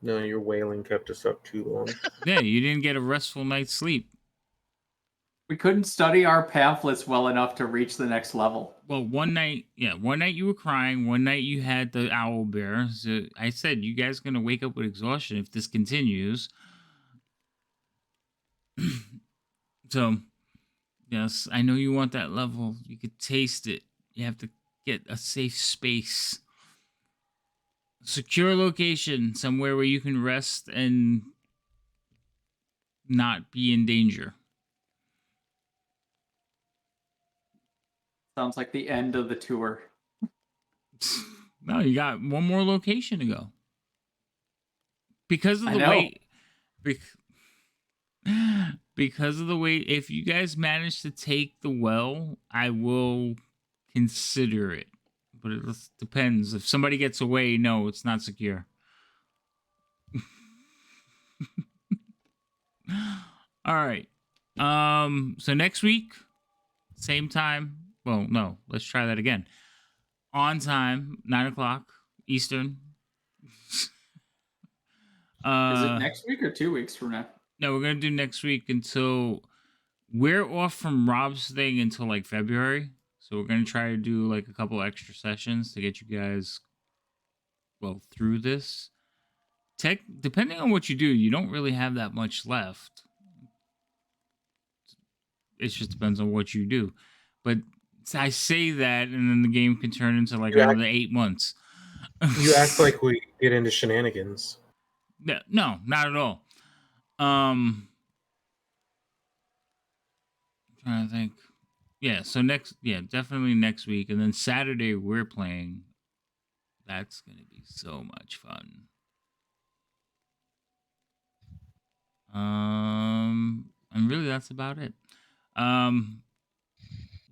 Speaker 2: No, your wailing kept us up too long.
Speaker 1: yeah, you didn't get a restful night's sleep.
Speaker 3: We couldn't study our pamphlets well enough to reach the next level.
Speaker 1: Well, one night you were crying. One night you had the owl bear. So I said, you guys are gonna wake up with exhaustion if this continues. So, yes, I know you want that level. You could taste it. You have to get a safe space. Secure location, somewhere where you can rest and not be in danger.
Speaker 3: Sounds like the end of the tour.
Speaker 1: No, you got one more location to go. Because of the
Speaker 3: I know.
Speaker 1: way... Because of the way... If you guys manage to take the well, I will consider it. But it depends. If somebody gets away, no, it's not secure. All right. So next week, same time. Well, no, let's try that again. On time, 9:00 Eastern.
Speaker 3: Is it next week or 2 weeks from now?
Speaker 1: No, we're gonna do next week until we're off from Rob's thing until like February. So we're gonna try to do like a couple extra sessions to get you guys through this. Depending on what you do, you don't really have that much left. It just depends on what you do. But I say that, and then the game can turn into like another 8 months.
Speaker 2: You act like we get into shenanigans.
Speaker 1: No, not at all. trying to think. Yeah, so definitely next week, and then Saturday we're playing. That's gonna be so much fun. And really that's about it.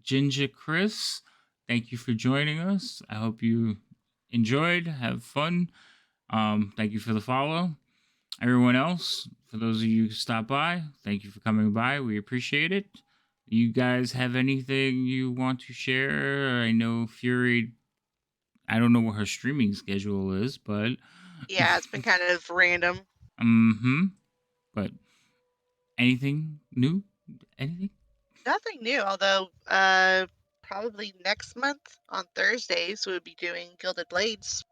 Speaker 1: Ginger Chris, thank you for joining us. I hope you enjoyed, have fun. Thank you for the follow. Everyone else, for those of you who stopped by, thank you for coming by. We appreciate it. You guys have anything you want to share? I know Fury, I don't know what her streaming schedule is, but
Speaker 4: Yeah, it's been kind of random.
Speaker 1: mm-hmm. But anything new? Anything?
Speaker 4: Nothing new, although probably next month on Thursdays we'll be doing Gilded Blades,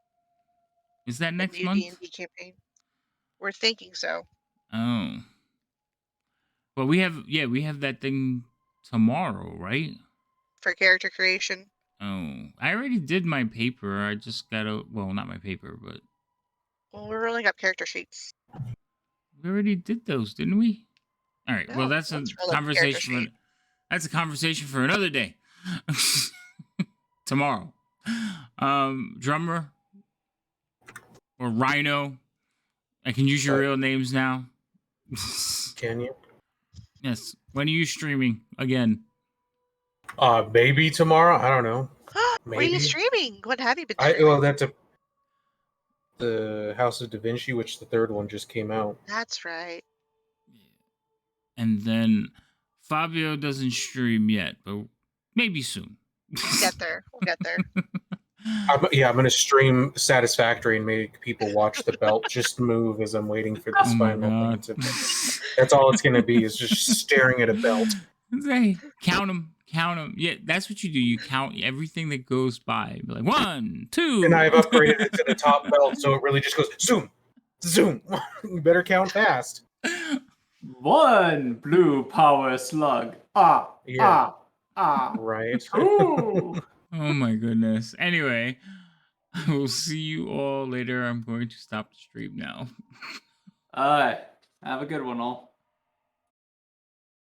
Speaker 1: Is that
Speaker 4: the
Speaker 1: next
Speaker 4: new
Speaker 1: month?
Speaker 4: D&D campaign. We're thinking so
Speaker 1: Oh. Well, we have that thing tomorrow, right?
Speaker 4: for character creation.
Speaker 1: Oh, I already did my paper. I just gotta, well, not my paper, but
Speaker 4: Well, we're rolling up character sheets.
Speaker 1: we already did those, didn't we? All right. Well,
Speaker 4: No, let's roll up a character sheet.
Speaker 1: that's a conversation for another day. Tomorrow. Drummer or Rhino. I can use your real names now.
Speaker 2: Can you?
Speaker 1: Yes. When are you streaming again?
Speaker 2: Maybe tomorrow. I don't know.
Speaker 4: What are you
Speaker 2: Maybe.
Speaker 4: streaming? What have you been streaming?
Speaker 2: Well, that's the House of Da Vinci, which the third one just came out.
Speaker 4: That's right.
Speaker 1: And then Fabio doesn't stream yet, but maybe soon.
Speaker 4: We'll get there. We'll get there.
Speaker 2: I'm gonna stream Satisfactory and make people watch the belt just move as I'm waiting for this
Speaker 1: Oh my
Speaker 2: final thing
Speaker 1: God.
Speaker 2: to finish. That's all it's gonna be, is just staring at a belt.
Speaker 1: Hey, count them. Yeah, that's what you do. You count everything that goes by. Be like 1, 2.
Speaker 2: And I've upgraded it to the top belt, so it really just goes zoom, zoom. You better count fast.
Speaker 3: 1 blue power slug.
Speaker 2: Yeah.
Speaker 3: Ah.
Speaker 2: Right.
Speaker 3: Ooh.
Speaker 1: Oh my goodness. Anyway, I will see you all later. I'm going to stop the stream now.
Speaker 3: All right. Have a good one, all.